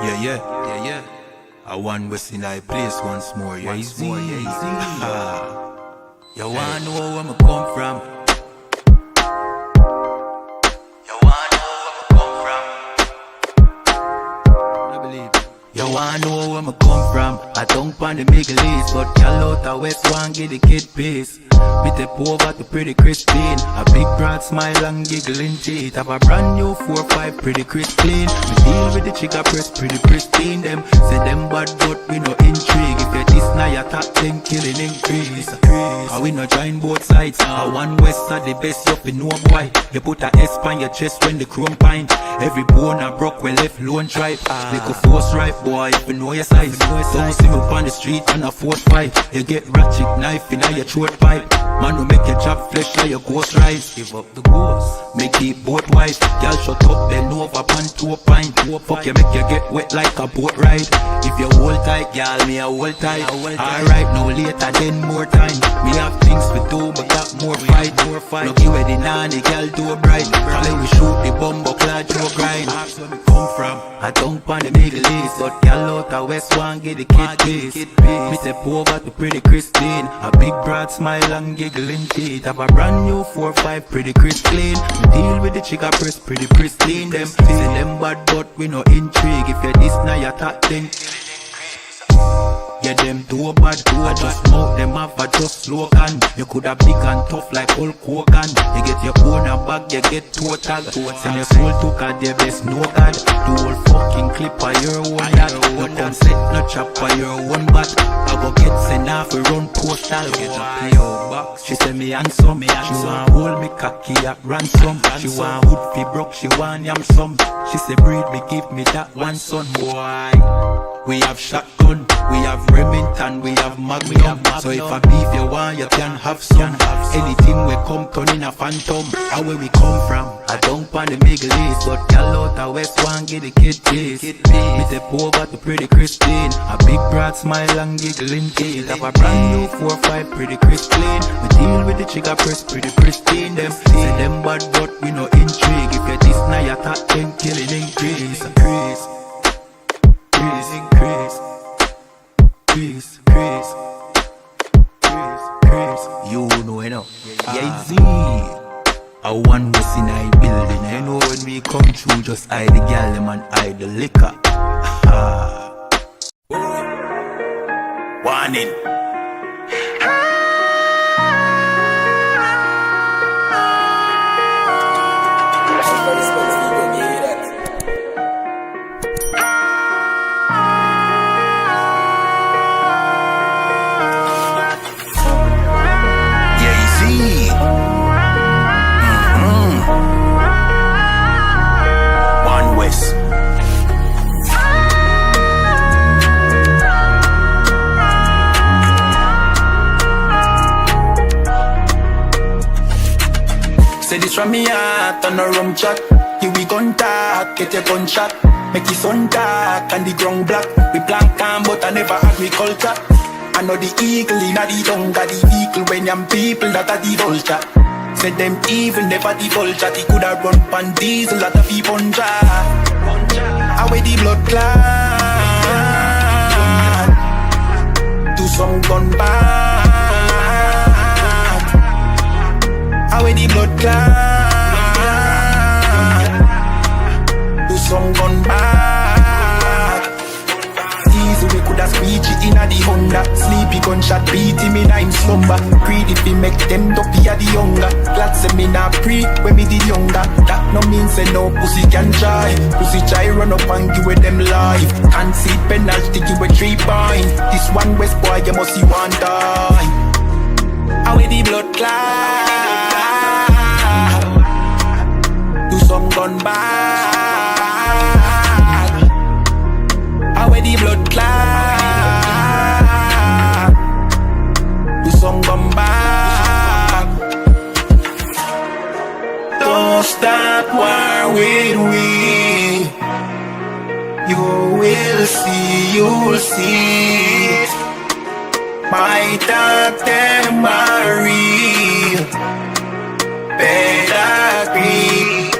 Yeah. I want West in I place once more, yeah, easy. You wanna know where I come from? You wanna know where I come from? I believe it. You wanna know where I come from? I don't pan the Middle East, but y'all out the West one give the kid peace. Me tip over to pretty Christine. A big broad smile and giggling teeth. Have a brand new 4-5 pretty crisp clean. Me deal with the chica press pretty pristine. Them say them bad but we no intrigue. If you this now you top then killing increase. And we no join both sides. One West are the best you fi know boy. You put a S on your chest when the chrome pine. Every bone a broke when left lone tribe. Make a force right boy if you know your size. Don't see me on the street on a 4-5. You get ratchet knife in your throat pipe. Man who make your chop flesh like your ghost rise. Give up the ghost. Make it both wife. Y'all shut up then over pan to a pint. Fuck you make you get wet like a boat ride. If you hold tight, y'all me a hold tight. Alright, no later then more time. Me have things to do but got more fight. Look you where the nanny girl do a bright. Follow we shoot the bumbo clad to a grind. That's where me come from. I don't pan the Middle East, but y'all out the West one get the kid piece. Me step over to pretty Christine. A big broad smile and giggling teeth. Have a brand new 4-5 pretty crisp clean. Me deal with the chica press pretty pristine. Them say them bad but we no intrigue. If you this now you talk then yeah, them too bad, I just mouth them off, I just slogan. You coulda big and tough like Hulk Hogan. You get your own a bag, you get total. Send your soul to God, the best no God. The whole fucking clip of your own that. You can set no chop for your own back. I go get sent off a run postal. Get a PO box. She say me handsome, she want hold me cocky at ransom. She want hood fi broke, she want yam some. She say breed me, give me that one son, boy. We have shotgun, we have Remington, we have Magnum. So if I beef you want, you can have some. Anything we come turn in a phantom. And where we come from, I don't pan the Middle East, but y'all out the West one get the kid piece. Me step over to pretty Christine. A big broad smile and giggling teeth. Have a brand new 4-5 pretty crisp clean. We deal with the chica press pretty pristine. Them say them bad but we no intrigue. If you this now you talk then killing increase. Increase. You know, yeah, easy. I one was in a building. I know when we come through, just hide the gal them and hide the liquor. Warning. Say this from me heart on a rum chat. Here we gun talk, get your gunshot. Make the sun dark and the ground black. We plant calm but I never agriculture. I know the eagle in the dung, got the vehicle when young people that are the vulture. Say them evil never the vulture. They coulda run pan diesel that a fee punja. Away the blood clot. Do some gun bad. Away the blood clot. Do some gun back. Easy we coulda squeegee inna the Honda. Sleepy gunshot beat him in him slumber. Greedy fi make them dopey a the younger. Glad say me nah pre when me the younger. That no mean say no pussy can try. Pussy try run up and give with them life. Can't see penalty give with 3 points. This one West boy you must see one die. Away the blood clot. Do some gun back. Away the blood clot. Do some gun back. Don't stop war with we. You will see, you'll see. My thoughts them are real. Better agree.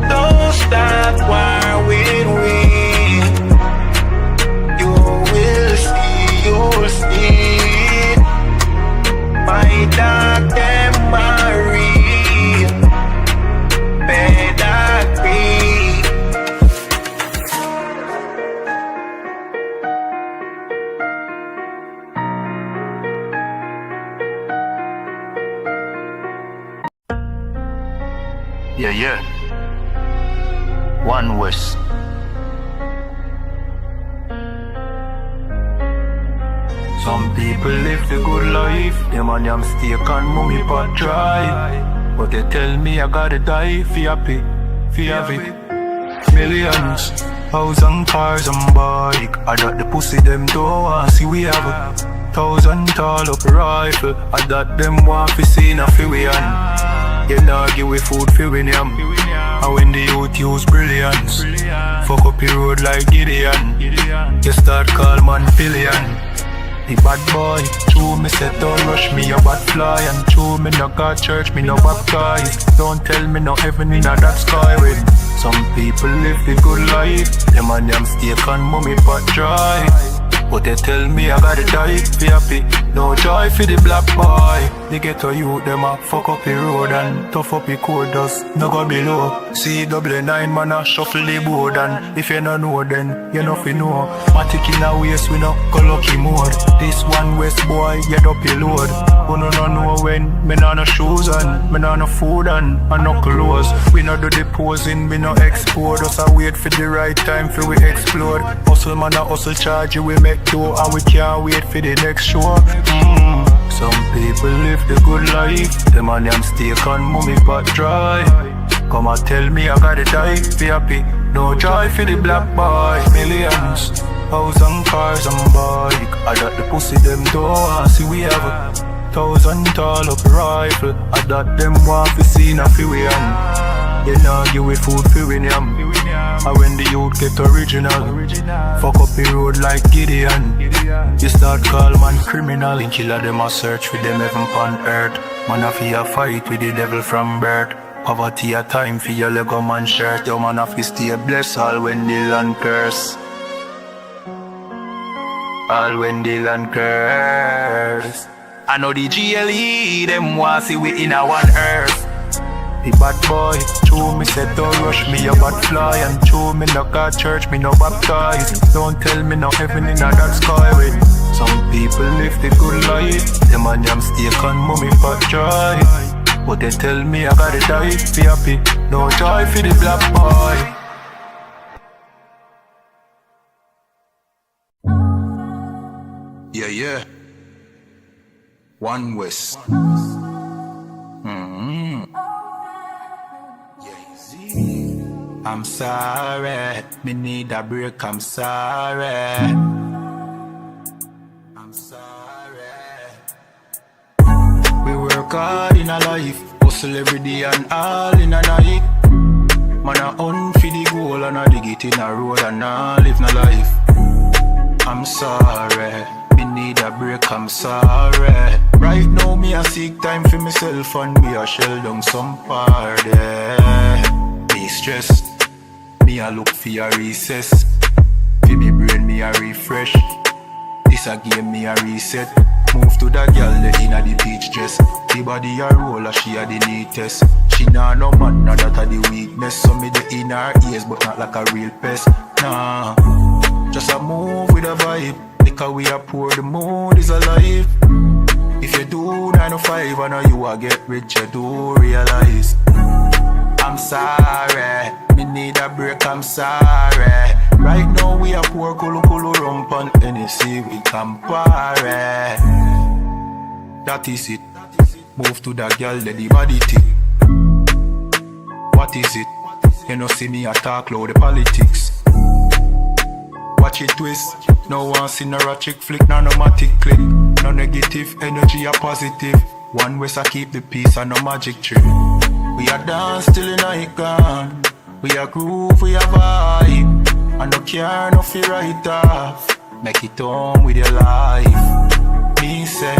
Don't stop while we One West. Some people live the good life, them and them steak and mummy pot dry. But they tell me I gotta die for happy, for have it. Millions, house and cars and bike. I got the pussy them don't want see we have a 1,000 tall up rifle. I got them want fi see na fi we hand. You nah give we food fi we yam. And when the youth use brilliance, fuck up the road like Gideon. You start call man pillion. The bad boy, true me say don't rush me a bad fly. And true me no got church, me no baptize. Don't tell me no heaven in a that sky when some people live the good life. Them and them steak and mummy pot dry. But they tell me I gotta die for happy. No joy for the black boy. The ghetto youth them a fuck up the road and tough up the code dust, no go below. See double 9 man a shuffle the board. And if you no know then you no fi know. Matic in a waist we no go lucky mode. This one West boy get up your load. Who no know when me no shoes and me no food and no clothes. We no do the posing, we no export. Just a wait for the right time for we explode. Hustle man a hustle charge you we make door. And we can't wait for the next show. Some people live the good life. Them and them steak and mummy pot dry. Come and tell me I gotta die for happy. No joy for the black boy. Millions, house and cars and bike. I got the pussy them don't want see we have a 1,000 tall up rifle. I got them want fi see na fi we hand. You nah give we food fi we yam. And when the youth get original, fuck up the road like Gideon. You start call man criminal. In killer them a search for them heaven on earth. Man a fi a fight with the devil from birth. Poverty a time for your Lego man shirt. Your man a fi stay blessed all when the land curse. All when the land curse. I know the GLE them want see we in a one earth. The bad boy, true me said don't rush me a bad fly. And true me no got church, me no baptize. Don't tell me no heaven in a that sky with. Some people live the good life. Them and them steak and mummy pot dry. But they tell me I gotta die for happy. No joy for the black boy. Yeah. One West. I'm sorry, me need a break, I'm sorry. I'm sorry. We work hard in a life, hustle every day and all in a night. Man a hunt for the goal and a dig it in a road and a live no life. I'm sorry, me need a break, I'm sorry. Right now me a seek time for myself and me a shell down some party. Me stressed. Me a look for a recess. For me brain me a refresh. This a game me a reset. Move to that girl inna the beach dress. The body a roller, she a the neatest. She nah no man, nah that a the weakness. So me the in her ears but not like a real pest. Nah, just a move with a vibe. Like we a pour the mood is alive. If you do 9 to 5 I know you a get rich, you do realize. I'm sorry, me need a break, I'm sorry. Right now we a pour kulu rump on Tennessee, we compare. That is it, move to that girl, let the body tick. What is it, you know see me a talk loud the politics. Watch it twist, no one see no ratchet flick, no matic click. No negative energy, a positive. One West I keep the peace and no magic trick. We a dance till the night gone. We a groove, we a vibe. And no care, no fear right off. Make it on with your life. Me say,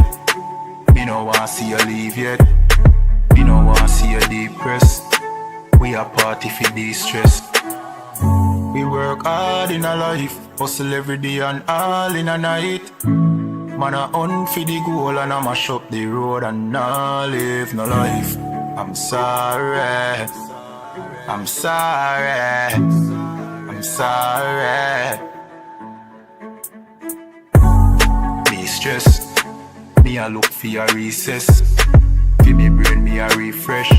me no want see you leave yet. Me no want see you depressed. We a party for de-stress. We work hard in a life. Hustle every day and all in a night. Man a hunt for the goal and I mash up the road and nah live no life. I'm sorry, I'm sorry, I'm sorry. Me stress, me a look for a recess. For me brain me a refresh.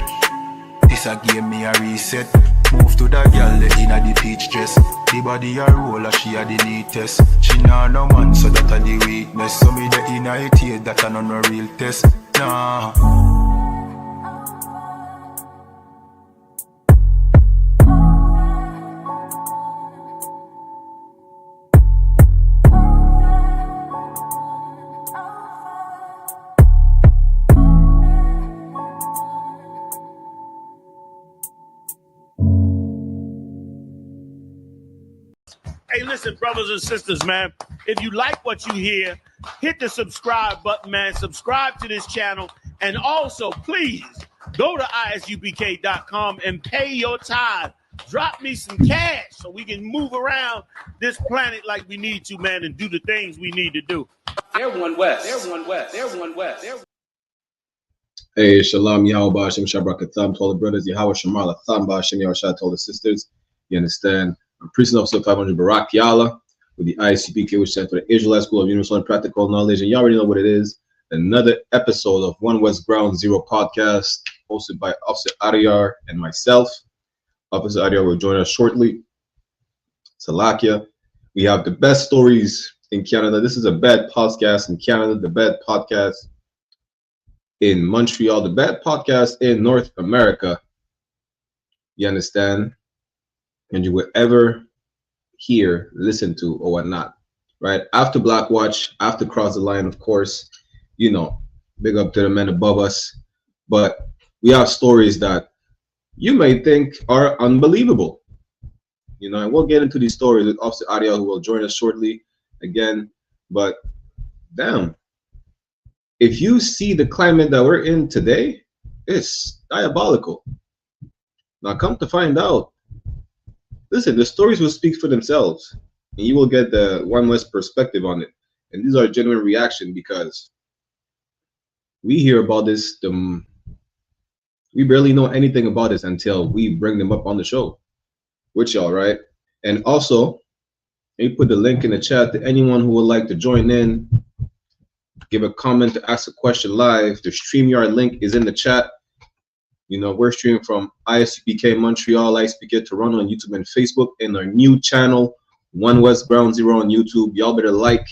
This a game me a reset. Move to that girl inna peach dress. The body a roller, she a the neatest. She nah no man, so that a the weakness. So me the inner it here, that a no real test. Nah. Hey, listen, brothers and sisters, man. If you like what you hear, hit the subscribe button, man. Subscribe to this channel. And also, please, go to ISUPK.com and pay your tithe. Drop me some cash so we can move around this planet like we need to, man, and do the things we need to do. Everyone west. Everyone west. Everyone west. Hey, Shalom, Yahweh Hashem, Shabrak to all the brothers, Yahweh Shemar, Latham, Hashem, Yahweh to all the sisters. You understand? I'm Priest Officer 500 Barak Yala with the I.S.U.P.K, which stands for the Israelite School of Universal and Practical Knowledge. And you already know what it is. Another episode of One West Ground Zero podcast, hosted by Officer Adiyar and myself. Officer Adiyar will join us shortly. Salakia. We have the best stories in Canada. This is a bad podcast in Canada, the bad podcast in Montreal, the bad podcast in North America. You understand? And you will ever hear, listen to, or whatnot, right? After Black Watch, after Cross the Line, of course, you know, big up to the men above us. But we have stories that you may think are unbelievable, you know, and we'll get into these stories with Officer Adiyar, who will join us shortly again. But damn, if you see the climate that we're in today, it's diabolical. Now, come to find out, listen, the stories will speak for themselves, and you will get the One West perspective on it. And these are genuine reaction because we hear about this. We barely know anything about this until we bring them up on the show with y'all, right? And also, you put the link in the chat to anyone who would like to join in, give a comment, to ask a question live. The StreamYard link is in the chat. You know, we're streaming from I.S.U.P.K Montreal, I.S.U.P.K Toronto on YouTube and Facebook, and our new channel, One West Ground Zero on YouTube. Y'all better like,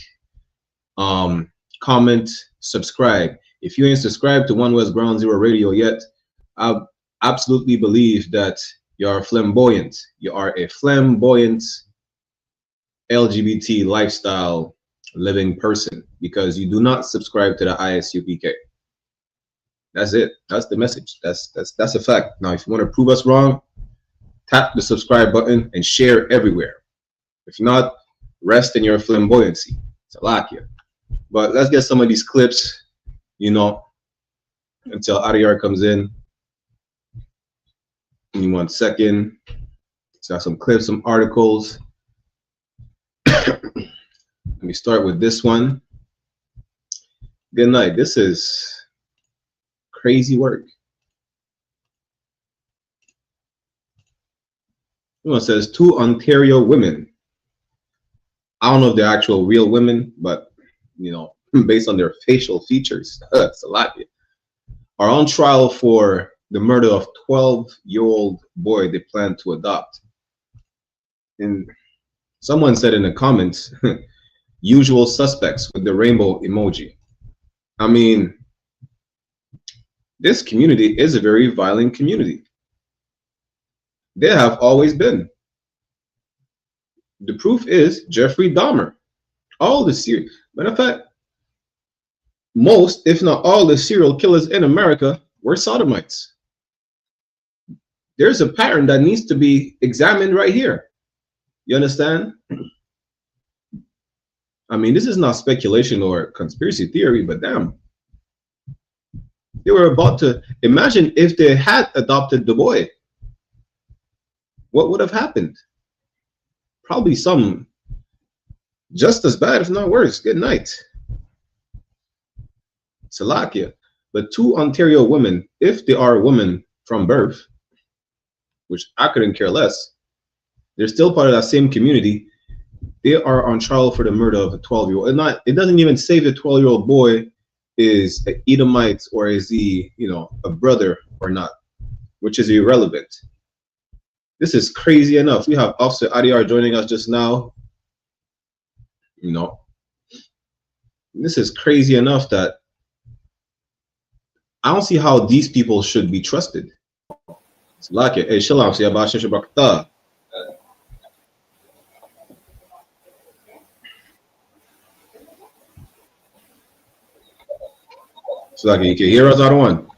comment, subscribe. If you ain't subscribed to One West Ground Zero Radio yet, I absolutely believe that you are flamboyant. You are a flamboyant LGBT lifestyle living person because you do not subscribe to the I.S.U.P.K. That's it. That's the message. That's a fact. Now, if you want to prove us wrong, tap the subscribe button and share everywhere. If not, rest in your flamboyancy. Salakia. But let's get some of these clips, you know, until Adiyar comes in. Give me 1 second. So some clips, some articles. Let me start with this one. Good night. This is crazy work. It says 2 Ontario women. I don't know if they're actual real women, but you know, based on their facial features, it's a lot. Are on trial for the murder of 12-year-old boy they plan to adopt. And someone said in the comments, usual suspects with the rainbow emoji. I mean, this community is a very violent community. They have always been. The proof is Jeffrey Dahmer. All the serial, matter of fact, most, if not all, the serial killers in America were sodomites. There's a pattern that needs to be examined right here. You understand? I mean, this is not speculation or conspiracy theory, but damn. They were about to, imagine if they had adopted the boy. What would have happened? Probably some just as bad, if not worse. Good night. Salakia. But 2 Ontario women, if they are women from birth, which I couldn't care less, they're still part of that same community. They are on trial for the murder of a 12-year-old. It doesn't even say the 12-year-old boy is an Edomite or is he, you know, a brother or not, which is irrelevant. This is crazy enough. We have Officer Adiyar joining us just now. You know, this is crazy enough that I don't see how these people should be trusted. It's like it. Hey, Shalom, SHALAM. So like you can hear us on one.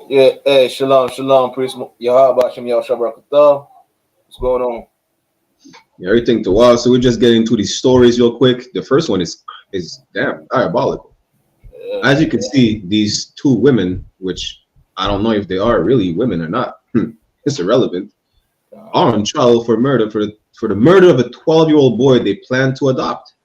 Yeah, hey, shalom, priest YAHANNA. What's going on? Yeah, everything to us. So we're just getting into these stories real quick. The first one is damn diabolical. Yeah. As you can see, these two women, which I don't know if they are really women or not, it's irrelevant, are on trial for murder for the murder of a 12-year-old boy they plan to adopt.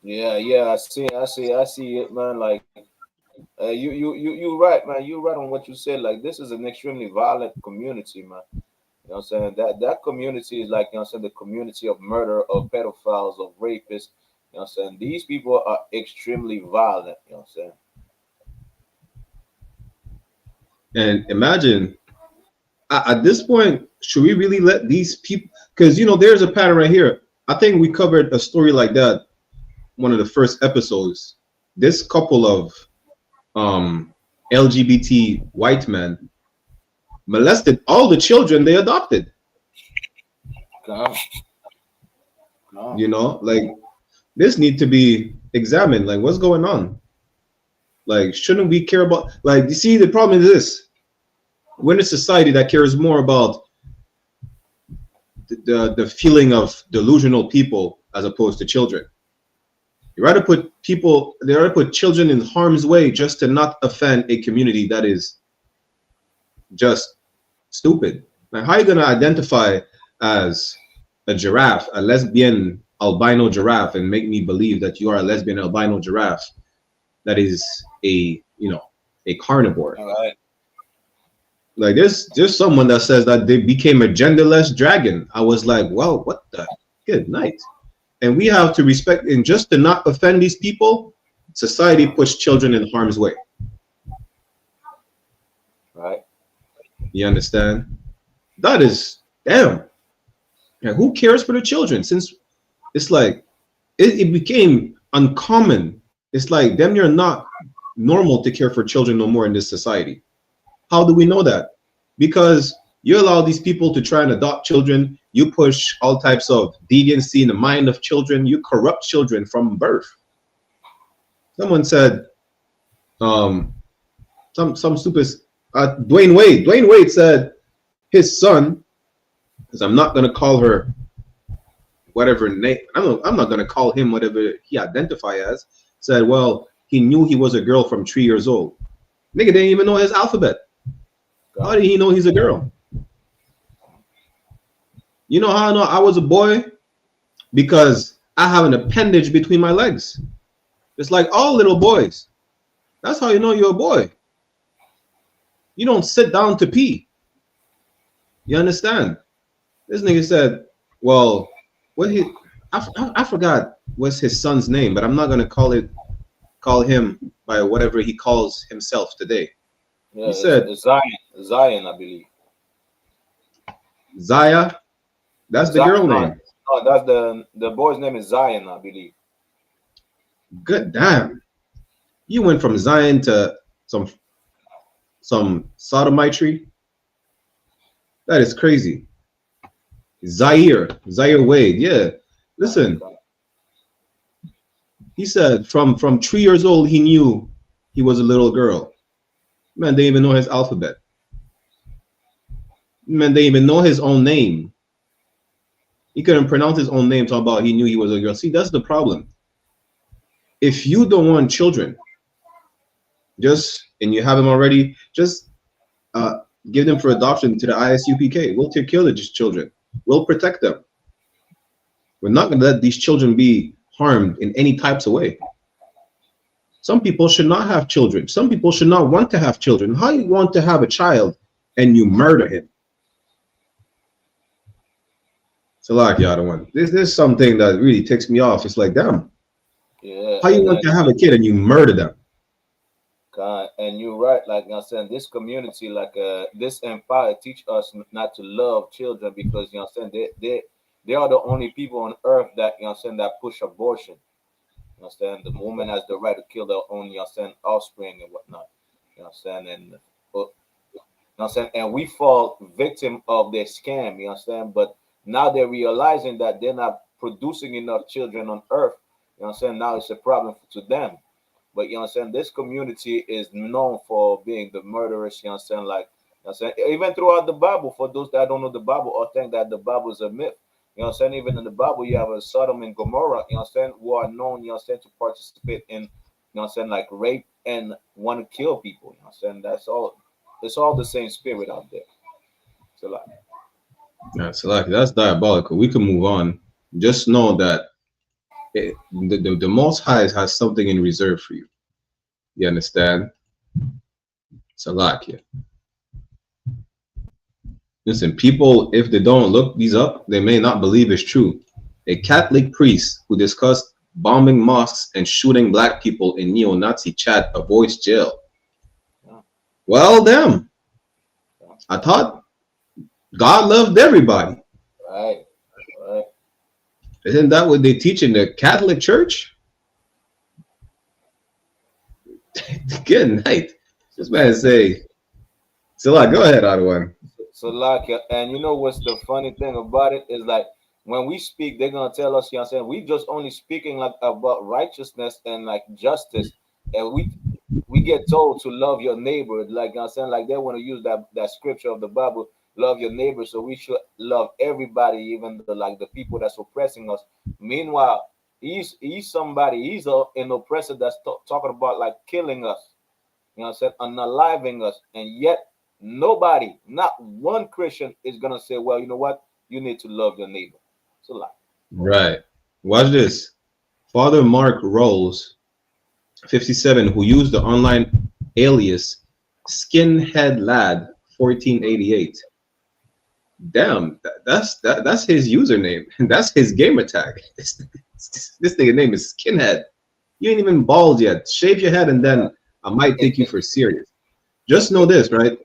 Yeah, I see it, man. Like, you right, man. You right on what you said. Like, this is an extremely violent community, man. You know what I'm saying? That community is like, you know what I'm saying, the community of murder, of pedophiles, of rapists. You know what I'm saying? These people are extremely violent. You know what I'm saying? And imagine, at this point, should we really let these people? Because you know, there's a pattern right here. I think we covered a story like that one of the first episodes. This couple of LGBT white men molested all the children they adopted. God. You know, like this need to be examined. Like, what's going on? Like, shouldn't we care about? Like, you see, the problem is this: we're in a society that cares more about the feeling of delusional people as opposed to children. They rather put children in harm's way just to not offend a community that is just stupid. Like, how are you gonna identify as a giraffe, a lesbian albino giraffe, and make me believe that you are a lesbian albino giraffe that is a carnivore? All right. Like, there's someone that says that they became a genderless dragon. I was like, well, what the good night. And we have to respect, and just to not offend these people, society puts children in harm's way. Right. You understand? That is damn. Yeah, who cares for the children? Since it's like it became uncommon. It's like damn near not normal to care for children no more in this society. How do we know that? Because you allow these people to try and adopt children. You push all types of deviancy in the mind of children. You corrupt children from birth. Someone said, some stupid, Dwayne Wade said his son, because I'm not going to call her whatever name, I'm not going to call him whatever he identify as, said, well, he knew he was a girl from 3 years old. Nigga didn't even know his alphabet. How did he know he's a girl? You know how I know I was a boy? Because I have an appendage between my legs. It's like all little boys. That's how you know you're a boy. You don't sit down to pee. You understand? This nigga said, well, I forgot what's his son's name, but I'm not gonna call him by whatever he calls himself today. Yeah, he said it's Zion, I believe. Zaya, that's the girl name. No, that's the boy's name is Zion, I believe. Good damn. You went from Zion to some sodomite. That is crazy. Zaire Wade. Yeah. Listen. He said from 3 years old he knew he was a little girl. Man, they even know his alphabet. Man, they even know his own name. He couldn't pronounce his own name, talking about he knew he was a girl. See, that's the problem. If you don't want children, and you have them already, just give them for adoption to the I.S.U.P.K. We'll take care of these children. We'll protect them. We're not going to let these children be harmed in any types of way. Some people should not have children. Some people should not want to have children. How you want to have a child and you murder him? It's a lot, the other one. This is something that really ticks me off. It's like, damn. Yeah. How you want to have a kid and you murder them? And you're right, like I'm saying, this community, like this empire, teach us not to love children because you know what I'm saying they are the only people on earth that you know what I'm saying that push abortion. You know what I'm saying? The woman has the right to kill their own, you know what I'm saying, offspring and whatnot. You know what I'm saying? And you know what I'm saying? And we fall victim of their scam, you understand? But now they're realizing that they're not producing enough children on earth. You know what I'm saying? Now it's a problem to them. But you know what I'm saying? This community is known for being the murderers, you know what I'm saying? Like, you know what I'm saying? Even throughout the Bible, for those that don't know the Bible or think that the Bible is a myth, you know what I'm saying? Even in the Bible, you have a Sodom and Gomorrah, you know what I'm saying, who are known, you know what I'm saying, to participate in, you know what I'm saying, like rape and want to kill people, you know what I'm saying? That's all. It's all the same spirit out there. So like, Yeah, so like that's diabolical. We can move on. Just know that the Most High has something in reserve for you. You understand? Salakia. Listen, people, if they don't look these up, they may not believe it's true. A Catholic priest who discussed bombing mosques and shooting black people in neo-Nazi chat avoids jail. Well, damn. I thought God loved everybody. right. Isn't that what they teach in the Catholic Church? Good night. This man say, Salah, go ahead, Ottawa. So like, and you know what's the funny thing about it is like when we speak, they're gonna tell us, you know what I'm saying, we just only speaking like about righteousness and like justice, and we get told to love your neighbor, like you know what I'm saying, like they want to use that scripture of the Bible, love your neighbor, so we should love everybody, even the like the people that's oppressing us. Meanwhile, he's somebody, an oppressor that's talking about like killing us, you know what I'm saying, unaliving us, and yet nobody, not one Christian is gonna say, well, you know what, you need to love your neighbor. It's a lie. Right. Watch this. Father Mark Rolls, 57, who used the online alias Skinhead Lad 1488. Damn, that's his username. That's his gamer tag. This nigga name is Skinhead. You ain't even bald yet. Shave your head and then I might take you for serious. Just know this, right?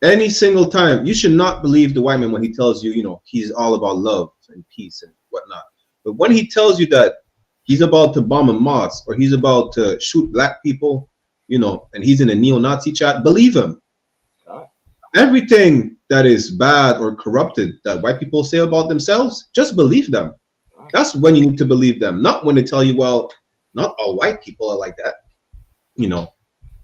Any single time, you should not believe the white man when he tells you, you know, he's all about love and peace and whatnot. But when he tells you that he's about to bomb a mosque or he's about to shoot black people, you know, and he's in a neo-Nazi chat, believe him. Everything that is bad or corrupted that white people say about themselves, just believe them. That's when you need to believe them, not when they tell you, well, not all white people are like that. You know,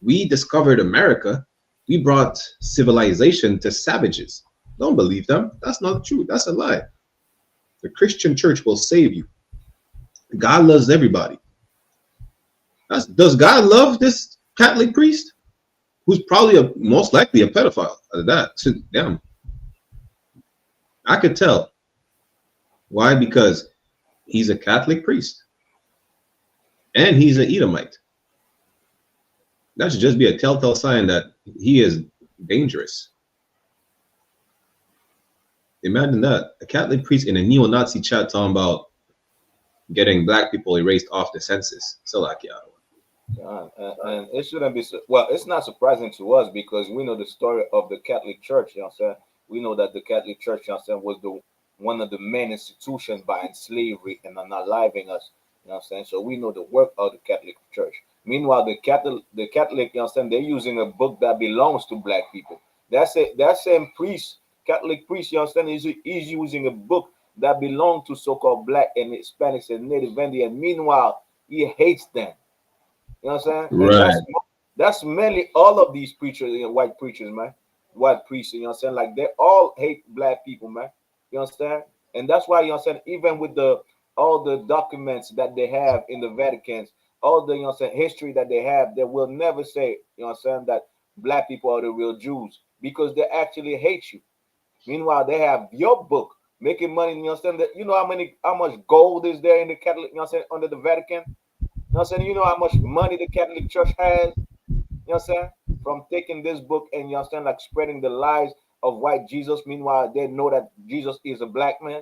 we discovered America. We brought civilization to savages. Don't believe them. That's not true. That's a lie. The Christian church will save you. God loves everybody. Does God love this Catholic priest? Who's probably most likely a pedophile of that. Damn. I could tell. Why? Because he's a Catholic priest. And he's an Edomite. That should just be a telltale sign that he is dangerous. Imagine that. A Catholic priest in a neo-Nazi chat talking about getting black people erased off the census. So like, yeah. And it shouldn't be, well, it's not surprising to us because we know the story of the Catholic Church, you know what I'm saying? We know that the Catholic Church, you know what I'm saying, was one of the main institutions behind slavery and unaliving us, you know what I'm saying? So we know the work of the Catholic Church. Meanwhile, the Catholic, you know what I'm saying, they're using a book that belongs to black people. That same priest, Catholic priest, you know what I'm saying, he's using a book that belongs to so-called black and Hispanics and Native Indian. Meanwhile, he hates them. You know what I'm saying? Right. And that's mainly all of these preachers, you know, white preachers, man. White priests, you know what I'm saying? Like they all hate black people, man. You understand? And that's why, you know what I'm saying, even with all the documents that they have in the Vatican, all the, you know what I'm saying, history that they have, they will never say, you know what I'm saying, that black people are the real Jews because they actually hate you. Meanwhile, they have your book making money, you know what I'm saying? That, you know how much gold is there in the Catholic, you know what I'm saying, under the Vatican? You know what I'm saying? You know how much money the Catholic Church has? You know what I'm saying? From taking this book and, you know what I'm saying, like spreading the lies of white Jesus. Meanwhile, they know that Jesus is a black man.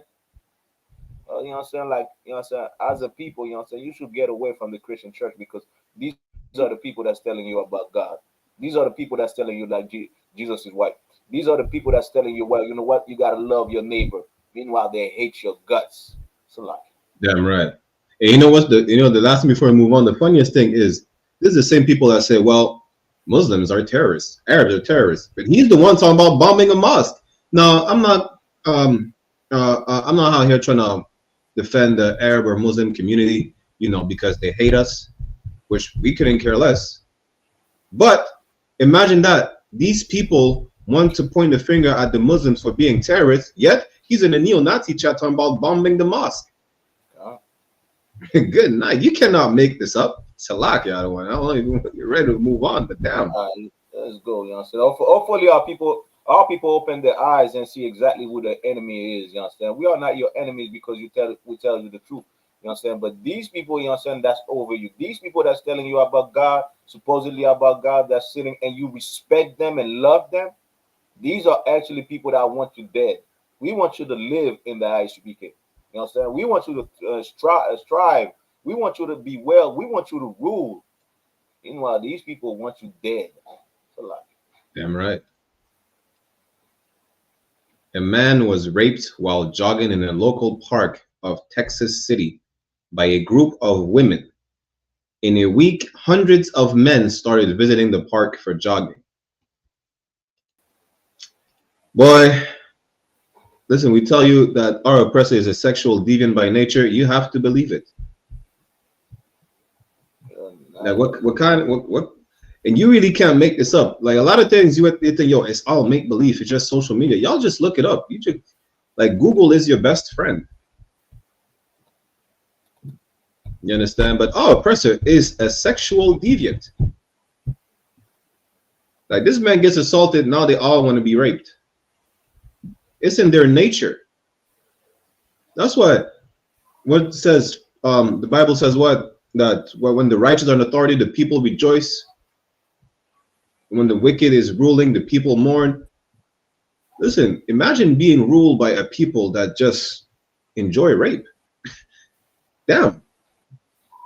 You know what I'm saying? Like, you know what I'm saying? As a people, you know what I'm saying, you should get away from the Christian church because these are the people that's telling you about God. These are the people that's telling you like Jesus is white. These are the people that's telling you, well, you know what, you gotta love your neighbor. Meanwhile, they hate your guts. So like, Damn right. And you know what's the last thing before we move on, the funniest thing is this is the same people that say, well, Muslims are terrorists, Arabs are terrorists, but he's the one talking about bombing a mosque. No, I'm not out here trying to defend the Arab or Muslim community, because they hate us, which we couldn't care less. But imagine that these people want to point the finger at the Muslims for being terrorists, yet he's in a neo-Nazi chat talking about bombing the mosque. Good night. You cannot make this up. Salak, I don't know if you're ready to move on, but damn. Let's go. So hopefully our people open their eyes and see exactly who the enemy is. You understand? We are not your enemies because we tell you the truth. You understand? But these people, you understand, that's over you. These people that's telling you about God, supposedly about God, that's sitting and you respect them and love them. These are actually people that want you dead. We want you to live in the I.S.U.P.K. You understand? We want you to strive. We want you to be well. We want you to rule. Meanwhile, these people want you dead. Damn right. A man was raped while jogging in a local park of Texas City by a group of women. In a week, hundreds of men started visiting the park for jogging. Boy, listen, we tell you that our oppressor is a sexual deviant by nature. You have to believe it. Like what? And you really can't make this up. Like a lot of things you think, yo, it's all make believe. It's just social media. Y'all just look it up. You just like Google is your best friend. You understand? But our oppressor is a sexual deviant. Like this man gets assaulted, now they all want to be raped. It's in their nature. That's what says the Bible says that when the righteous are in authority, the people rejoice. When the wicked is ruling, the people mourn. Listen, imagine being ruled by a people that just enjoy rape. Damn.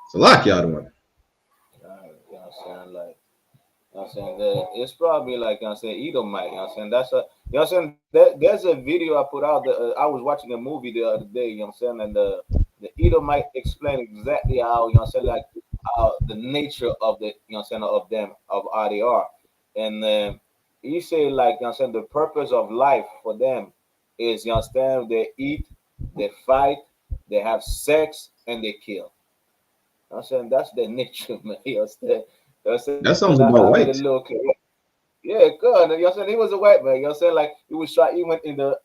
It's a lot, y'all one. It's probably like Edomite. There's a video I put out. I was watching a movie the other day. And the Edomite explained exactly how the nature of the of them, of how they are. And he said the purpose of life for them is they eat, they fight, they have sex, and they kill. That's their nature, man. That sounds about white. Yeah, good. He was a white man. He went in the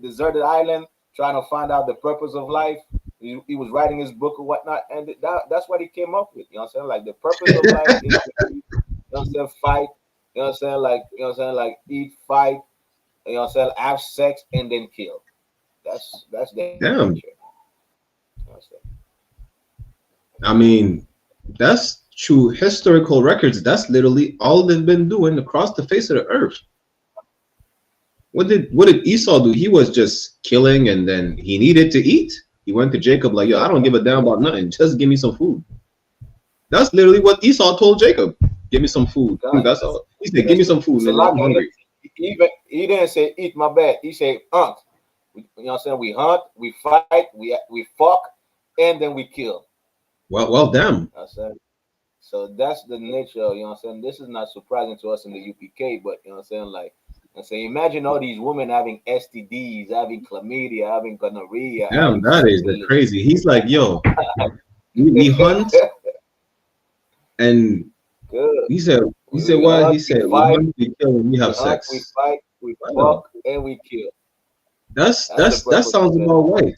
deserted island trying to find out the purpose of life. He was writing his book or whatnot, and that's what he came up with. Like the purpose of life is fight. Eat, fight. Have sex, and then kill. That's the damn. nature. I mean, that's true historical records. That's literally all they've been doing across the face of the earth. What did Esau do? He was just killing, and then he needed to eat. He went to Jacob like, yo, I don't give a damn about nothing. Just give me some food. That's literally what Esau told Jacob. Give me some food. That's all. He said, give me some food. And I'm hungry. He didn't say eat my bad. He said hunt. We hunt, we fight, we fuck, and then we kill. Well, damn. So that's the nature. This is not surprising to us in the UPK, but imagine all these women having STDs, having chlamydia, having gonorrhea. Damn, that is crazy. He's like, yo, we hunt, and he said what? He said we hunt, we kill, and we have sex. We fight, we fuck, and we kill. That sounds about right.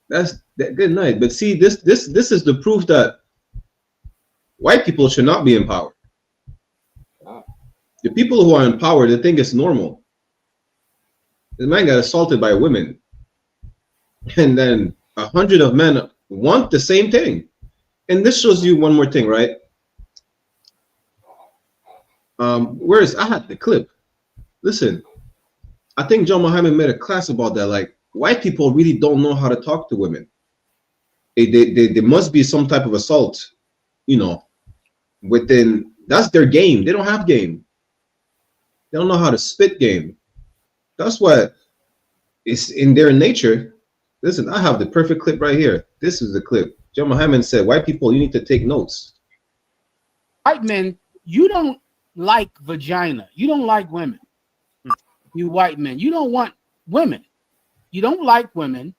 That's that good night. But see, this is the proof that white people should not be in power. The people who are in power, they think it's normal. The man got assaulted by women, and then 100 of men want the same thing. And this shows you one more thing, right? I had the clip. Listen, I think John Muhammad made a class about that. Like, white people really don't know how to talk to women. There must be some type of assault you know, within, that's their game. They don't have game. They don't know how to spit game. That's what it's in their nature. Listen, I have the perfect clip right here. This is the clip. John Muhammad said, white people, you need to take notes. White men, you don't like vagina. You don't like women. You white men, you don't want women. You don't like women.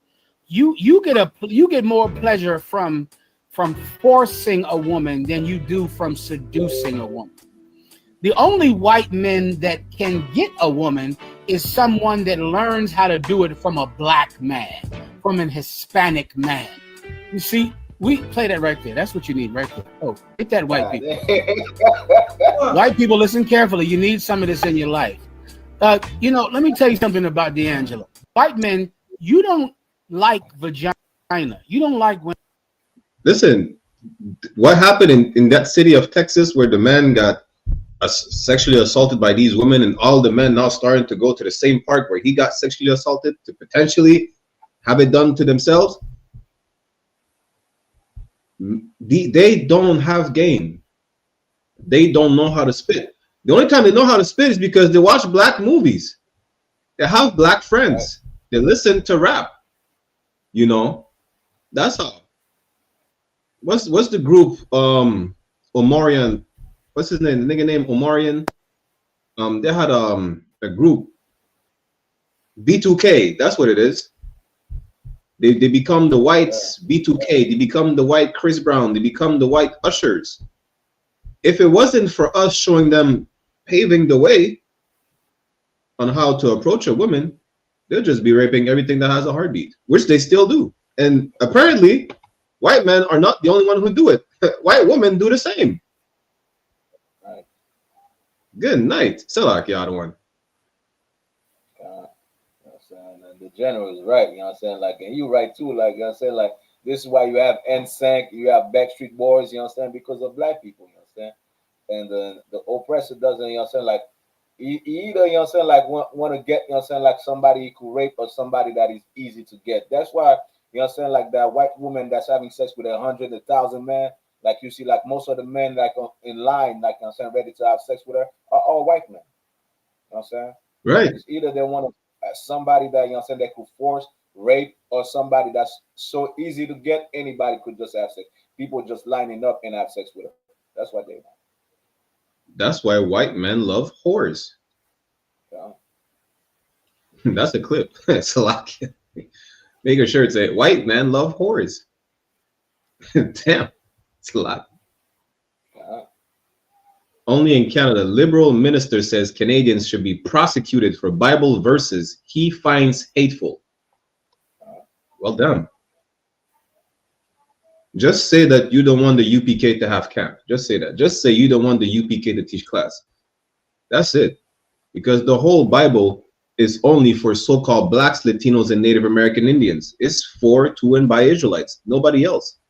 You get more pleasure from forcing a woman than you do from seducing a woman. The only white men that can get a woman is someone that learns how to do it from a black man, from an Hispanic man. You see, we play that right there. That's what you need right there. Oh, get that, white people. White people, listen carefully. You need some of this in your life. You know, let me tell you something about D'Angelo. White men, you don't like vagina. You don't like women. Listen, what happened in that city of Texas where the man got sexually assaulted by these women, and all the men now starting to go to the same park where he got sexually assaulted to potentially have it done to themselves? They don't have game. They don't know how to spit. The only time they know how to spit is because they watch black movies. They have black friends. They listen to rap. You know, that's how. What's the group? Omarion. What's his name? The nigga named Omarion. They had a group. B2K. That's what it is. They become the whites. B2K. They become the white Chris Brown. They become the white Ushers. If it wasn't for us showing them, paving the way on how to approach a woman, they'll just be raping everything that has a heartbeat, which they still do. And apparently, white men are not the only one who do it. White women do the same. Right. Good night. Salak, the other one. You know what I'm saying? And the general is right, you know what I'm saying? Like, and you right too, like, you know what I'm saying? Like, this is why you have NSYNC, you have Backstreet Boys, you know what I'm saying? Because of black people, you know what I'm saying? And the oppressor doesn't, you know what I'm saying? Like, either, you know what I'm saying, like, want to get, you know what I'm saying, like somebody he could rape or somebody that is easy to get. That's why, you know what I'm saying, like that white woman that's having sex with 100, 1,000 men, like you see, like most of the men like in line, like, you know what I'm saying, ready to have sex with her, are all white men. You know what I'm saying? Right. It's either they want somebody that, you know what I'm saying, they could force, rape, or somebody that's so easy to get, anybody could just have sex. People just lining up and have sex with her. That's what they want. That's why white men love whores. Yeah. That's a clip. Salak. Make sure it's a white men love whores. Damn. It's a lot. Yeah. Only in Canada, liberal minister says Canadians should be prosecuted for Bible verses he finds hateful. Well done. Just say that you don't want the UPK to have camp. Just say that. Just say you don't want the UPK to teach class. That's it. Because the whole Bible is only for so-called blacks, Latinos, and Native American Indians. It's for, to, and by Israelites. Nobody else.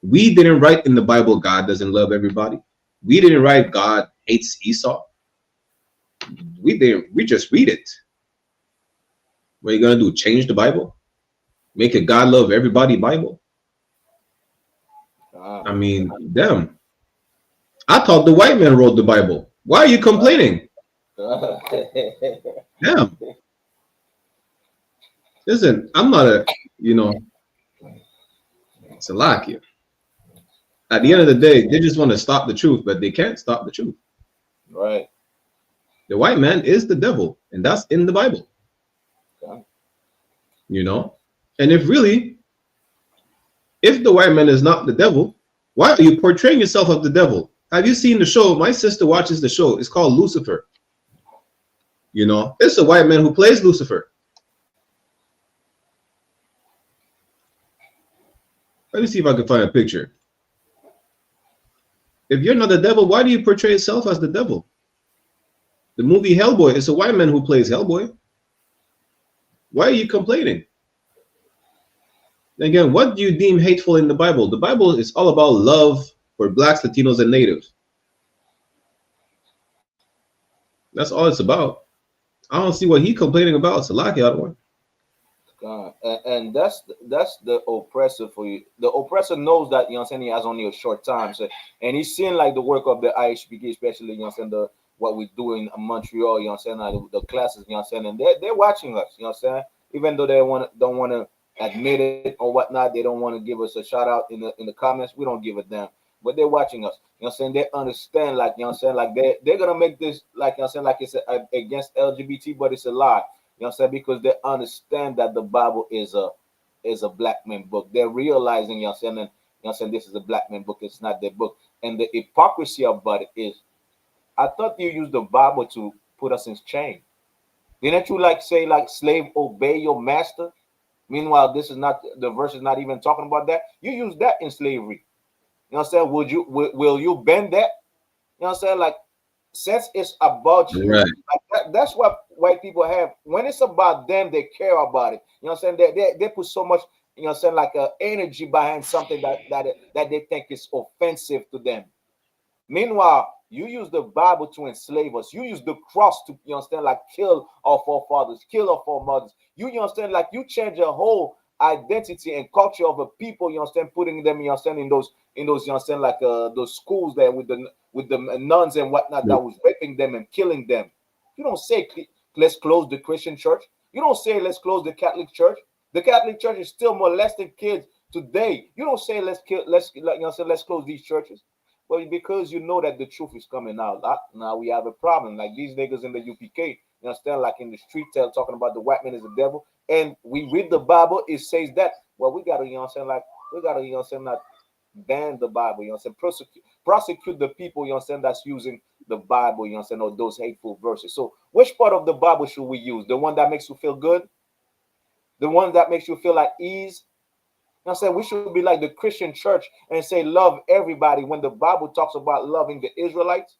We didn't write in the Bible God doesn't love everybody. We didn't write God hates Esau. We didn't. We just read it. What are you going to do? Change the Bible? Make a God love everybody Bible? I mean, damn. I thought the white man wrote the Bible. Why are you complaining? Damn. Listen, I'm not a, you know, it's a lock here. At the end of the day, they just want to stop the truth, but they can't stop the truth. Right. The white man is the devil, and that's in the Bible. Yeah. You know? And if the white man is not the devil, why are you portraying yourself as the devil? Have you seen the show? My sister watches the show. It's called Lucifer. You know, it's a white man who plays Lucifer. Let me see if I can find a picture. If you're not the devil, why do you portray yourself as the devil? The movie Hellboy, it's a white man who plays Hellboy. Why are you complaining? Again, what do you deem hateful in the Bible? The Bible is all about love for blacks, Latinos, and natives. That's all it's about. I don't see what he's complaining about. It's a lockout one. And that's the oppressor for you. The oppressor knows that, you know what I'm saying, he has only a short time. So, and he's seeing like the work of the I.S.U.P.K, especially, you know what I'm saying, what we do in Montreal, you know what I'm saying, like the classes, you know what I'm saying, and they're watching us, you know what I'm saying. Even though they don't want to admit it or whatnot, they don't want to give us a shout out in the comments. We don't give a damn. But they're watching us. You know what I'm saying? They understand, like, you know what I'm saying, like they're gonna make this, like, you know what I'm saying, like it's against LGBT, but it's a lie. You know what I'm saying? Because they understand that the Bible is a black man book. They're realizing, you know what I'm saying, and, you know what I'm saying, this is a black man book, it's not their book. And the hypocrisy about it is, I thought you used the Bible to put us in chain. Didn't you like say like slave obey your master? Meanwhile, this is not, the verse is not even talking about that. You use that in slavery. You know what I'm saying? Will you bend that? You know what I'm saying? Like, since it's about you, Right. like that's what white people have. When it's about them, they care about it. You know what I'm saying? They put so much, you know what I'm saying, like energy behind something that they think is offensive to them. Meanwhile, you use the Bible to enslave us. You use the cross to, you understand, like kill our forefathers, kill our foremothers. You understand, like you change your whole identity and culture of a people, you understand, putting them, you understand, in those, you understand, like those schools there with the nuns and whatnot that was raping them and killing them. You don't say let's close the Christian church. You don't say let's close the Catholic church. The Catholic church is still molesting kids today. You don't say let's kill, let's, like, you know, say let's close these churches. Well, because you know that the truth is coming out. Now we have a problem. Like these niggas in the UPK, you understand, like in the street talking about the white man is the devil. And we read the Bible, it says that. Well, we gotta, you know what I'm saying, like we gotta, you know what I'm saying, not ban the Bible, you know what I'm saying, prosecute the people, you know what I'm saying, that's using the Bible, you know what I'm saying, or those hateful verses. So which part of the Bible should we use? The one that makes you feel good? The one that makes you feel like ease? You know what I'm saying? We should be like the Christian church and say love everybody when the Bible talks about loving the Israelites.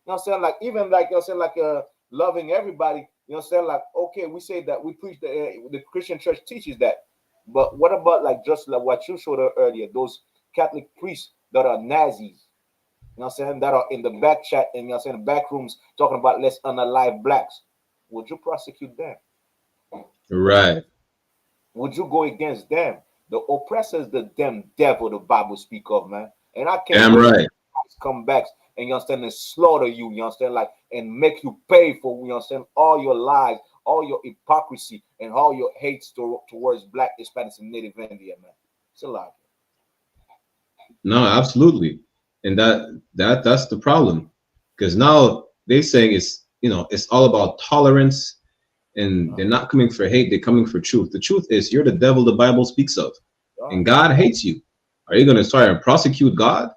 You know what I'm saying? Like even like, you know what I'm saying, like loving everybody, you know what I'm saying? Like, okay, we say that we preach the Christian church teaches that. But what about like just like what you showed earlier, those Catholic priests that are Nazis, you know what I'm saying, that are in the back chat and, you know what I'm saying, the back rooms talking about let's unalive blacks? Would you prosecute them? Right. Would you go against them? The oppressor is the damn devil the Bible speak of, man. And I can't wait Right. to come back and, you understand, and slaughter you, you understand, like, and make you pay for, you understand, all your lies, all your hypocrisy, and all your hates towards black, Hispanics, and Native Indian, man. It's a lie. No, absolutely. And that's the problem. Because now they're saying it's, you know, it's all about tolerance. And they're not coming for hate, they're coming for truth. The truth is you're the devil the Bible speaks of. And God hates you. Are you going to try and prosecute God?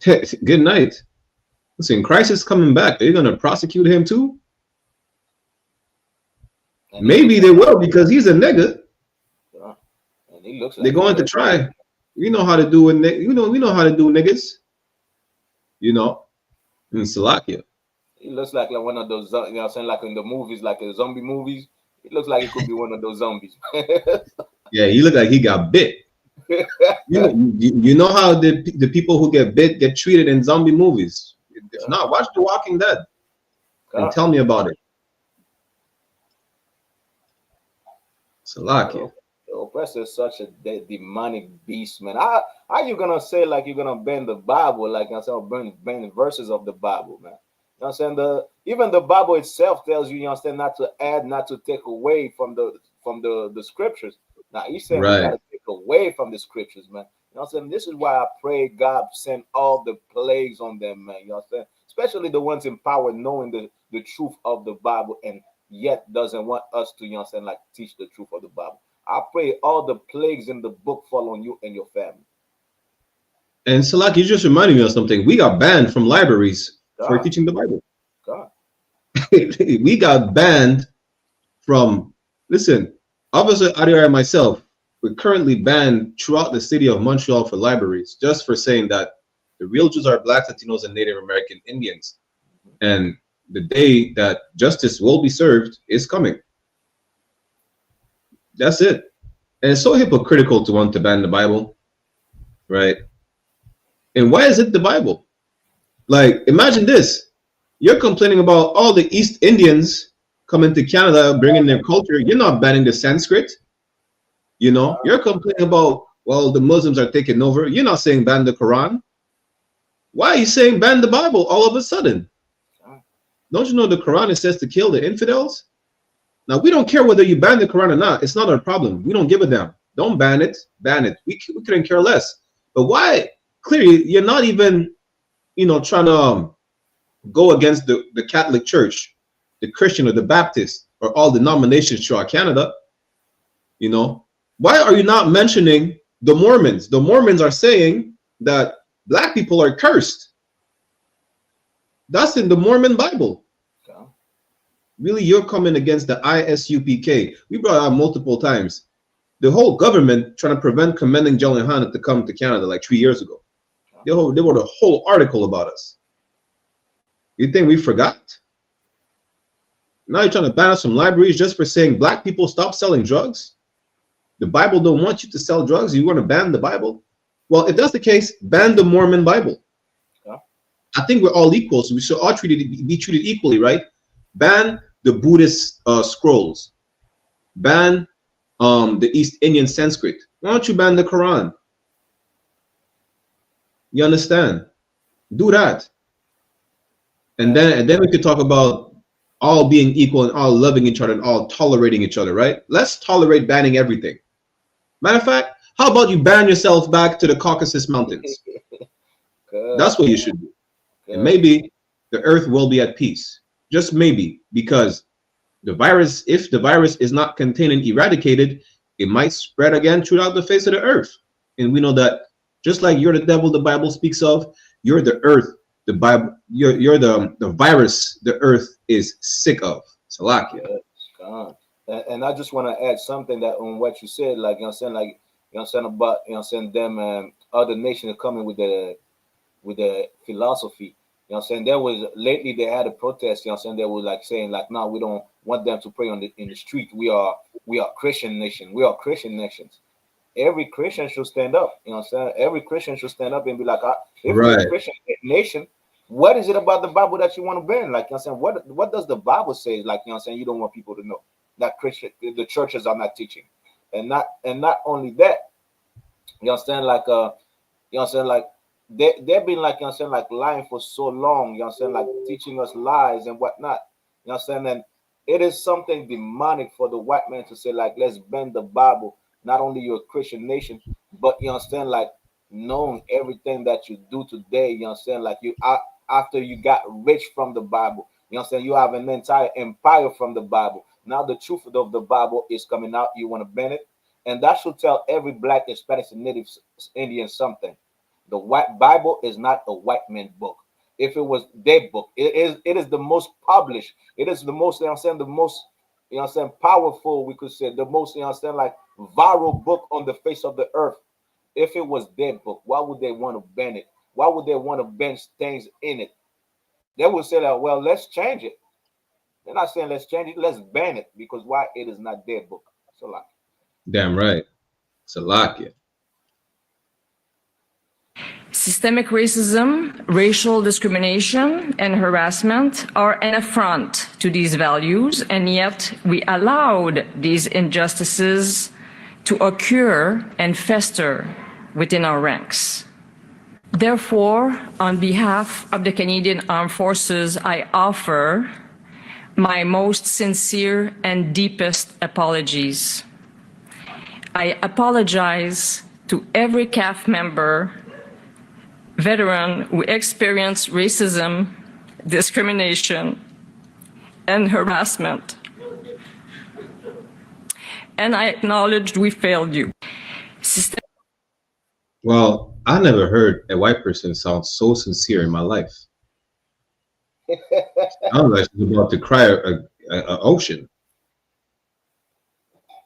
Good night. Listen, Christ is coming back. Are you going to prosecute him too? And maybe they will, because he's a nigga. And he looks like they're going to try. We know how to do it. We know how to do niggas. You know, in Salakia. He looks like one of those, you know what I'm saying, like in the movies, like the zombie movies. It looks like he could be one of those zombies. Yeah, he looked like he got bit. You know how the people who get bit get treated in zombie movies. If not, watch The Walking Dead and tell me about it. Salakia. The oppressor is such a demonic beast, man. How you gonna say like you're gonna bend the Bible, like, you know what I'm saying, bend the verses of the Bible, man? You know what I'm saying? Even the Bible itself tells you, you understand, not to add, not to take away from the scriptures. Now he's saying we gotta take away from the scriptures, man. You know what I'm saying? This is why I pray God send all the plagues on them, man. You know what I'm saying? Especially the ones in power, knowing the truth of the Bible and yet doesn't want us to, you know what I'm saying, like teach the truth of the Bible. I pray all the plagues in the book fall on you and your family. And Salaki, you just reminded me of something. We got banned from libraries for teaching the Bible. We got banned from, listen, Officer Adiar and myself, we're currently banned throughout the city of Montreal for libraries, just for saying that the real Jews are Black, Latinos, and Native American Indians. And the day that justice will be served is coming. That's it. And it's so hypocritical to want to ban the Bible, right? And why is it the Bible? Like, imagine this. You're complaining about all the East Indians coming to Canada, bringing their culture. You're not banning the Sanskrit. You know, you're complaining about, well, the Muslims are taking over. You're not saying ban the Quran. Why are you saying ban the Bible all of a sudden? Don't you know the Quran, it says to kill the infidels? Now, we don't care whether you ban the Quran or not. It's not our problem. We don't give a damn. Don't ban it. Ban it. We couldn't care less. But why? Clearly, you're not even, you know, trying to go against the Catholic Church, the Christian or the Baptist, or all denominations throughout Canada. You know, why are you not mentioning the Mormons? The Mormons are saying that black people are cursed. That's in the Mormon Bible. Okay. Really, you're coming against the I.S.U.P.K. We brought it out multiple times. The whole government trying to prevent commending John and Hannah to come to Canada like 3 years ago. They wrote a whole article about us. You think we forgot? Now you're trying to ban us from libraries just for saying black people stop selling drugs? The Bible don't want you to sell drugs. You want to ban the Bible? Well, if that's the case, ban the Mormon Bible. Yeah. I think we're all equal, so we should all be treated equally, right? Ban the Buddhist scrolls. Ban the East Indian Sanskrit. Why don't you ban the Quran? You understand? Do that. And then we could talk about all being equal and all loving each other and all tolerating each other, right? Let's tolerate banning everything. Matter of fact, how about you ban yourself back to the Caucasus Mountains? That's what you should do. And maybe the earth will be at peace. Just maybe, because the virus, if the virus is not contained and eradicated, it might spread again throughout the face of the earth. And we know that just like you're the devil the Bible speaks of, you're the earth, the Bible, you're the virus the earth is sick of. Salakia. God. And I just want to add something that on what you said, like, you know what I'm saying, like, you know what I'm saying, about, you know what I'm saying, them other nations coming with the philosophy. You know what I'm saying? There was lately they had a protest, you know what I'm saying, they were like saying like, no, we don't want them to pray in the street. We are Christian nation. We are Christian nations. Every Christian should stand up. You know what I'm saying? Every Christian should stand up and be like, if we're a Christian nation, what is it about the Bible that you want to ban? Like, you know what I'm saying, what does the Bible say? Like, you know what I'm saying, you don't want people to know that the churches are not teaching. And not only that, you understand, like you know what I'm saying, like they've been like, you know what I'm saying, like lying for so long, you know what I'm saying, like teaching us lies and whatnot. You know what I'm saying? And it is something demonic for the white man to say, like, let's bend the Bible. Not only you're a Christian nation, but you understand, like, knowing everything that you do today, you understand, like, you after you got rich from the Bible, you understand, you have an entire empire from the Bible. Now the truth of the Bible is coming out. You want to ban it, and that should tell every black, Hispanic, and Native Indian something. The white Bible is not a white man book. If it was their book, it is the most published. It is the most, you know what I'm saying, the most, you know what I'm saying, powerful, we could say, the most, you know what I'm saying, like viral book on the face of the earth. If it was their book, why would they want to ban it? Why would they want to ban things in it? They would say that, well, let's change it. They're not saying let's change it, let's ban it, because why? It is not their book. Salakia. Damn right. Salakia. Systemic racism, racial discrimination, and harassment are an affront to these values, and yet we allowed these injustices to occur and fester within our ranks. Therefore, on behalf of the Canadian Armed Forces, I offer my most sincere and deepest apologies. I apologize to every CAF member, veteran who experienced racism, discrimination, and harassment. And I acknowledge we failed you. Well, I never heard a white person sound so sincere in my life. I was actually about to cry an ocean.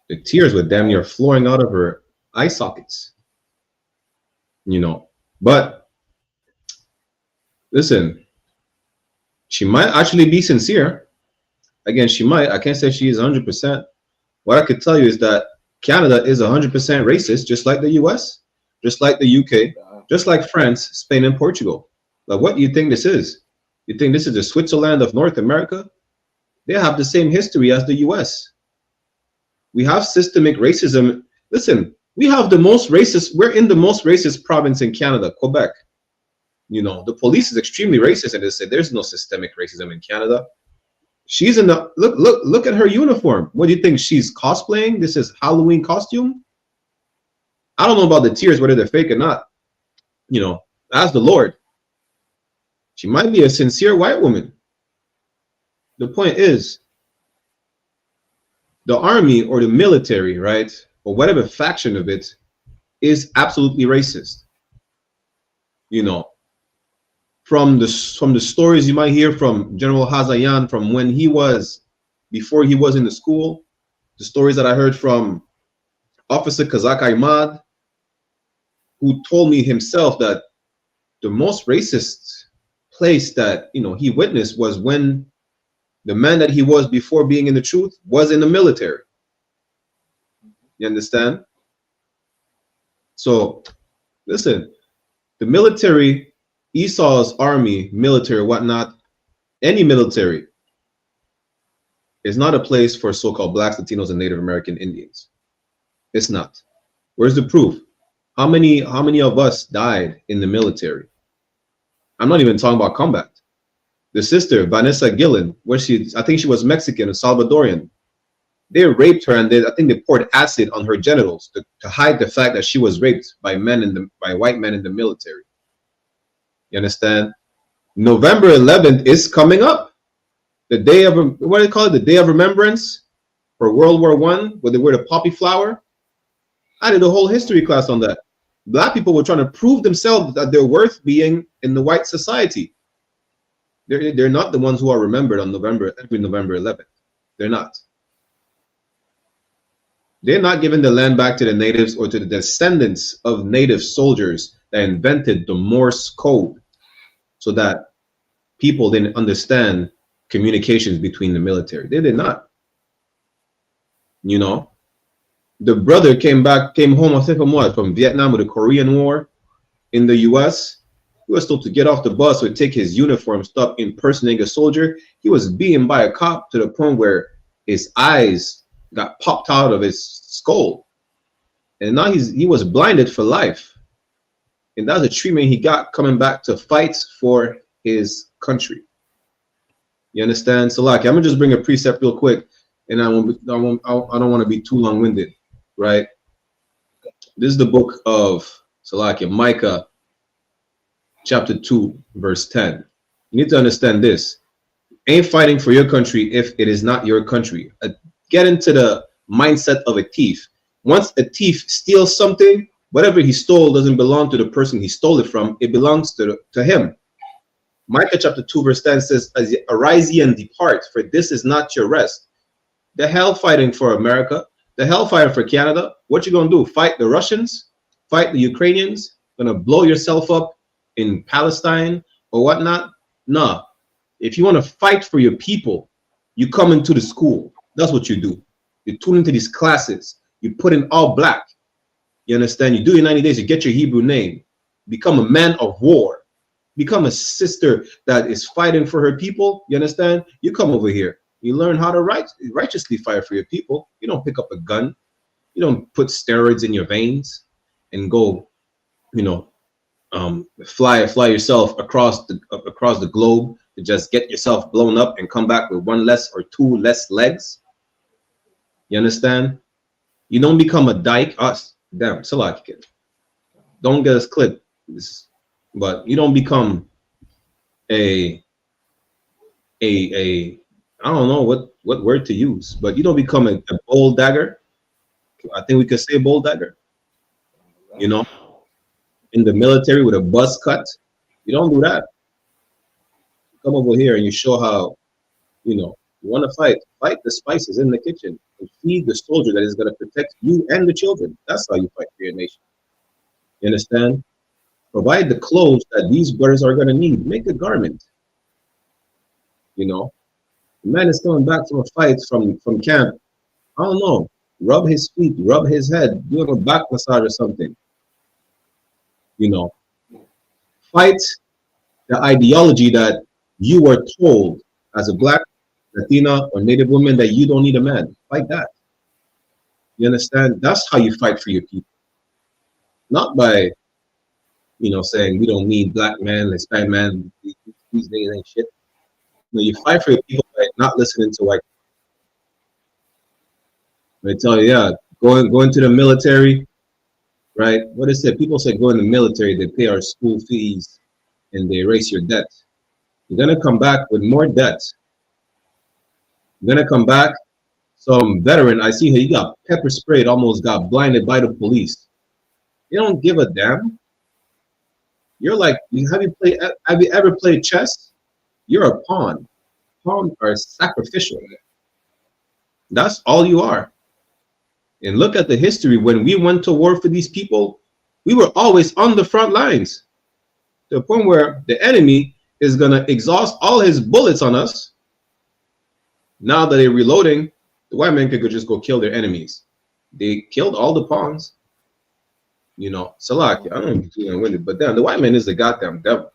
The tears were damn near flowing out of her eye sockets. You know, but listen, she might actually be sincere. Again, she might. I can't say she is 100%. What I could tell you is that Canada is 100% racist, just like the US, just like the UK, just like France, Spain, and Portugal. Like, what do you think this is? You think this is the Switzerland of North America? They have the same history as the US. We have systemic racism. Listen, we have the most racist, we're in the most racist province in Canada, Quebec. You know, the police is extremely racist, and they say there's no systemic racism in Canada. She's in the look at her uniform. What do you think? She's cosplaying? This is Halloween costume? I don't know about the tears, whether they're fake or not. You know, ask the Lord. She might be a sincere white woman. The point is, the army or the military, right, or whatever faction of it, is absolutely racist. You know, from the stories you might hear from General Hazayan, from when he was, before he was in the school, the stories that I heard from Officer Kazak Ahmad, who told me himself that the most racist place that, you know, he witnessed was when the man that he was before being in the truth was in the military. You understand? So listen, the military, Esau's army, military, whatnot, any military is not a place for so-called blacks, Latinos, and Native American Indians. It's not. Where's the proof? How many of us died in the military? I'm not even talking about combat. The sister, Vanessa Gillen, I think she was Mexican or Salvadorian. They raped her, and I think they poured acid on her genitals to hide the fact that she was raped by white men in the military. You understand? November 11th is coming up. The day of, what do they call it? The Day of Remembrance for World War I, where they wear the poppy flower. I did a whole history class on that. Black people were trying to prove themselves that they're worth being in the white society. They're not the ones who are remembered on every November 11th. They're not. They're not giving the land back to the natives or to the descendants of native soldiers that invented the Morse code so that people didn't understand communications between the military. They did not. You know, the brother came home, I think from Vietnam with the Korean War in the US. He was told to get off the bus or take his uniform, stop impersonating a soldier. He was beaten by a cop to the point where his eyes got popped out of his skull. And now he was blinded for life. And that's the treatment he got coming back to fight for his country. You understand? So like, I'm gonna just bring a precept real quick, and I don't want to be too long-winded, right? This is the book of Salakia, Micah, chapter 2, verse 10. You need to understand this. Ain't fighting for your country if it is not your country. Get into the mindset of a thief. Once a thief steals something, whatever he stole doesn't belong to the person he stole it from. It belongs to him. Micah chapter 2, verse 10 says, arise ye and depart, for this is not your rest. The hell fighting for America, the hell fighting for Canada. What you gonna do? Fight the Russians? Fight the Ukrainians? Gonna blow yourself up in Palestine or whatnot? Nah. If you want to fight for your people, you come into the school. That's what you do. You tune into these classes. You put in all black. You understand? You do your 90 days. You get your Hebrew name. Become a man of war. Become a sister that is fighting for her people. You understand? You come over here. You learn how to righteously fight for your people. You don't pick up a gun. You don't put steroids in your veins and go, you know, fly yourself across the globe to just get yourself blown up and come back with one less or two less legs. You understand? You don't become a dyke. Damn, Salaki kid. Don't get us clipped. But you don't become a I don't know what word to use, but you don't become a bold dagger. I think we could say bold dagger. You know, in the military with a buzz cut. You don't do that. You come over here and you show how, you know, you want to fight the spices in the kitchen and feed the soldier that is going to protect you and the children. That's how you fight for your nation. You understand? Provide the clothes that these brothers are going to need. Make a garment. You know, the man is coming back from a fight from camp. I don't know. Rub his feet, rub his head, do a back massage or something. You know, fight the ideology that you were told as a black Latina, or Native woman that you don't need a man. Fight that. You understand? That's how you fight for your people. Not by, saying we don't need black men, Hispanic men, these niggas ain't shit. No, you fight for your people by not listening to white people. They tell you, yeah, go into the military, right? What is it? People say go in the military, they pay our school fees and they erase your debt. You're gonna come back with more debt. You're gonna come back. Some veteran, I see here, you got pepper sprayed, almost got blinded by the police. You don't give a damn. You're like, have you ever played chess? You're a pawn. Pawns are sacrificial. That's all you are. And look at the history. When we went to war for these people, we were always on the front lines, to the point where the enemy is gonna exhaust all his bullets on us. Now that they're reloading, the white men could just go kill their enemies. They killed all the pawns. Salak, I don't know if you're win it, but damn, the white man is the goddamn devil.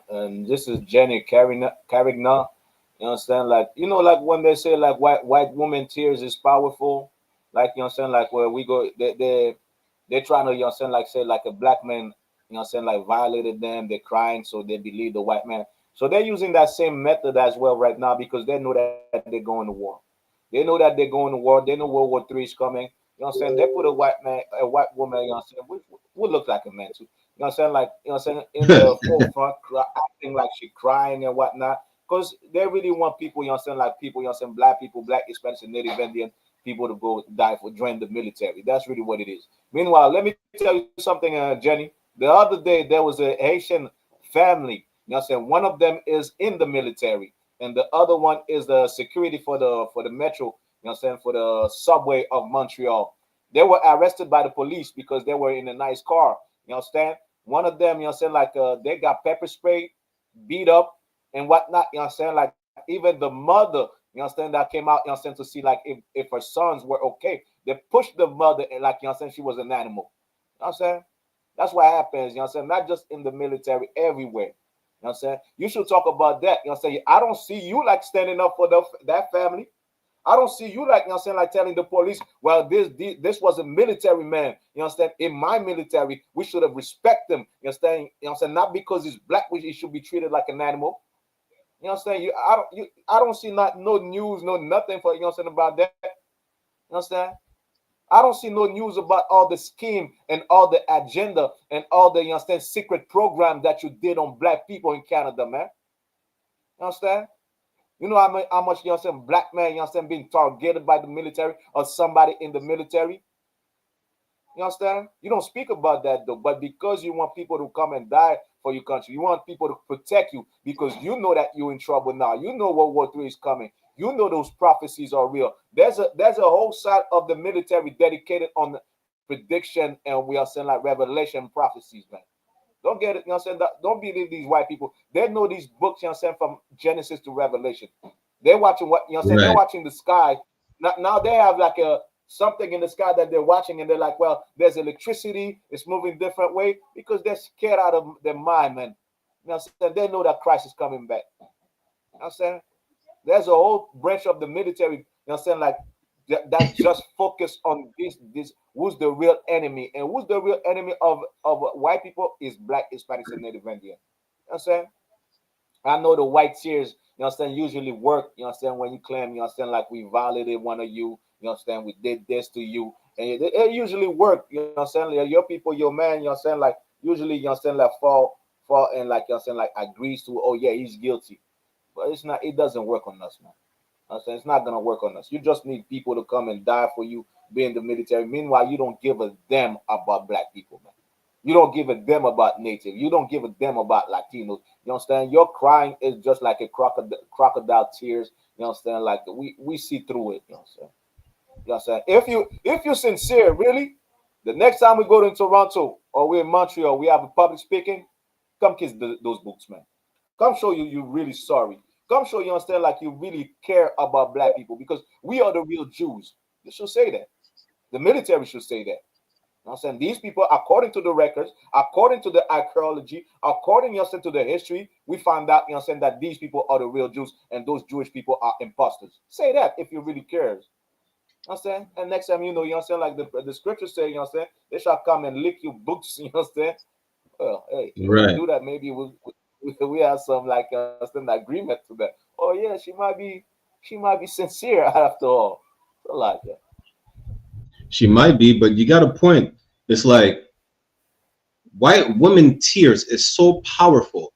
And this is Jenny Carignan. You understand? Like, like when they say like white woman tears is powerful, like, you understand, like where we go, they're trying to, understand, like say like a black man, understand, like violated them, they're crying, so they believe the white man. So they're using that same method as well right now, because they know that they're going to war. They know that they're going to war. They know World War III is coming. You know what I'm saying? They put a white woman, you know what I'm saying, would look like a man too. You know what I'm saying? Like, you know what I'm saying, in the forefront, acting like she crying and whatnot. Because they really want people, you know what I'm saying, like people, you know what I'm saying, black people, black, Hispanic, and Native Indian people to go die join the military. That's really what it is. Meanwhile, let me tell you something, Jenny. The other day, there was a Haitian family. You know what I'm saying? One of them is in the military, and the other one is the security for the metro, you know what I'm saying, for the subway of Montreal. They were arrested by the police because they were in a nice car. You understand? One of them, you know what I'm saying, like they got pepper sprayed, beat up, and whatnot. You know what I'm saying? Like even the mother, you understand, that came out, you know what I'm saying, to see like if her sons were okay. They pushed the mother and like, you know what I'm saying, she was an animal. You know what I'm saying? That's what happens, you know what I'm saying? Not just in the military, everywhere. You know what I'm saying? You should talk about that. You know what I'm saying? I don't see you like standing up for that family. I don't see you like, you know what I'm saying, like telling the police, well, this was a military man. You understand? In my military, we should have respect him. You understand? You know what I'm saying? Not because he's black, he should be treated like an animal. You know what I'm saying? I don't see no news, no nothing for, you know what I'm saying, about that. You understand? I don't see no news about all the scheme and all the agenda and all the, you understand, secret program that you did on black people in Canada, man. You understand? You know how much, you understand, black man, you understand, being targeted by the military or somebody in the military? You understand? You don't speak about that though, but because you want people to come and die for your country, you want people to protect you because you know that you're in trouble now. You know World War III is coming. You know those prophecies are real. There's a whole side of the military dedicated on prediction and we are saying like revelation prophecies, man. Don't get it, you know what I'm saying? Don't believe these white people. They know these books, you know what I'm saying, from Genesis to Revelation. They're watching what, you know what I'm saying? Right. They're watching the sky. Now they have like something in the sky that they're watching and they're like, well, there's electricity, it's moving different way because they're scared out of their mind, man. You know what I'm saying? They know that Christ is coming back. You know what I'm saying? There's a whole branch of the military, you know what I'm saying, like that just focus on this who's the real enemy, and who's the real enemy of white people is black, Hispanics, and Native Indian. You know what I'm saying? I know the white tears, you know what I'm saying, usually work, you know what I'm saying, when you claim, you know what I'm saying, like we violated one of you, you know what I'm saying, we did this to you, and it usually work, you know what I'm saying, like your people, your man, you know what I'm saying, like usually, you know what I'm saying, like fall and like, you know what I'm saying, like agrees to, oh yeah, he's guilty. But it's not, it doesn't work on us, man. I'm saying it's not gonna work on us. You just need people to come and die for you, be in the military. Meanwhile, you don't give a damn about black people, man. You don't give a damn about native. You don't give a damn about Latinos. You understand? Your crying is just like a crocodile tears. You understand? Like we see through it. You understand? You understand? If you're sincere, really, the next time we go to Toronto or we're in Montreal, we have a public speaking. Come kiss those books, man. Come show you're really sorry. Come show you understand like you really care about black people because we are the real Jews. You should say that. The military should say that. I'm saying these people, according to the records, according to the archaeology, according to the history, we find out that these people are the real Jews and those Jewish people are imposters. Say that if you really cares. I'm saying, and next time like the scriptures say, they shall come and lick your boots. Well, hey, if we do that, maybe we have some like agreement to that. Oh yeah, she might be sincere after all. So like that. She might be, but you got a point. It's like white women tears is so powerful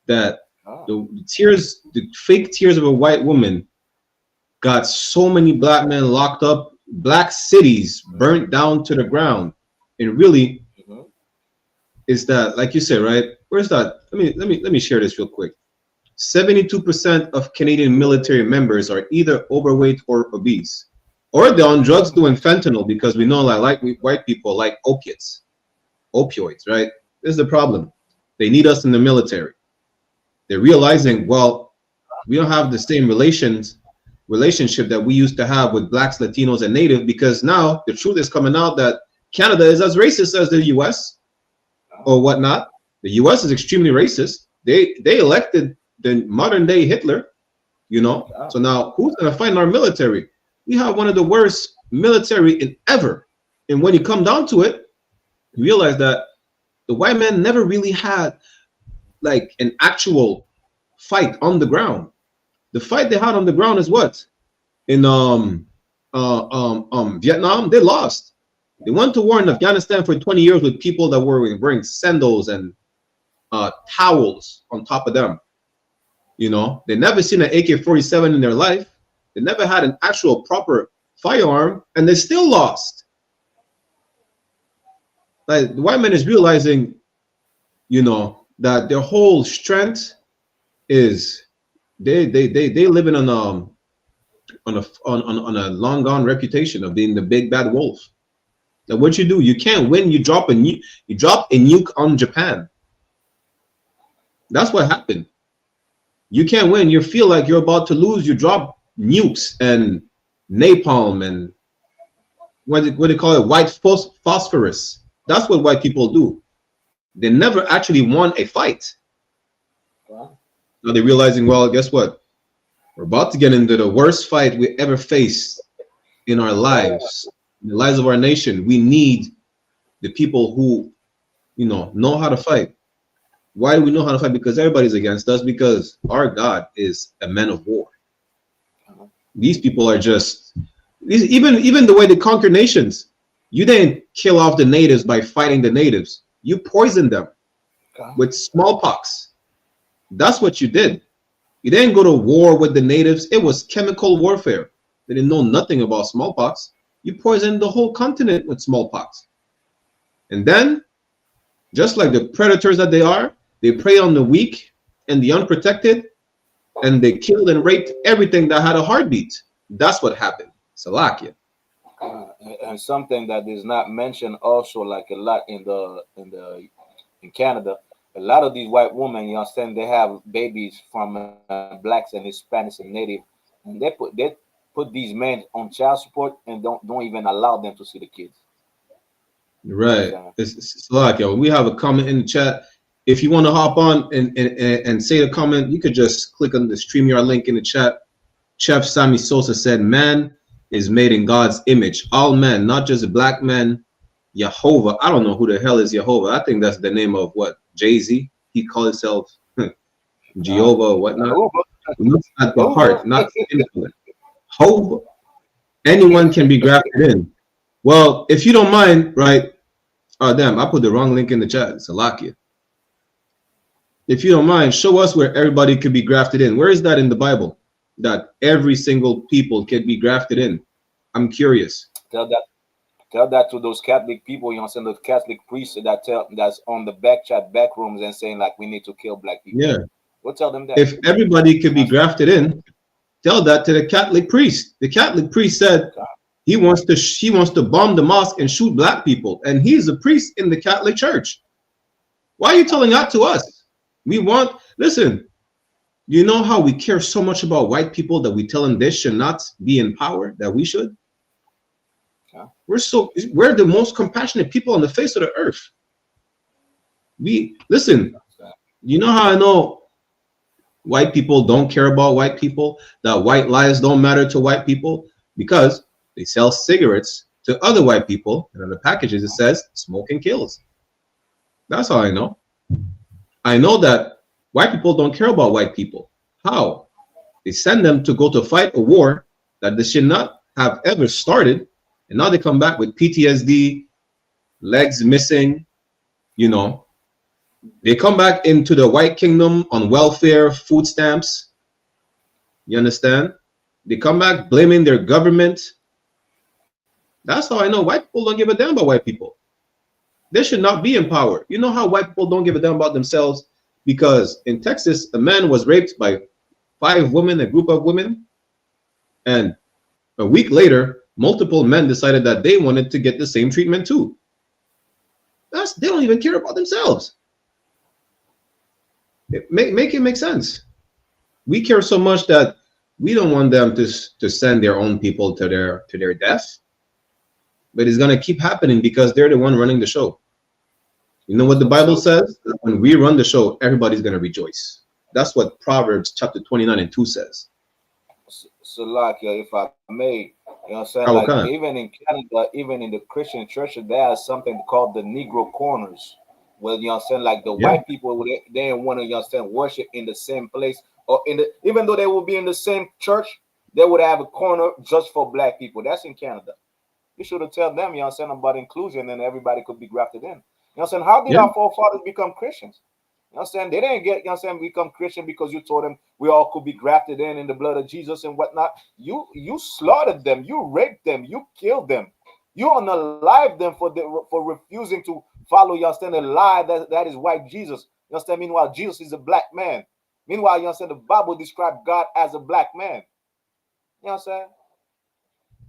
that the tears, the fake tears of a white woman got so many black men locked up, black cities burnt down to the ground. And really is that, like you said, right? Where's that? Let me share this real quick. 72% of Canadian military members are either overweight or obese. Or they're on drugs doing fentanyl, because we know like white people like opioids, right? This is the problem. They need us in the military. They're realizing, well, we don't have the same relationship that we used to have with blacks, Latinos, and Native, because now the truth is coming out that Canada is as racist as the U.S. or whatnot. The U.S. is extremely racist. They elected the modern day Hitler, So now who's gonna fight in our military? We have one of the worst military in ever. And when you come down to it, you realize that the white man never really had like an actual fight on the ground. The fight they had on the ground is what? In Vietnam, they lost. They went to war in Afghanistan for 20 years with people that were wearing sandals and towels on top of them. They never seen an AK-47 in their life. They never had an actual proper firearm, and they still lost. Like the white man is realizing, that their whole strength is they living on a long gone reputation of being the big bad wolf. That what you do, you can't win. You drop a nuke on Japan. That's what happened. You can't win. You feel like you're about to lose. You drop nukes and napalm and what do they call it? White phosphorus. That's what white people do. They never actually won a fight. Wow. Now they're realizing, well, guess what? We're about to get into the worst fight we ever faced in our lives, in the lives of our nation. We need the people who, know how to fight. Why do we know how to fight? Because everybody's against us, because our God is a man of war. These people are just, even the way they conquer nations. You didn't kill off the natives by fighting the natives. You poisoned them with smallpox. That's what you did. You didn't go to war with the natives. It was chemical warfare. They didn't know nothing about smallpox. You poisoned the whole continent with smallpox. And then, just like the predators that they are, they prey on the weak and the unprotected, and they killed and raped everything that had a heartbeat. That's what happened. Salakia. And something that is not mentioned also, like a lot in Canada, a lot of these white women, they have babies from blacks and Hispanics and Native, and they put these men on child support and don't even allow them to see the kids. Right. It's Salakia. We have a comment in the chat. If you want to hop on and say the comment, you could just click on the StreamYard link in the chat. Chef Sammy Sosa said, man is made in God's image. All men, not just black men. Jehovah. I don't know who the hell is Jehovah. I think that's the name of what? Jay-Z. He called himself Jehovah or whatnot. Look at the heart, not the intellect. Jehovah. Anyone can be grafted in. Well, if you don't mind, right? Oh, damn, I put the wrong link in the chat. It's Salakia. If you don't mind, show us where everybody could be grafted in. Where is that in the Bible? That every single people can be grafted in. I'm curious. Tell that to those Catholic people, those Catholic priests that's on the back rooms and saying like we need to kill black people. Yeah. We'll tell them that. If everybody could be grafted in, tell that to the Catholic priest. The Catholic priest said he wants to bomb the mosque and shoot black people, and he's a priest in the Catholic Church. Why are you telling that to us? Listen, you know how we care so much about white people that we tell them they should not be in power, that we should? We're the most compassionate people on the face of the earth. Listen, you know how I know white people don't care about white people, that white lies don't matter to white people? Because they sell cigarettes to other white people, and on the packages it says smoking kills. That's how I know. I know that white people don't care about white people. How? They send them to go to fight a war that they should not have ever started, and now they come back with PTSD, legs missing, you know. They come back into the white kingdom on welfare, food stamps. You understand? They come back blaming their government. That's how I know white people don't give a damn about white people. They should not be in power. You know how white people don't give a damn about themselves? Because in Texas, a man was raped by 5 women, a group of women. And a week later, multiple men decided that they wanted to get the same treatment too. They don't even care about themselves. Make it make sense. We care so much that we don't want them to send their own people to their death. But it's gonna keep happening because they're the one running the show. You know what the Bible says? When we run the show, everybody's gonna rejoice. That's what Proverbs chapter 29:2 says. So like, if I may, you know what I'm saying? Like, even in Canada, even in the Christian churches, there is something called the Negro corners. Well, you know what I'm saying? Like the white people, they didn't want to, you understand, worship in the same place, or even though they will be in the same church, they would have a corner just for black people. That's in Canada. You should have told them, you know what I'm saying, about inclusion, and everybody could be grafted in. You know what I'm saying? How did our forefathers become Christians? You know what I'm saying? They didn't get, you know what I'm saying, become Christian because you told them we all could be grafted in the blood of Jesus and whatnot. You slaughtered them, you raped them, you killed them, you unalived them for refusing to follow, you understand, a lie that is white Jesus. You understand? Meanwhile, Jesus is a black man. Meanwhile, you understand, the Bible described God as a black man. You know what I'm saying?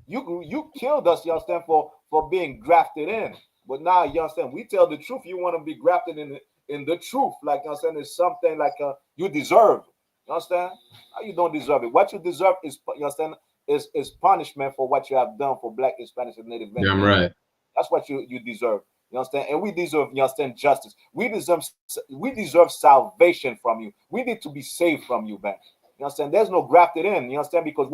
You killed us, you understand, for being grafted in. But now, you understand, we tell the truth. You want to be grafted in the truth. Like, you understand, it's something like you deserve. You understand? How you don't deserve it? What you deserve is, you understand, is punishment for what you have done for Black, Hispanic, and Native Americans. Yeah, I'm right. That's what you deserve. You understand? And we deserve, you understand, justice. We deserve salvation from you. We need to be saved from you, man. You understand? There's no grafted in. You understand? Because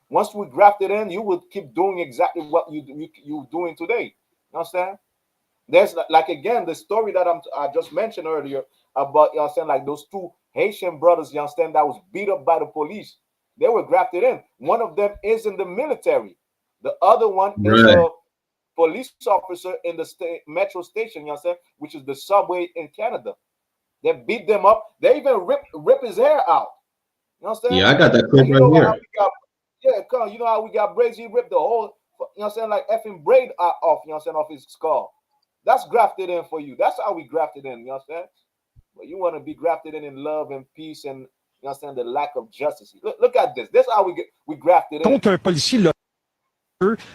once we grafted in, you will keep doing exactly what you're doing today. You understand? There's like, again, the story that I just mentioned earlier about, you understand, like those 2 Haitian brothers, you understand, that was beat up by the police. They were grafted in. One of them is in the military. The other one is a police officer in the metro station, you understand, which is the subway in Canada. They beat them up. They even rip his hair out. You understand? Yeah, I got that clip right here. You know how we got braids? He ripped the whole, you know what I'm saying, like effing braid off, you know what I'm saying, off his skull. That's grafted in for you. That's how we grafted in, you understand? But you want to be grafted in love and peace and, you understand, the lack of justice. Look at this. This is how we grafted in. Un policier l'a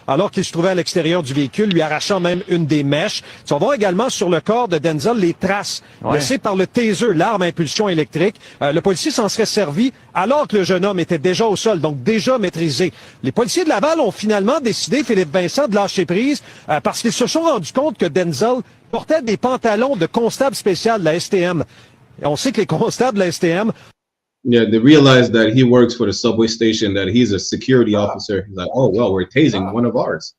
alors qu'il se trouvait à l'extérieur du véhicule, lui arrachant même une des mèches. Tu vas voir également sur le corps de Denzel les traces laissées par le taser, l'arme à impulsion électrique. Le policier s'en serait servi alors que le jeune homme était déjà au sol, donc déjà maîtrisé. Les policiers de Laval ont finalement décidé, Philippe Vincent, de lâcher prise parce qu'ils se sont rendus compte que Denzel portait des pantalons de constable spécial de la STM. Et on sait que les constables de la STM... Yeah, they realized that he works for the subway station, that he's a security officer. He's like, oh, well, we're tasing one of ours.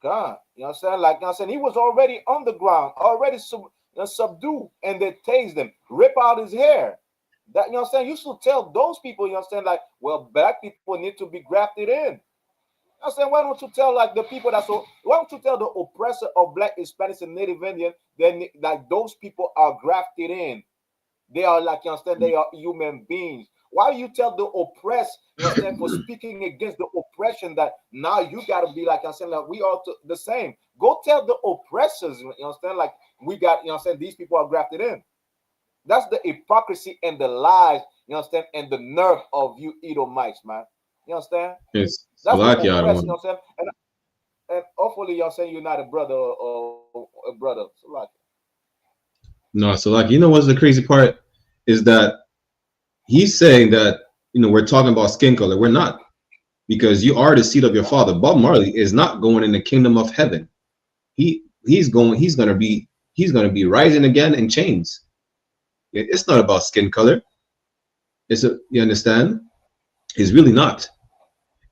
God, you know what I'm saying? Like, you know what I'm saying? He was already on the ground, already subdued, and they tased him, rip out his hair. That, you know what I'm saying? You should tell those people, you know what I'm saying? Like, well, black people need to be grafted in. You know what I'm saying? Why don't you tell, like, the people why don't you tell the oppressor of Black, Hispanics, and Native Indian, then, like, those people are grafted in. They are, like, you understand, they are human beings. Why do you tell the oppressed, you understand, for speaking against the oppression, that now you got to be, like, you understand, like, we are the same? Go tell the oppressors, you understand, like, we got, you understand, these people are grafted in. That's the hypocrisy and the lies, you understand, and the nerve of you Edomites, man. You understand? Yes. That's what oppressed, you understand? And hopefully, you understand, you're not a brother or a brother. So, like, no, so like, you know what's the crazy part is that he's saying that, you know, we're talking about skin color. We're not. because you are the seed of your father. Bob Marley is not going in the kingdom of heaven. He's gonna be rising again in chains. It's not about skin color. You understand? It's really not.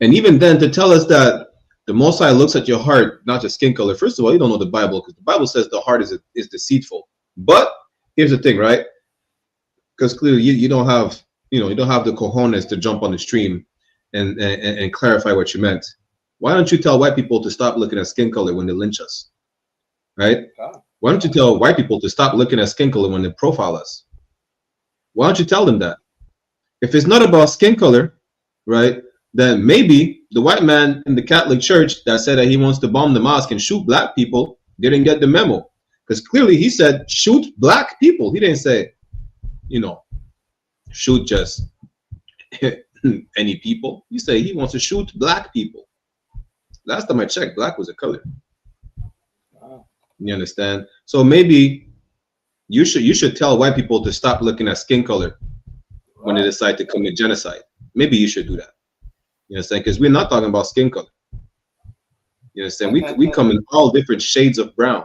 And even then, to tell us that the Most High looks at your heart, not just skin color. First of all, you don't know the Bible, because the Bible says the heart is deceitful. But here's the thing, right? Because clearly you don't have the cojones to jump on the stream and clarify what you meant. Why don't you tell white people to stop looking at skin color when they lynch us, right? Why don't you tell white people to stop looking at skin color when they profile us? Why don't you tell them that? If it's not about skin color, right, then maybe the white man in the Catholic Church that said that he wants to bomb the mosque and shoot black people didn't get the memo. Because clearly he said shoot black people. He didn't say, shoot just any people. He said he wants to shoot black people. Last time I checked, black was a color. You understand? So maybe you should tell white people to stop looking at skin color when they decide to commit genocide. Maybe you should do that. You understand? Because we're not talking about skin color. You understand? We come in all different shades of brown.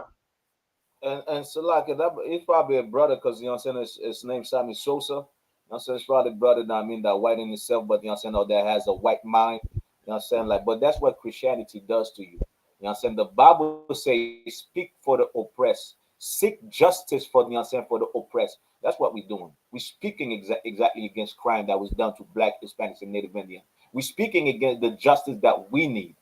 And so like he's probably a brother, because his name's Sammy Sosa. It's probably a brother that white in itself, but that has a white mind. But that's what Christianity does to you. The Bible says, speak for the oppressed, seek justice for for the oppressed. That's what we're doing. We're speaking exactly against crime that was done to Black, Hispanics, and Native Indians. We're speaking against the justice that we need.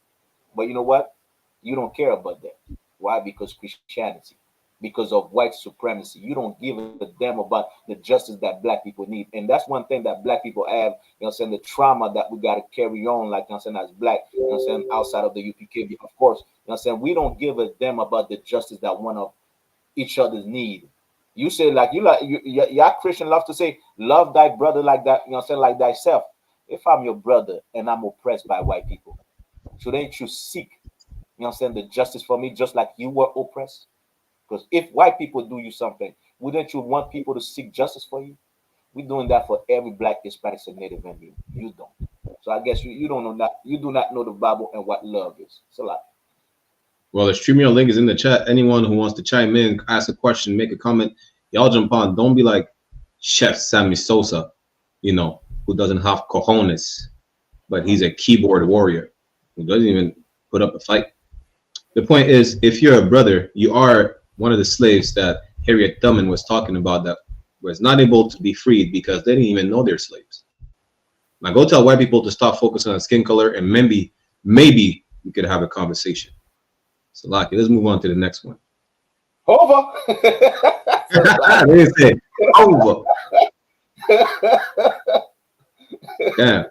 But you know what? You don't care about that. Why? Because Christianity, because of white supremacy. You don't give a damn about the justice that Black people need. And that's one thing that Black people have, the trauma that we got to carry on, as Black, outside of the UPK. Of course, we don't give a damn about the justice that one of each other's need. You say your Christian love to say, love thy brother like that, like thyself. If I'm your brother and I'm oppressed by white people, shouldn't you seek, the justice for me just like you were oppressed? Because if white people do you something, wouldn't you want people to seek justice for you? We're doing that for every Black, Hispanic, and Native Indian. You don't. So I guess you don't know that. You do not know the Bible and what love is. It's a lot. Well, the StreamYard link is in the chat. Anyone who wants to chime in, ask a question, make a comment, y'all jump on. Don't be like Chef Sammy Sosa, who doesn't have cojones, but he's a keyboard warrior who doesn't even put up a fight. The point is, if you're a brother, you are one of the slaves that Harriet Tubman was talking about that was not able to be freed because they didn't even know they're slaves. Now go tell white people to stop focusing on skin color, and maybe we could have a conversation. So Lucky, let's move on to the next one. Over. I didn't say over. Damn.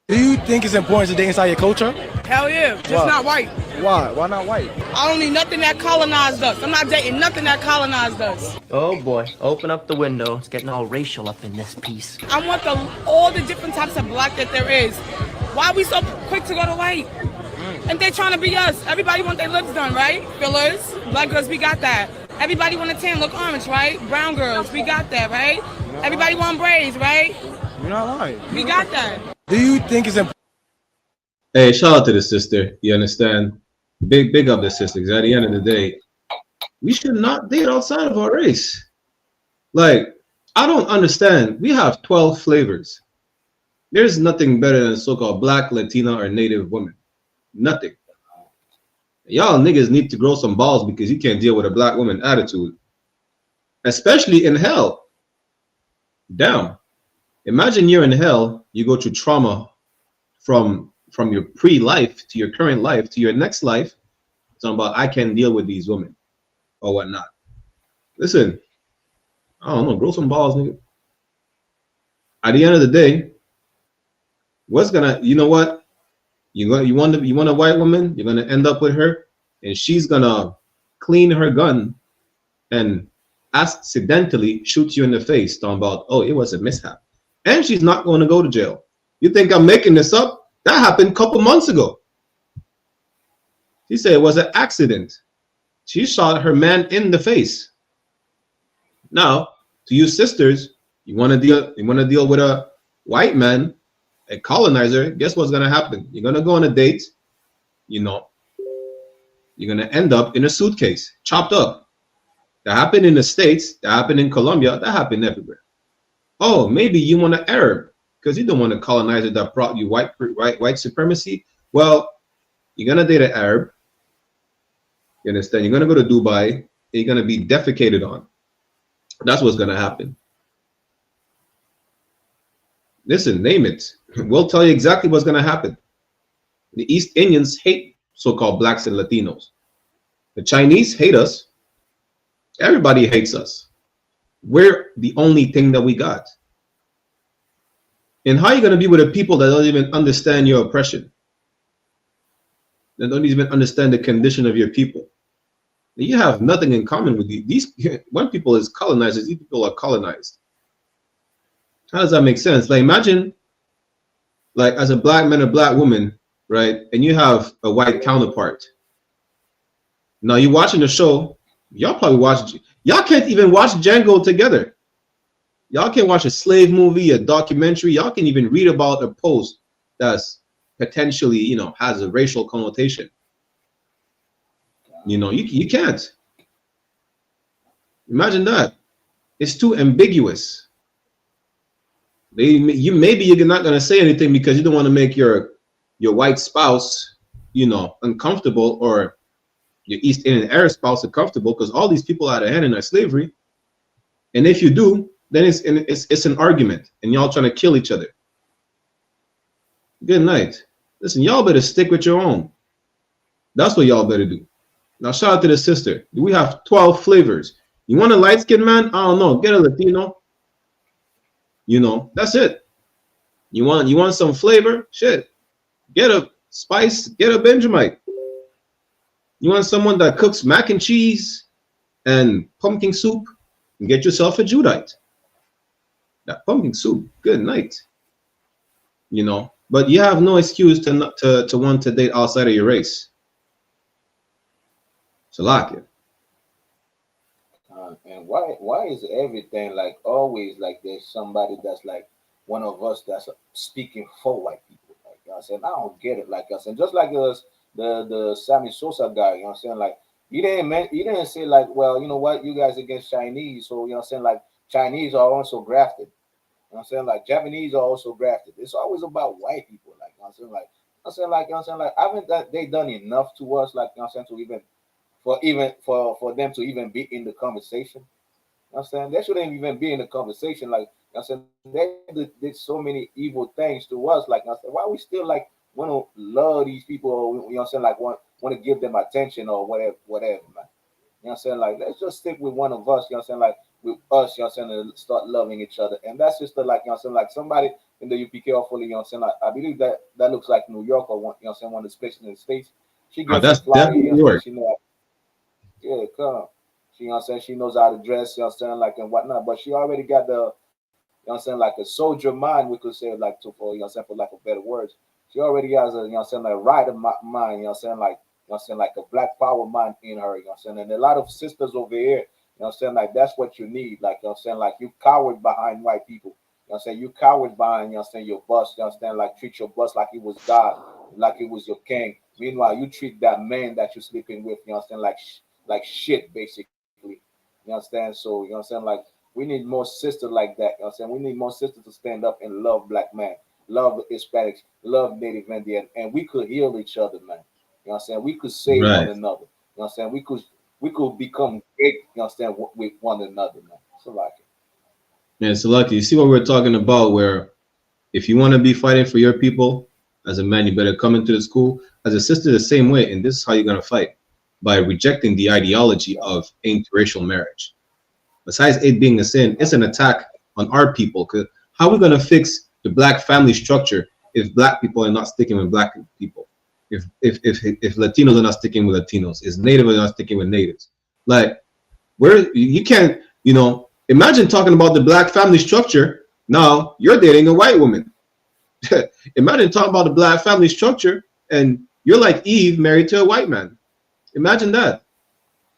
Do you think it's important to date inside your culture? Hell yeah, just not white. Why? Why not white? I don't need nothing that colonized us. I'm not dating nothing that colonized us. Oh boy, open up the window. It's getting all racial up in this piece. I want all the different types of Black that there is. Why are we so quick to go to white? And they're trying to be us. Everybody want their lips done, right? Fillers, Black girls, we got that. Everybody want a tan, look orange, right? Brown girls, we got that, right? Everybody want braids, right? You're not lying. We got that. Do you think it's important? Hey, shout out to the sister. You understand? Big up the sister. Because at the end of the day, we should not date outside of our race. Like, I don't understand. We have 12 flavors. There's nothing better than so-called Black, Latina, or Native women. Nothing. Y'all niggas need to grow some balls because you can't deal with a Black woman attitude. Especially in hell. Damn. Imagine you're in hell, you go through trauma from your pre-life to your current life to your next life. Talking about I can't deal with these women or whatnot. Listen, I don't know, grow some balls, nigga. At the end of the day, you know what? You want a white woman, you're gonna end up with her, and she's gonna clean her gun and accidentally shoot you in the face, talking about, oh, it was a mishap. And she's not going to go to jail. You think I'm making this up? That happened a couple months ago. She said it was an accident. She shot her man in the face. Now, to you sisters, you want to deal with a white man a colonizer, guess what's gonna happen? You're gonna go on a date, you know, you're gonna end up in a suitcase, chopped up. That happened in the States, that happened in Colombia, that happened everywhere. Oh, maybe you want an Arab because you don't want a colonizer that brought you white supremacy. Well, you're gonna date an Arab. You understand? You're gonna go to Dubai. You're gonna be defecated on. That's what's gonna happen. Listen, name it. We'll tell you exactly what's gonna happen. The East Indians hate so-called blacks and Latinos. The Chinese hate us. Everybody hates us. We're the only thing that we got. And how are you going to be with a people that don't even understand your oppression? That don't even understand the condition of your people? You have nothing in common with these. One people is colonizers, these people are colonized. How does that make sense? Like imagine, like as a black man or black woman, right? And you have a white counterpart. Now you're watching the show, y'all probably watch, y'all can't even watch Django together. Y'all can watch a slave movie, a documentary. Y'all can even read about a post that's potentially, you know, has a racial connotation. You know, you can't. Imagine that. It's too ambiguous. Maybe you're not gonna say anything because you don't want to make your white spouse, you know, uncomfortable, or your East Indian Arab spouse uncomfortable, because all these people had a hand in our slavery. And if you do, then it's an argument, and y'all trying to kill each other. Good night. Listen, y'all better stick with your own. That's what y'all better do. Now, shout out to the sister. We have 12 flavors. You want a light-skinned man? I don't know. Get a Latino. You know, that's it. You want some flavor? Shit. Get a spice. Get a Benjamite. You want someone that cooks mac and cheese and pumpkin soup? Get yourself a Judite. That pumpkin soup. Good night. You know, but you have no excuse to want to date outside of your race. Salakia. And why is everything like always like there's somebody that's like one of us that's speaking for white people? Like I said, I don't get it. Like I said, just like us, the Sammy Sosa guy, you know what I'm saying? Like he didn't say like, well, you know what, you guys against Chinese, so you know what I'm saying, like Chinese are also grafted. You know what I'm saying? Like Japanese are also grafted. It's always about white people, like you know what I'm saying, like you know what I'm saying, like haven't they done enough to us, like you know what I'm saying, to even for them to even be in the conversation? You know what I'm saying? They shouldn't even be in the conversation. Like you know what I'm saying, they did so many evil things to us. Like you know what I'm saying, why we still like want to love these people, or you know what I'm saying, like want to give them attention or whatever, man. You know what I'm saying? Like let's just stick with one of us, you know what I'm saying, like with us, you know what I'm saying, and start loving each other. And that's just like, you know what I'm saying, like somebody in the UPK, hopefully, you know what I'm saying, like I believe that looks like New York, or one, you know what I'm saying, one of the places in the States. She gets That's a flyer, definitely you know New what I'm York. saying, she know, yeah, come. She, you know what I'm saying, she knows how to dress, you know what I'm saying, like and whatnot, but she already got the, you know what I'm saying, like a soldier mind, we could say, like to, for, you know what I'm saying, for lack of better words. She already has a, you know what I'm saying, like rider mind, you know what I'm saying, like, you know what I'm saying, like a black power mind in her, you know what I'm saying, and a lot of sisters over here, you know what I'm saying, like that's what you need, like, you know what I'm saying, like you coward behind white people, you know what I'm saying, you coward behind, you know what I'm saying, your boss, you know what I'm saying, like treat your boss like he was God, like he was your king. Meanwhile, you treat that man that you're sleeping with, you know what I'm saying, like shit, basically. You understand? So, you know what I'm saying? Like, we need more sisters like that. You know what I'm saying? We need more sisters to stand up and love black men, love Hispanics, love Native Indian, and we could heal each other, man. You know what I'm saying? We could save Right. one another. You know what I'm saying? We could become great, you know what I'm saying, with one another, man. So like it. Yeah, so lucky. You see what we're talking about, where if you want to be fighting for your people as a man, you better come into the school. As a sister, the same way. And this is how you're going to fight, by rejecting the ideology of interracial marriage. Besides it being a sin, it's an attack on our people. Because how are we going to fix the black family structure if black people are not sticking with black people? If Latinos are not sticking with Latinos, if Natives are not sticking with Natives? Like, where you can't, you know, imagine talking about the black family structure. Now you're dating a white woman. Imagine talking about the black family structure and you're like Eve married to a white man. Imagine that.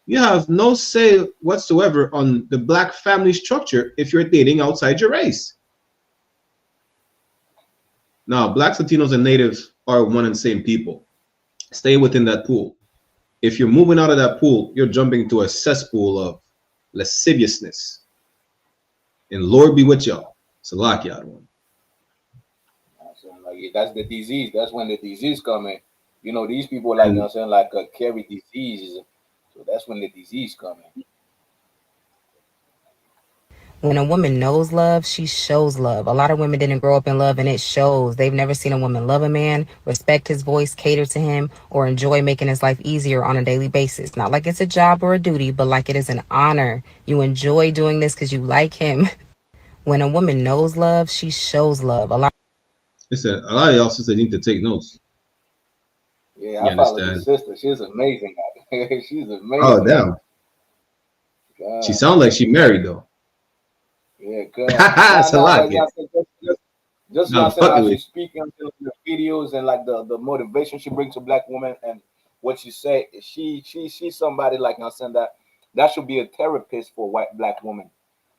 You have no say whatsoever on the black family structure if you're dating outside your race. Now, blacks, Latinos, and natives are one and same people. Stay within that pool. If you're moving out of that pool, you're jumping to a cesspool of lasciviousness. And Lord be with y'all. Salakia one. Like, that's the disease. That's when the disease come in. You know, these people, like, you know what I'm saying, like, carry diseases. So that's when the disease come in. When a woman knows love, she shows love. A lot of women didn't grow up in love, and it shows. They've never seen a woman love a man, respect his voice, cater to him, or enjoy making his life easier on a daily basis. Not like it's a job or a duty, but like it is an honor. You enjoy doing this because you like him. When a woman knows love, she shows love. Listen, a lot of y'all sisters need to take notes. Yeah, I follow your sister. She's amazing. She's amazing. Oh, damn. God. She sounds like she married, though. Yeah, good. It's a lot. Just how she speaks in the videos and like the motivation she brings to black women and what she say, she's somebody like, you know, saying that should be a therapist for white black women.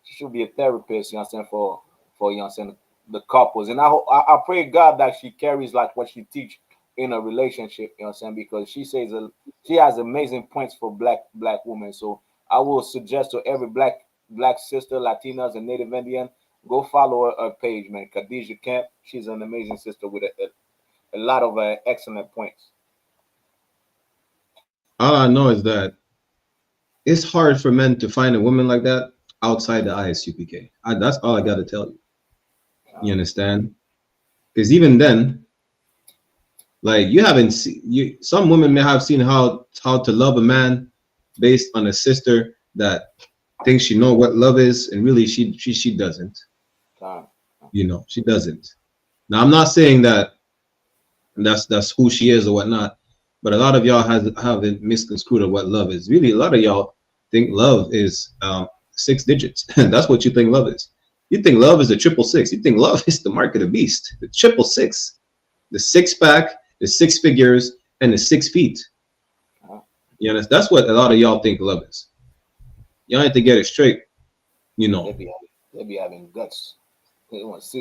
She should be a therapist, you know, saying for you know, saying the couples. And I pray God that she carries like what she teach in a relationship, you know, saying, because she says she has amazing points for black women. So I will suggest to every black sister, Latinas, and Native Indian, go follow her page, man. Khadijah Camp. She's an amazing sister with a lot of excellent points. All I know is that it's hard for men to find a woman like that outside the I.S.U.P.K. That's all I got to tell you. You understand? Because even then, like, you haven't seen, some women may have seen how to love a man based on a sister that thinks she know what love is, and really she doesn't. You know, she doesn't. Now, I'm not saying that that's who she is or whatnot, but a lot of y'all have it misconstrued of what love is. Really, a lot of y'all think love is 6 digits. That's what you think love is. You think love is the 666. You think love is the mark of the beast. The 666, the 6-pack, the 6 figures, and the 6 feet. You know, that's what a lot of y'all think love is. Y'all need to get it straight. You know, they be having guts. They want to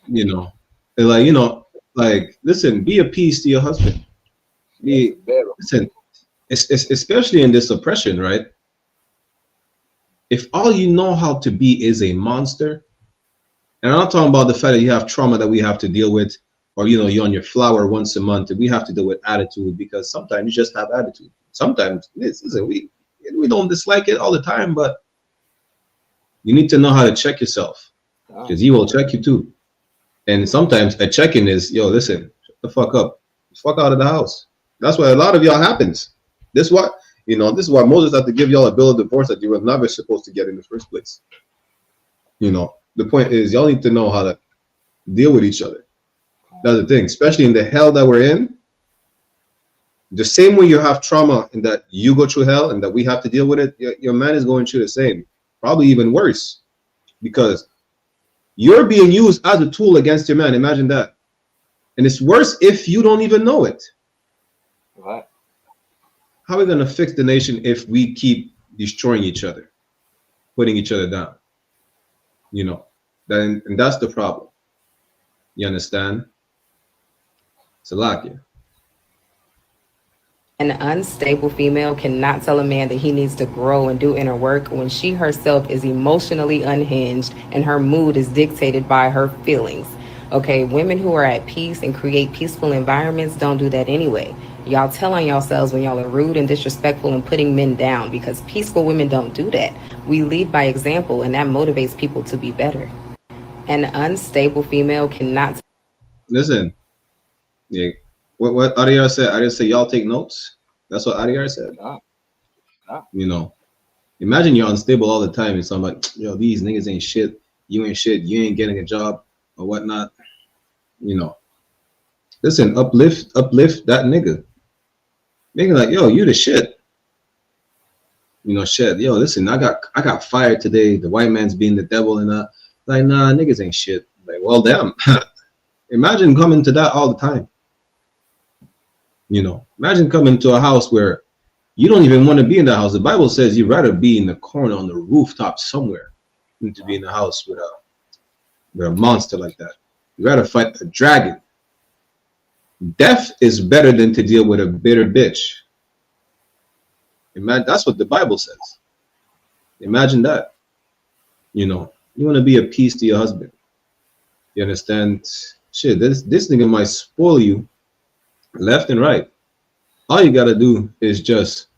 you know, they're like, you know, like, listen, be a peace to your husband. Listen, especially in this oppression, right? If all you know how to be is a monster, and I'm not talking about the fact that you have trauma that we have to deal with, or, you know, you're on your flower once a month, and we have to deal with attitude, because sometimes you just have attitude. Sometimes we don't dislike it all the time, but you need to know how to check yourself, because he will check you too. And sometimes a check-in is, yo, listen, shut the fuck up, fuck out of the house. That's why a lot of y'all happens. This is why Moses had to give y'all a bill of divorce that you were never supposed to get in the first place. You know, the point is, y'all need to know how to deal with each other. That's the thing, especially in the hell that we're in. The same way you have trauma and that you go through hell and that we have to deal with it, your man is going through the same, probably even worse, because you're being used as a tool against your man. Imagine that. And it's worse if you don't even know it. Right. How are we going to fix the nation if we keep destroying each other, putting each other down? You know, and that's the problem. You understand? Salakia. An unstable female cannot tell a man that he needs to grow and do inner work when she herself is emotionally unhinged and her mood is dictated by her feelings. Okay, women who are at peace and create peaceful environments don't do that anyway. Y'all tell on yourselves when y'all are rude and disrespectful and putting men down, because peaceful women don't do that. We lead by example, and that motivates people to be better. An unstable female cannot. Listen, yeah. What Adiyar said, I didn't say y'all take notes. That's what Adiyar said. You know, imagine you're unstable all the time and somebody, yo, these niggas ain't shit. You ain't shit. You ain't getting a job or whatnot. You know, listen, uplift that nigga. Making like, yo, you the shit. You know, shit. Yo, listen, I got fired today. The white man's being the devil and that. Like, nah, niggas ain't shit. Like, well, damn. Imagine coming to that all the time. You know, imagine coming to a house where you don't even want to be in the house. The Bible says you'd rather be in the corner on the rooftop somewhere than to be in the house with a monster like that. You gotta fight a dragon. Death is better than to deal with a bitter bitch. Imagine, that's what the Bible says. Imagine that. You know, you want to be a peace to your husband. You understand? Shit, this nigga might spoil you left and right. All you gotta do is just,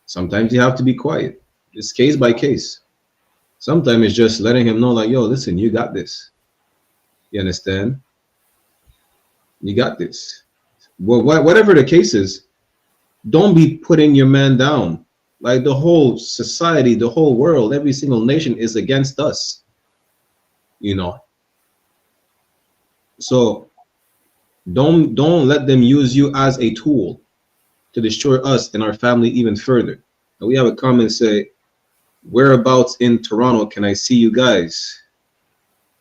sometimes you have to be quiet. It's case by case. Sometimes it's just letting him know, like, yo, listen, you got this. You understand? You got this. Well, whatever the case is, don't be putting your man down. Like, the whole society, the whole world, every single nation is against us. You know. So don't let them use you as a tool to destroy us and our family even further. And we have a comment say, whereabouts in Toronto can I see you guys?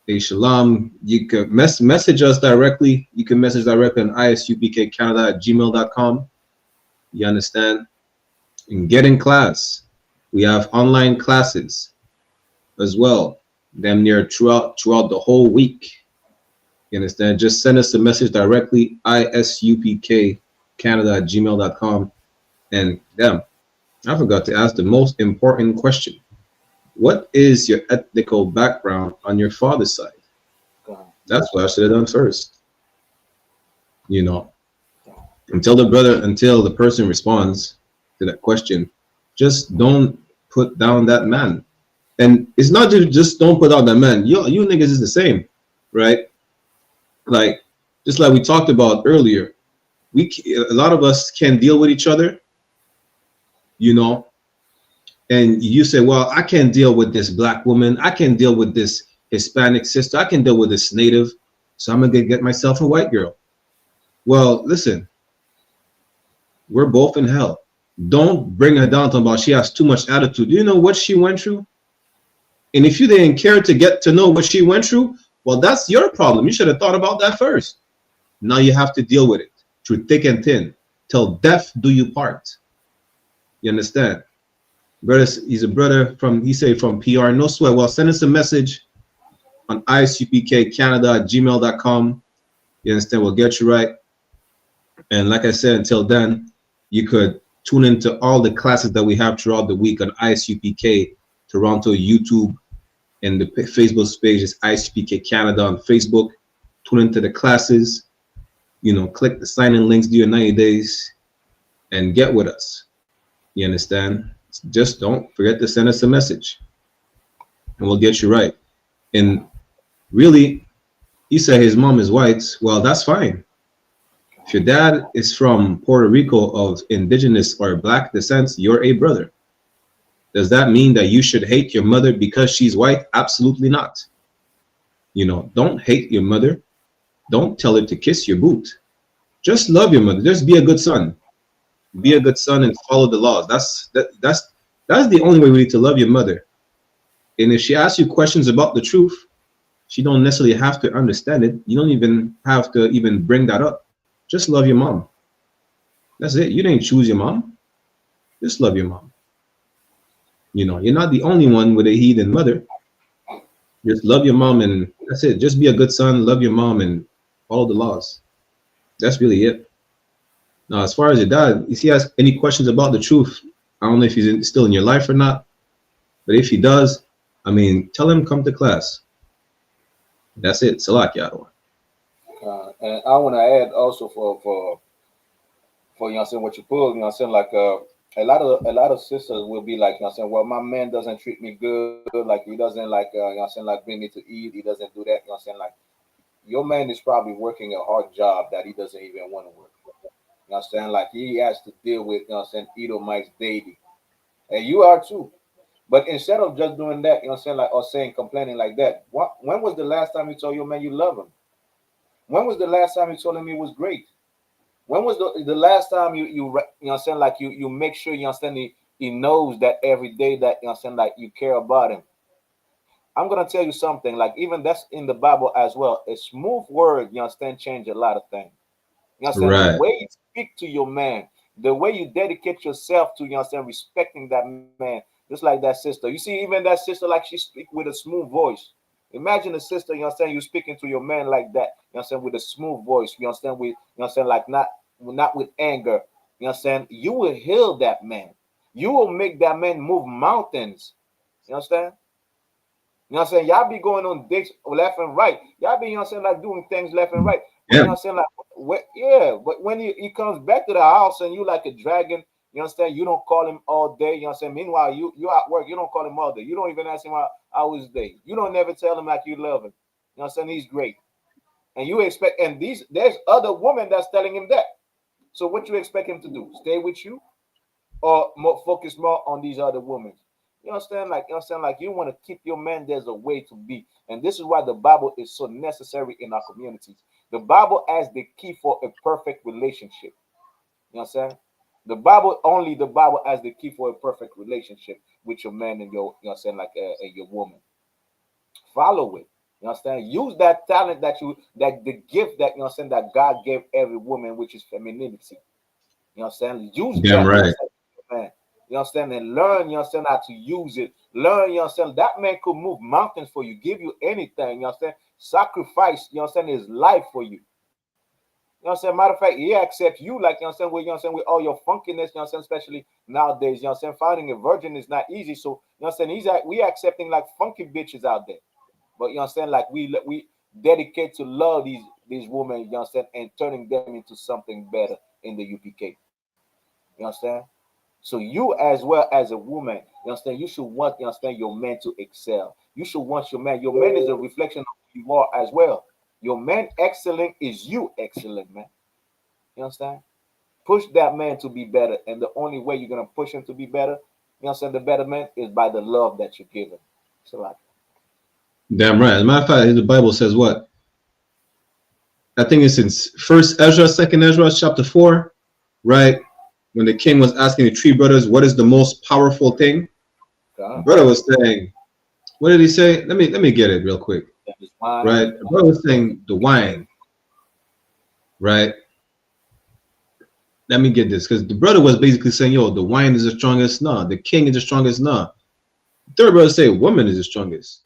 Hey, Shalom, you can message us directly. You can message directly on ISUPKCanada@gmail.com. You understand? And get in class. We have online classes as well. Them near throughout the whole week. You understand? Just send us a message directly, ISUPKCanada@gmail.com. And damn, I forgot to ask the most important question. What is your ethnical background on your father's side? That's what I should have done first. You know, until the person responds to that question, just don't put down that man. And it's not just don't put down that man. You niggas is the same, right? Like, just like we talked about earlier, a lot of us can deal with each other, you know. And you say, well, I can't deal with this black woman. I can deal with this Hispanic sister. I can deal with this native. So I'm going to get myself a white girl. Well, listen, we're both in hell. Don't bring her down to about she has too much attitude. Do you know what she went through? And if you didn't care to get to know what she went through, well, that's your problem. You should have thought about that first. Now you have to deal with it through thick and thin. Till death do you part. You understand? Brother, he's a brother from PR. No sweat. Well, send us a message on ISUPKCanada@gmail.com. You understand? We'll get you right. And like I said, until then, you could tune into all the classes that we have throughout the week on ISUPK Toronto YouTube, and the Facebook page is I.S.U.P.K Canada on Facebook. Tune into the classes. You know, click the sign-in links, do your 90 days, and get with us. You understand? Just don't forget to send us a message and we'll get you right. And really, he said his mom is white. Well, that's fine. If your dad is from Puerto Rico of indigenous or black descent, you're a brother. Does that mean that you should hate your mother because she's white? Absolutely not. You know, don't hate your mother. Don't tell her to kiss your boot. Just love your mother. Just be a good son. Be a good son and follow the laws. That's the only way really to love your mother. And if she asks you questions about the truth, she don't necessarily have to understand it. You don't even have to even bring that up. Just love your mom. That's it. You didn't choose your mom. Just love your mom. You know, you're not the only one with a heathen mother. Just love your mom and that's it. Just be a good son, love your mom, and follow the laws. That's really it. Now, as far as your dad, if he has any questions about the truth, I don't know if he's still in your life or not, but if he does, I mean, tell him come to class. That's it. Salak Yadwa. And I want to add also for you know, saying what you pulled, you know, saying like a lot of sisters will be like, you know, saying, well, my man doesn't treat me good, like he doesn't like, you know, saying like bring me to eat, he doesn't do that, you know, saying like your man is probably working a hard job that he doesn't even want to work. You know what I'm saying? Like he has to deal with, you know what I'm saying, Edomites daily. And you are too. But instead of just doing that, you know what I'm saying, like, or saying, complaining like that, when was the last time you told your man you love him? When was the last time you told him he was great? When was the last time you know what I'm saying, like you make sure, you understand, he knows that every day that, you know what I'm saying, like you care about him? I'm gonna tell you something, like even that's in the Bible as well. A smooth word, you understand, change a lot of things. You understand? Right. The way you speak to your man, the way you dedicate yourself to, you understand, respecting that man, Just like that sister. You see, even that sister, like she speak with a smooth voice. Imagine a sister, you understand, you speaking to your man like that, you understand, with a smooth voice, you understand, with, you understand, like not with anger, you understand, you will heal that man. You will make that man move mountains. You understand? You know what I'm saying? Y'all be going on dates left and right. Y'all be, you know what I'm saying, like doing things left and right. Yeah. You know what I'm saying? Like, yeah, but when he comes back to the house and you like a dragon, you understand, you don't call him all day. You know what I'm saying? Meanwhile, you at work, you don't call him all day. You don't even ask him how was his day. You don't never tell him like you love him. You know what I'm saying? He's great. And you expect, and there's other women that's telling him that. So what you expect him to do? Stay with you? Or focus more on these other women? You understand? Like, you understand? Like, you want to keep your man, there's a way to be. And this is why the Bible is so necessary in our communities. The Bible as the key for a perfect relationship. You understand? The Bible as the key for a perfect relationship with your man and your, you know what I'm saying, like your woman. Follow it. You understand? Use that talent that the gift that, you know what I'm saying, that God gave every woman, which is femininity. You know what I'm saying? Use Damn that, right. man. You understand? And learn, you understand, how to use it. Learn, you understand, that man could move mountains for you, give you anything, you understand? Sacrifice, you understand, his life for you. You know what I'm saying? Matter of fact, he accepts you, like, you understand, with, you understand, with all your funkiness, you understand, especially nowadays, you understand, finding a virgin is not easy. So, you understand, we accepting like funky bitches out there. But you understand, like we dedicate to love these women, you understand, and turning them into something better in the UPK. You understand? So you as well as a woman, you understand, you should want, you understand, your man to excel. You should want your man. Your man is a reflection of who you are as well. Your man excellent is you excellent, man. You understand? Push that man to be better. And the only way you're going to push him to be better, you understand, the better man, is by the love that you give him. So like, Damn right. As a matter of fact, the Bible says what? I think it's in 1st Ezra, 2nd Ezra, chapter 4, right? When the king was asking the three brothers, what is the most powerful thing? The brother was saying, what did he say? Let me get it real quick. Right? The brother was saying the wine. Right? Let me get this, because the brother was basically saying, yo, the wine is the strongest. No, the king is the strongest. No. The third brother say woman is the strongest.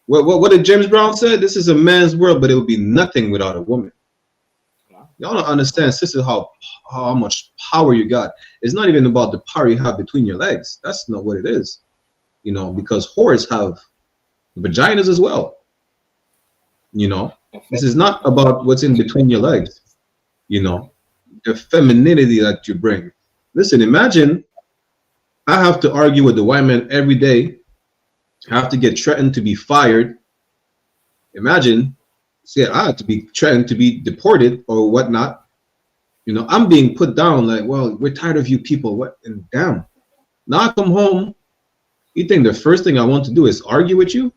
What did James Brown say? This is a man's world, but it will be nothing without a woman. Y'all don't understand, sister, how much power you got. It's not even about the power you have between your legs. That's not what it is. You know, because whores have vaginas as well. You know, this is not about what's in between your legs. You know, the femininity that you bring. Listen, imagine I have to argue with the white man every day. I have to get threatened to be fired. Imagine, say I have to be threatened to be deported or whatnot. You know, I'm being put down like, well, we're tired of you people. What? And damn, now I come home. You think the first thing I want to do is argue with you?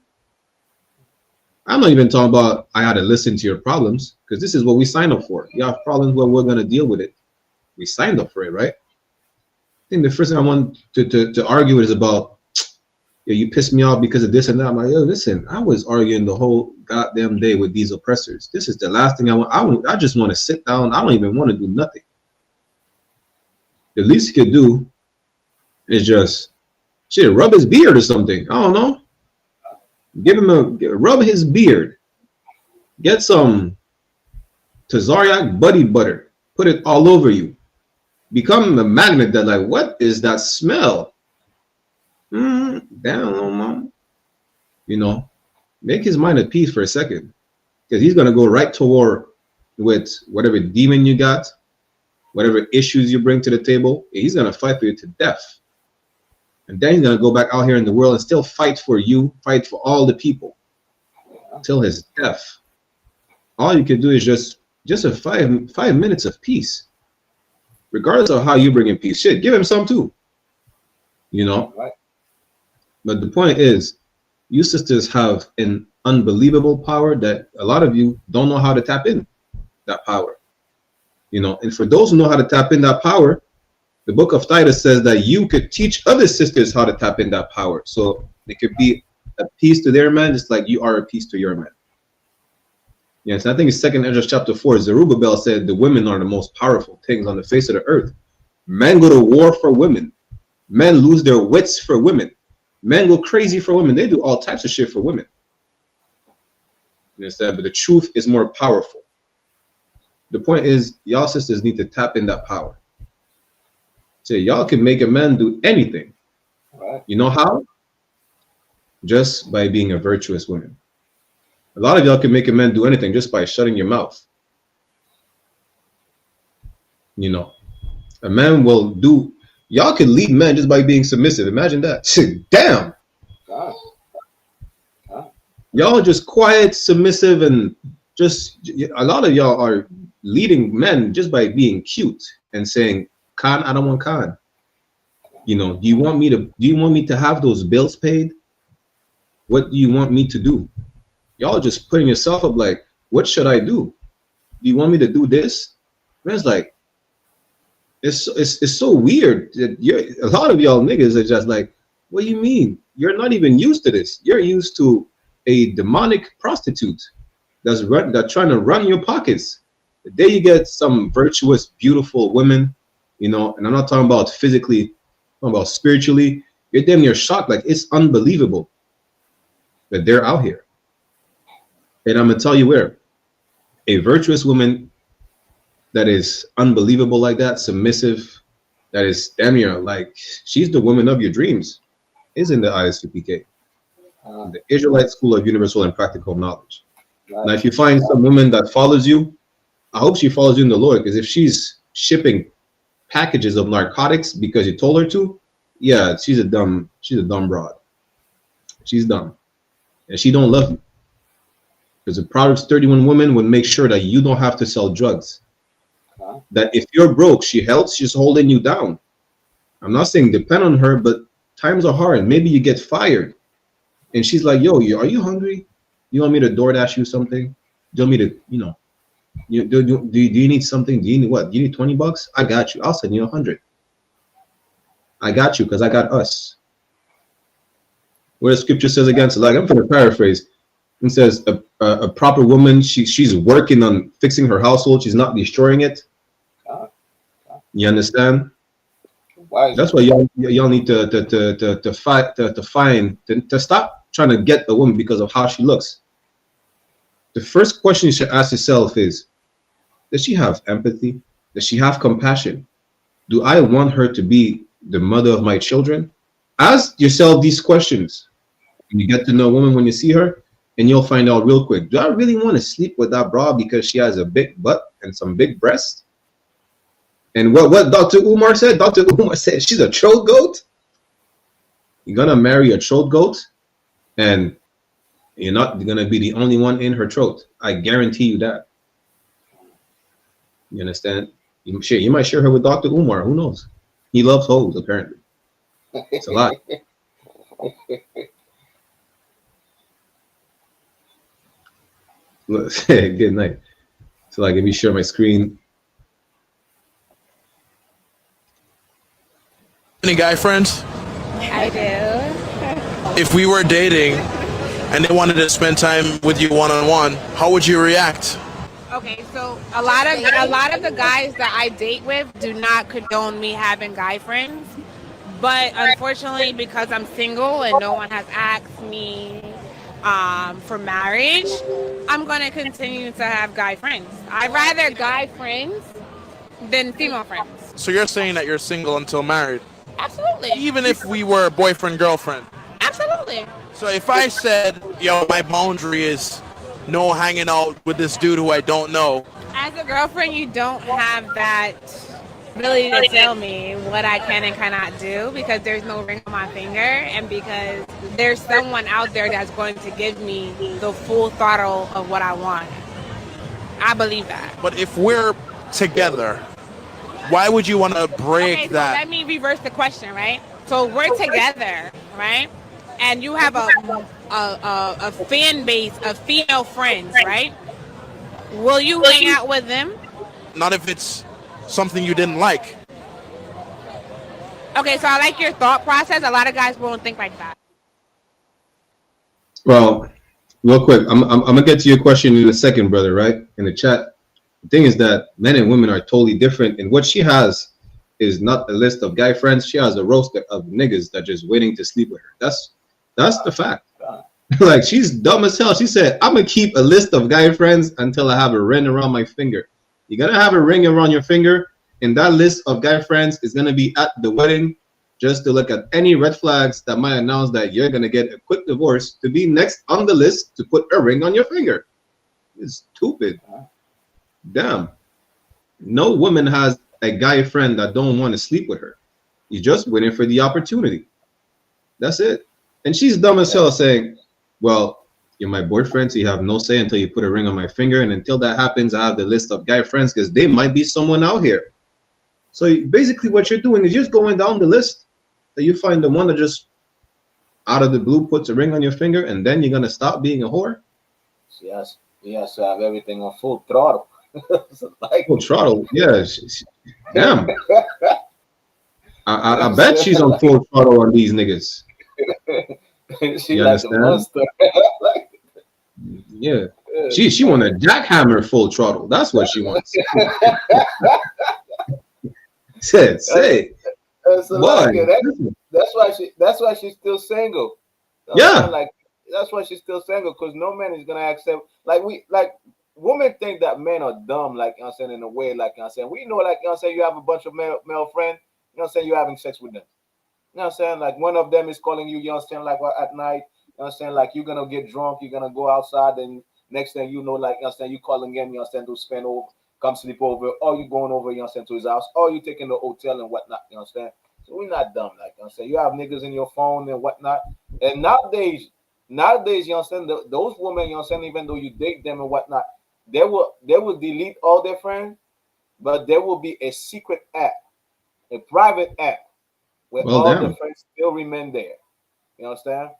I'm not even talking about I had to listen to your problems, because this is what we signed up for. You have problems, well, we're going to deal with it. We signed up for it, right? I think the first thing I want to argue is about, yeah, you pissed me off because of this and that. I'm like, yo, listen, I was arguing the whole goddamn day with these oppressors. This is the last thing I want. I just want to sit down. I don't even want to do nothing. The least you could do is just, shit, rub his beard or something. I don't know. Give him rub his beard. Get some Tazariak buddy butter. Put it all over you. Become a magnet that, like, what is that smell? Damn, mom. You know, make his mind at peace for a second, because he's gonna go right to war with whatever demon you got, whatever issues you bring to the table. He's gonna fight for you to death, and then he's gonna go back out here in the world and still fight for you, fight for all the people till his death. All you can do is just a 5 minutes of peace, regardless of how you bring in peace. Shit, give him some too. You know. Right. But the point is, you sisters have an unbelievable power that a lot of you don't know how to tap in that power. You know, and for those who know how to tap in that power, the book of TITHES says that you could teach other sisters how to tap in that power. So they could be a piece to their man, just like you are a piece to your man. Yes, I think it's 2nd Ezra chapter 4. Zerubbabel said the women are the most powerful things on the face of the earth. Men go to war for women. Men lose their wits for women. Men go crazy for women. They do all types of shit for women. You understand? But the truth is more powerful. The point is, y'all sisters need to tap in that power. So y'all can make a man do anything. Right. You know how? Just by being a virtuous woman. A lot of y'all can make a man do anything just by shutting your mouth. You know, a man will do. Y'all can lead men just by being submissive. Imagine that. Damn. God. Y'all just quiet, submissive, and just a lot of y'all are leading men just by being cute and saying, "Khan, I don't want Khan." You know, do you want me to have those bills paid? What do you want me to do? Y'all just putting yourself up like, what should I do? Do you want me to do this? Man's like, it's so weird that a lot of y'all niggas are just like, what do you mean? You're not even used to this. You're used to a demonic prostitute that's trying to run your pockets. The day you get some virtuous, beautiful women, you know, and I'm not talking about physically, I'm talking about spiritually, you're damn near shocked. Like, it's unbelievable that they're out here. And I'm gonna tell you where. A virtuous woman that is unbelievable like that, submissive, that is damn near like, she's the woman of your dreams, is in the I.S.U.P.K. The Israelite School of Universal and Practical Knowledge. Right. Now, if you find some woman that follows you, I hope she follows you in the Lord, because if she's shipping packages of narcotics because you told her to, yeah, she's a dumb broad. She's dumb, and she don't love you. Because a Proverbs 31 woman would make sure that you don't have to sell drugs. That if you're broke, she helps. She's holding you down. I'm not saying depend on her, but times are hard. Maybe you get fired, and she's like, "Yo, are you hungry? You want me to DoorDash you something? Do you want me to, you know, do you need something? Do you need what? Do you need $20? I got you. I'll send you 100. I got you because I got us." Where the scripture says again, so like I'm going to paraphrase. It says a proper woman, she's working on fixing her household. She's not destroying it. You understand? That's why y'all need to stop trying to get a woman because of how she looks. The first question you should ask yourself is, does she have empathy? Does she have compassion? Do I want her to be the mother of my children? Ask yourself these questions. You get to know a woman when you see her, and you'll find out real quick, do I really want to sleep with that bra because she has a big butt and some big breasts? And what Dr. Umar said? Dr. Umar said she's a throat goat. You're gonna marry a throat goat, and you're not gonna be the only one in her throat. I guarantee you that. You understand? You might share her with Dr. Umar. Who knows? He loves hoes, apparently. It's a lot. Good night. So like, let me share my screen. Any guy friends? I do. If we were dating and they wanted to spend time with you one-on-one, how would you react? Okay, so a lot of the guys that I date with do not condone me having guy friends, but unfortunately, because I'm single and no one has asked me for marriage, I'm going to continue to have guy friends. I'd rather guy friends than female friends. So you're saying that you're single until married? Absolutely. Even if we were boyfriend, girlfriend? Absolutely. So if I said, yo, my boundary is no hanging out with this dude who I don't know. As a girlfriend, you don't have that ability to tell me what I can and cannot do because there's no ring on my finger and because there's someone out there that's going to give me the full throttle of what I want. I believe that. But if we're together, why would you want to break that? So let me reverse the question, right? So we're together, right? And you have a fan base of female friends, right? Will you hang out with them? Not if it's something you didn't like. Okay, so I like your thought process. A lot of guys won't think like that. Well, real quick, I'm gonna get to your question in a second, brother, right? In the chat. The thing is that men and women are totally different, and what she has is not a list of guy friends. She has a roster of niggas that just waiting to sleep with her. That's the fact. Like, she's dumb as hell. She said, I'm gonna keep a list of guy friends until I have a ring around my finger. You're gonna have a ring around your finger, and that list of guy friends is gonna be at the wedding just to look at any red flags that might announce that you're gonna get a quick divorce, to be next on the list to put a ring on your finger. It's stupid. Damn. No woman has a guy friend that don't want to sleep with her. You're just waiting for the opportunity. That's it. And she's dumb as hell saying, well, you're my boyfriend, so you have no say until you put a ring on my finger. And until that happens, I have the list of guy friends because they might be someone out here. So basically what you're doing is just going down the list that you find the one that just out of the blue puts a ring on your finger, and then you're going to stop being a whore. Yes. He has to have everything on full throttle. Like, full throttle, yeah. Damn. I bet she's on full throttle on these niggas. She You like a understand? monster. Yeah. She want a jackhammer full throttle. That's what she wants. Say. So Why? like, that's why she's still single. Yeah. Like, that's why she's still single, because no man is gonna accept. Like, women think that men are dumb, like, you know what I'm saying, in a way, like, you know what I'm saying. We know, like, you know what I'm saying, you have a bunch of male friends, you know what I'm saying, you're having sex with them. You know what I'm saying? Like, one of them is calling you, you know what I'm saying, like, at night, you know what I'm saying, like, you're gonna get drunk, you're gonna go outside, and next thing you know, like, you know what I'm saying, you calling him, you know what I'm saying, to spend over, come sleep over, or you going over, you know what I'm saying, to his house, or you taking the hotel and whatnot, you know what I'm saying. So we're not dumb, like, you know what I'm saying. You have niggas in your phone and whatnot. And nowadays, you know what I'm saying, those women, you know what I'm saying, even though you date them and whatnot, they will delete all their friends, but there will be a secret app, a private app, where all the friends still remain there. You understand?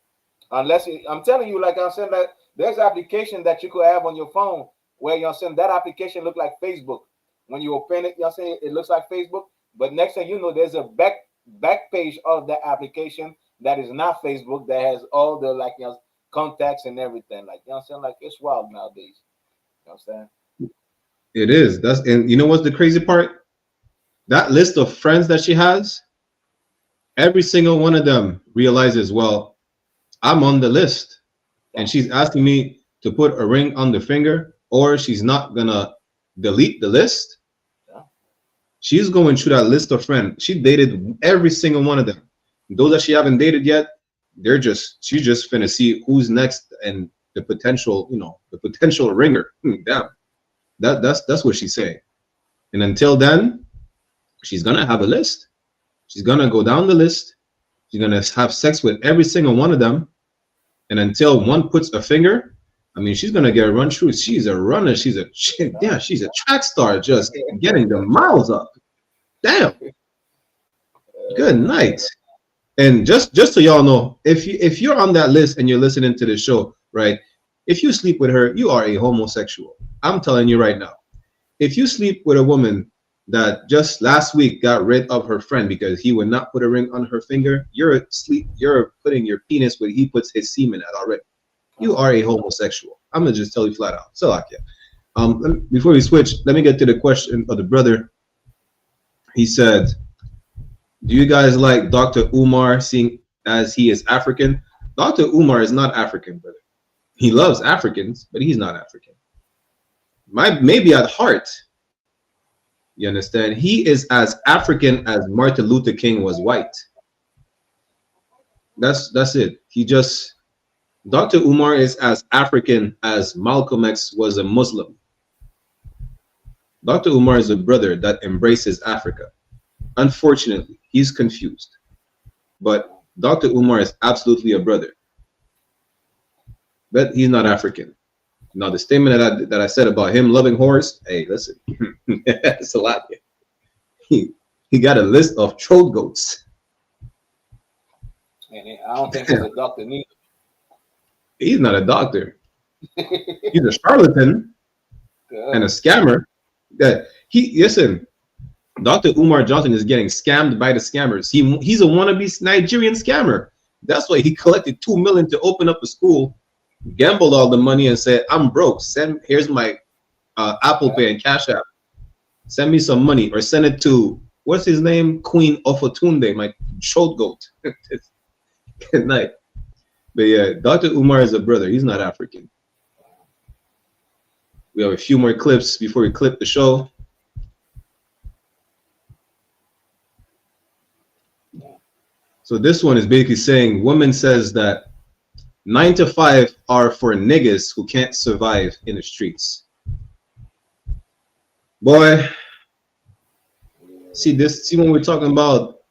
Unless I'm telling you, like I'm saying, that there's application that you could have on your phone where, you know what I'm saying, that application look like Facebook. When you open it, you know what I'm saying, it looks like Facebook, but next thing you know, there's a back page of the application that is not Facebook, that has all the, like, you know, contacts and everything. Like, you know what I'm saying? Like, it's wild nowadays. You know what I'm saying? It is. And you know what's the crazy part? That list of friends that she has, every single one of them realizes, well, I'm on the list, and she's asking me to put a ring on the finger, or she's not gonna delete the list. She's going through that list of friends. She dated every single one of them. Those that she haven't dated yet, she's just finna see who's next and the potential, you know, the potential ringer. Damn, that's what she's saying. And until then, she's gonna have a list. She's gonna go down the list. She's gonna have sex with every single one of them. And until one puts a finger, I mean, she's gonna get run through. She's a runner. She's a track star, just getting the miles up. Damn. Good night. And just so y'all know, if you're on that list and you're listening to this show, right? If you sleep with her, you are a homosexual. I'm telling you right now. If you sleep with a woman that just last week got rid of her friend because he would not put a ring on her finger, you're putting your penis where he puts his semen at already. You are a homosexual. I'm gonna just tell you flat out. So, before we switch, let me get to the question of the brother. He said, do you guys like Dr. Umar, seeing as he is African? Dr. Umar is not African, brother. He loves Africans, but he's not African. Maybe at heart, you understand? He is as African as Martin Luther King was white. That's it. Dr. Umar is as African as Malcolm X was a Muslim. Dr. Umar is a brother that embraces Africa. Unfortunately, he's confused. But Dr. Umar is absolutely a brother. But he's not African. Now, the statement that I said about him loving whores, hey, listen, it's a lot. He got a list of throat goats. And I don't think he's a doctor neither. He's not a doctor. He's a charlatan and a scammer. Listen, Dr. Umar Johnson is getting scammed by the scammers. He's a wannabe Nigerian scammer. That's why he collected $2 million to open up a school, gambled all the money, and said, "I'm broke. Here's my Apple Pay and Cash App. Send me some money, or send it to what's his name? Queen Ofotunde, my throat goat. Good night. But yeah, Dr. Umar is a brother. He's not African. We have a few more clips before we clip the show. So this one is basically saying, woman says that 9 to 5 are for niggas who can't survive in the streets. Boy, see when we're talking about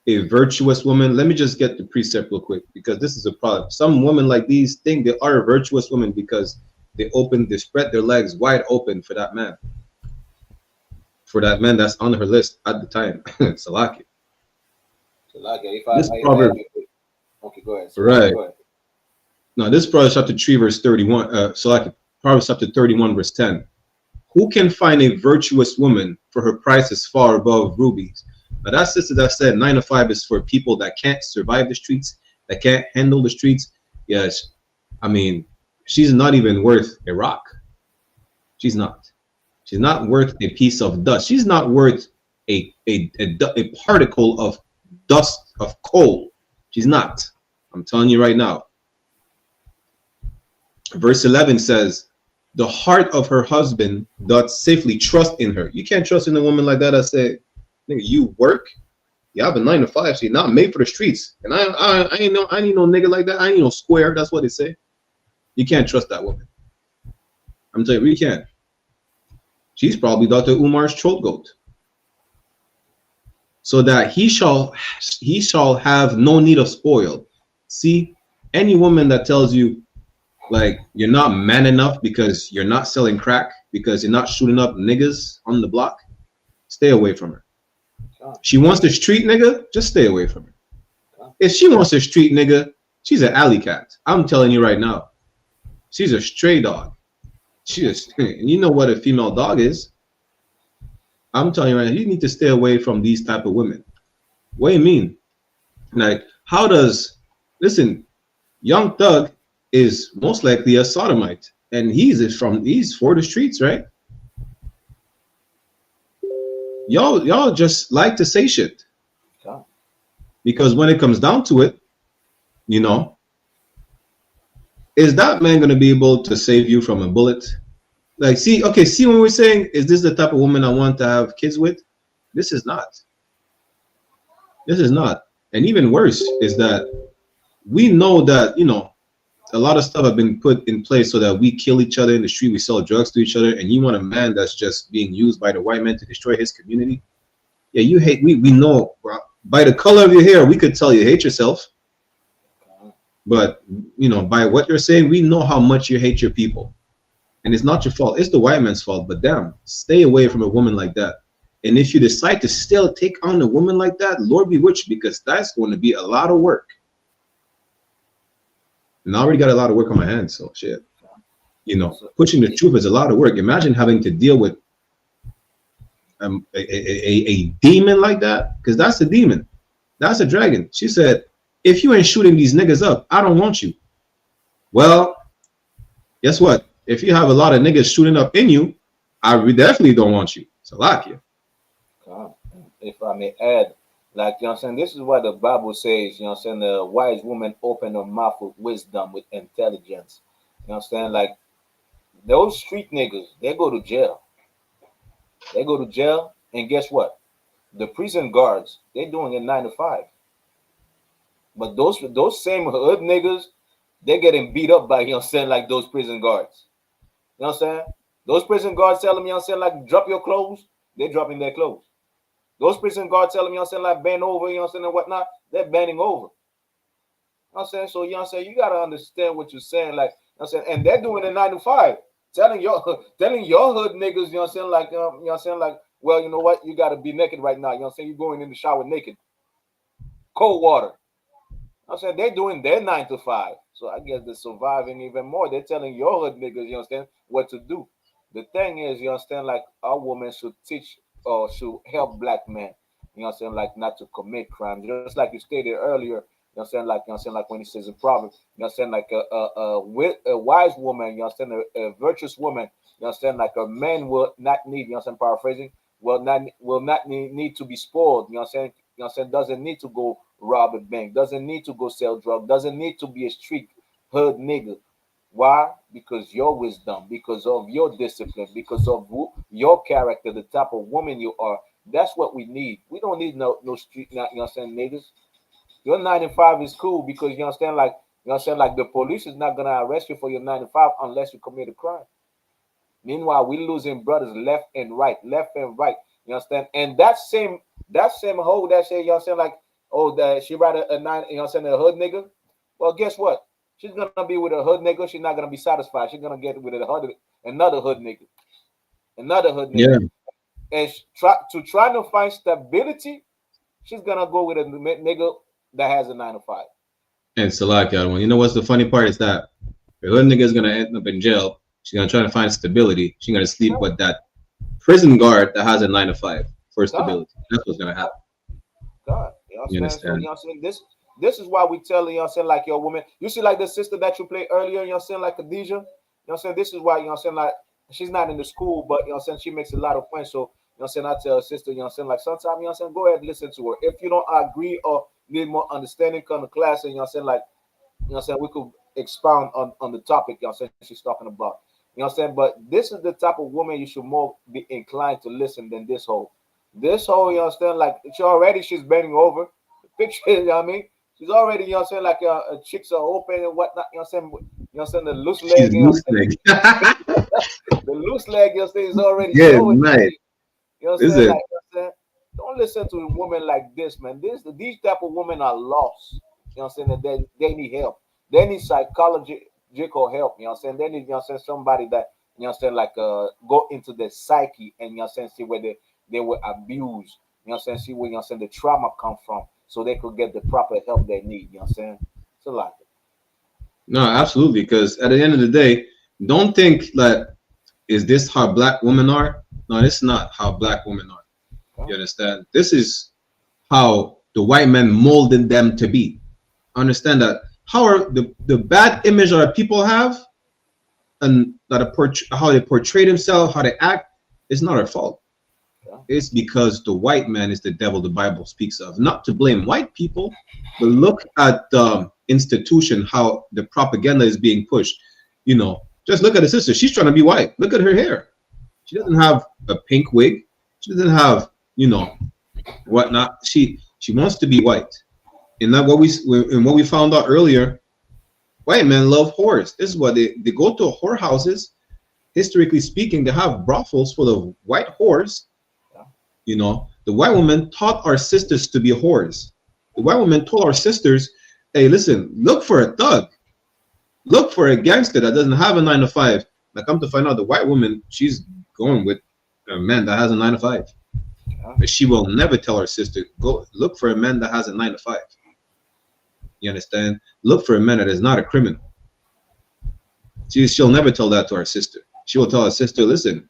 a virtuous woman, let me just get the precept real quick, because this is a problem. Some women like these think they are a virtuous woman because they spread their legs wide open for that man. For that man that's on her list at the time. Salaki. This proverb. Okay, go ahead. Right. Go ahead. Now, this Proverbs chapter 3, verse 31. Proverbs chapter 31, verse 10. Who can find a virtuous woman, for her price is far above rubies? Now, that sister that said 9 to 5 is for people that can't survive the streets, that can't handle the streets. Yes, I mean, she's not even worth a rock. She's not. She's not worth a piece of dust. She's not worth a particle of dust of coal. She's not. I'm telling you right now. Verse 11 says, the heart of her husband doth safely trust in her. You can't trust in a woman like that. I say, nigga, you work, you have a 9 to 5, so you're not made for the streets. And I ain't no nigga like that. I ain't no square. That's what they say. You can't trust that woman. I'm telling you, we can't. She's probably Dr. Umar's throat goat. So that he shall have no need of spoil. See, any woman that tells you, like, you're not man enough because you're not selling crack, because you're not shooting up niggas on the block, stay away from her. She wants the street nigga, just stay away from her. If she wants a street nigga, she's an alley cat. I'm telling you right now. She's a stray dog. And you know what a female dog is. I'm telling you right now, you need to stay away from these type of women. What do you mean? Like, listen, Young Thug is most likely a sodomite, and he's for the streets, right? Y'all just like to say shit, because when it comes down to it, you know, is that man going to be able to save you from a bullet? Like, see when we're saying, is this the type of woman I want to have kids with? This is not. And even worse is that we know that, you know, a lot of stuff have been put in place so that we kill each other in the street, we sell drugs to each other, and you want a man that's just being used by the white man to destroy his community? Yeah, you hate, we know, bro. By the color of your hair, we could tell you hate yourself. But, you know, by what you're saying, we know how much you hate your people. And it's not your fault. It's the white man's fault. But damn, stay away from a woman like that. And if you decide to still take on a woman like that, Lord be with you, because that's going to be a lot of work. And I already got a lot of work on my hands, so shit. You know, pushing the truth is a lot of work. Imagine having to deal with a demon like that, because that's a demon. That's a dragon. She said, if you ain't shooting these niggas up, I don't want you. Well, guess what? If you have a lot of niggas shooting up in you, I definitely don't want you. So like you. If I may add, like, you know what I'm saying, this is what the Bible says, you know what I'm saying, the wise woman opened her mouth with wisdom, with intelligence. You know what I'm saying? Like, those street niggas, they go to jail. They go to jail, and guess what? The prison guards, they're doing it 9 to 5. But those same hood niggas, they're getting beat up by, you know what I'm saying, like those prison guards. You know what I'm saying? Those prison guards tell them, you know what I'm saying, like, drop your clothes, they're dropping their clothes. Those prison guards tell them, you know what I'm saying, like, bend over, you know what I'm saying, and whatnot, they're bending over. You know what I'm saying? So, you know what I'm saying, you got to understand what you're saying, like, you know what I'm saying, and they're doing it 9 to 5. Telling your hood niggas, you know what I'm saying, like, you know what I'm saying, like, well, you know what, you got to be naked right now. You know what I'm saying? You're going in the shower naked. Cold water. I'm saying they're doing their 9 to 5. So I guess they're surviving even more. They're telling your hood niggas, you understand, what to do. The thing is, you understand, like, our women should teach or should help black men, you know what I'm saying, like, not to commit crimes. Just like you stated earlier, you know what I'm saying, like, you know what I'm saying, like when he says in Proverbs, you know what I'm saying, like a wise woman, you know what I'm saying, a virtuous woman, you know what I'm saying, like a man will not need, you know what I'm saying, paraphrasing, will not need to be spoiled. You know what I'm saying? You know what I'm saying? Doesn't need to go rob a bank. Doesn't need to go sell drugs. Doesn't need to be a street hood nigga. Why? Because your wisdom, because of your discipline, because of your character, the type of woman you are. That's what we need. We don't need no street, you know what I'm saying, niggas. Your 9 to 5 is cool because you understand, like, you know what I'm saying, like the police is not gonna arrest you for your 9 to 5 unless you commit a crime. Meanwhile, we losing brothers left and right, left and right. You understand? And that same hoe that say, you know what I'm saying, like, oh, that she rather a 9, you know what I'm saying, a hood nigga. Well, guess what? She's gonna be with a hood nigga. She's not gonna be satisfied. She's gonna get with another hood nigga, Yeah. And trying to find stability, she's gonna go with a nigga that has a 9 to 5. And Salak, one. You know what's the funny part is that the hood nigga is gonna end up in jail. She's gonna try to find stability. She's gonna sleep with that prison guard that has a 9 to 5 for stability. That's what's gonna happen. God, you understand? So, you know what I'm saying? This is why we tell, you know what I'm saying, like, your woman, you see, like the sister that you played earlier, you know what I'm saying, like Khadijah, you know what I'm saying, this is why, you know what I'm saying, like, she's not in the school, but, you know what I'm saying, she makes a lot of friends, so, you know what I'm saying, I tell her sister, you know what I'm saying, like, sometimes, you know what I'm saying, go ahead and listen to her. If you don't agree or need more understanding, come to class, and, you know what I'm saying, like, you know what I'm saying, we could expound on the topic, you know what I'm saying, she's talking about, you know what I'm saying, but this is the type of woman you should more be inclined to listen than this hoe. This hoe, you understand, like, she's bending over, picture, you know what I mean? She's already, you know what I'm saying, like chicks are open and whatnot, you know what I'm saying? You know what I'm saying? The loose leg, you know what I'm saying? The loose leg, you know what I'm saying, is already showing. Nice. You know what I'm saying? Like, you know what I'm saying? Don't listen to a woman like this, man. These type of women are lost. You know what I'm saying? That they need help. They need psychological help. You know what I'm saying? They need, you know what I'm saying, somebody that, you know what I'm saying, like go into their psyche and, you know what I'm saying, see where they were abused. You know what I'm saying? See where, you know what I'm saying, the trauma come from, so they could get the proper help they need. You know what I'm saying? It's a lot. No, absolutely. Because at the end of the day, don't think that is this how black women are. No, it's not how black women are. You understand? This is how the white men molded them to be. Understand that how are the bad image that people have and that how they portray themselves, how they act, is not our fault. It's because the white man is the devil the Bible speaks of. Not to blame white people, but look at the institution, how the propaganda is being pushed. You know, just look at the sister. She's trying to be white. Look at her hair. She doesn't have a pink wig. She doesn't have, you know, whatnot. She wants to be white. And that what we found out earlier, white men love whores. This is what they go to whorehouses. Historically speaking, they have brothels full of white whores. You know, the white woman taught our sisters to be whores. The white woman told our sisters, hey, listen, look for a thug. Look for a gangster that doesn't have a 9 to 5. Now come to find out the white woman, she's going with a man that has a 9 to 5. But she will never tell her sister, go look for a man that has a 9 to 5. You understand? Look for a man that is not a criminal. She'll never tell that to her sister. She will tell her sister, listen,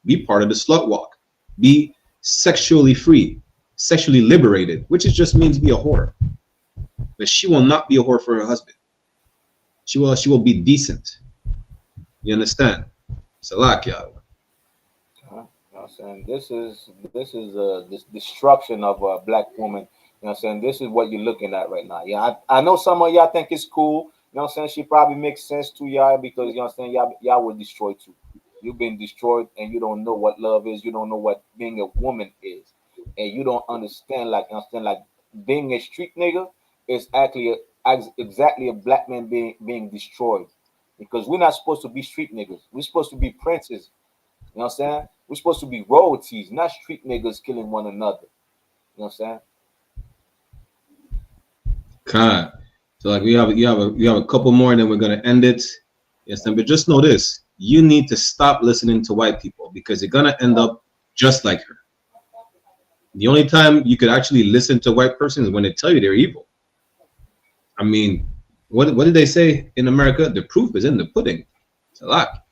be part of the slut walk. Be sexually free, sexually liberated, which just means be a whore. But she will not be a whore for her husband. She will be decent. You understand? Salak, y'all. I'm saying this is this destruction of a black woman. You know what I'm saying? This is what you're looking at right now. Yeah, I know some of y'all think it's cool. You know what I'm saying? She probably makes sense to y'all because, you know what I'm saying, y'all were destroyed too. You've been destroyed and you don't know what love is. You don't know what being a woman is. And you don't understand, like, you understand, like, being a street nigga is actually exactly a black man being destroyed. Because we're not supposed to be street niggas. We're supposed to be princes. You know what I'm saying? We're supposed to be royalties, not street niggas killing one another. You know what I'm saying? God. So like we have a couple more and then we're gonna end it. Yes, but just know this. You need to stop listening to white people because you're gonna end up just like her. The only time you could actually listen to a white person is when they tell you they're evil. I mean, what did they say in America? The proof is in the pudding. It's a lot.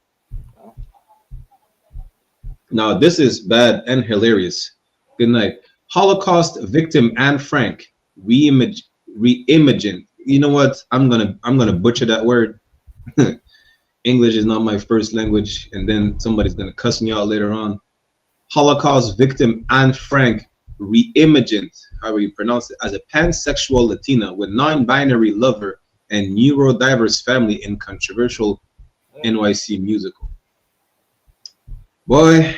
Now this is bad and hilarious. Good night. Holocaust victim Anne Frank reimaging. You know what? I'm gonna butcher that word. English is not my first language, and then somebody's gonna cuss me out later on. Holocaust victim Anne Frank reimagined, how you pronounce it, as a pansexual Latina with non-binary lover and neurodiverse family in controversial NYC musical. Boy,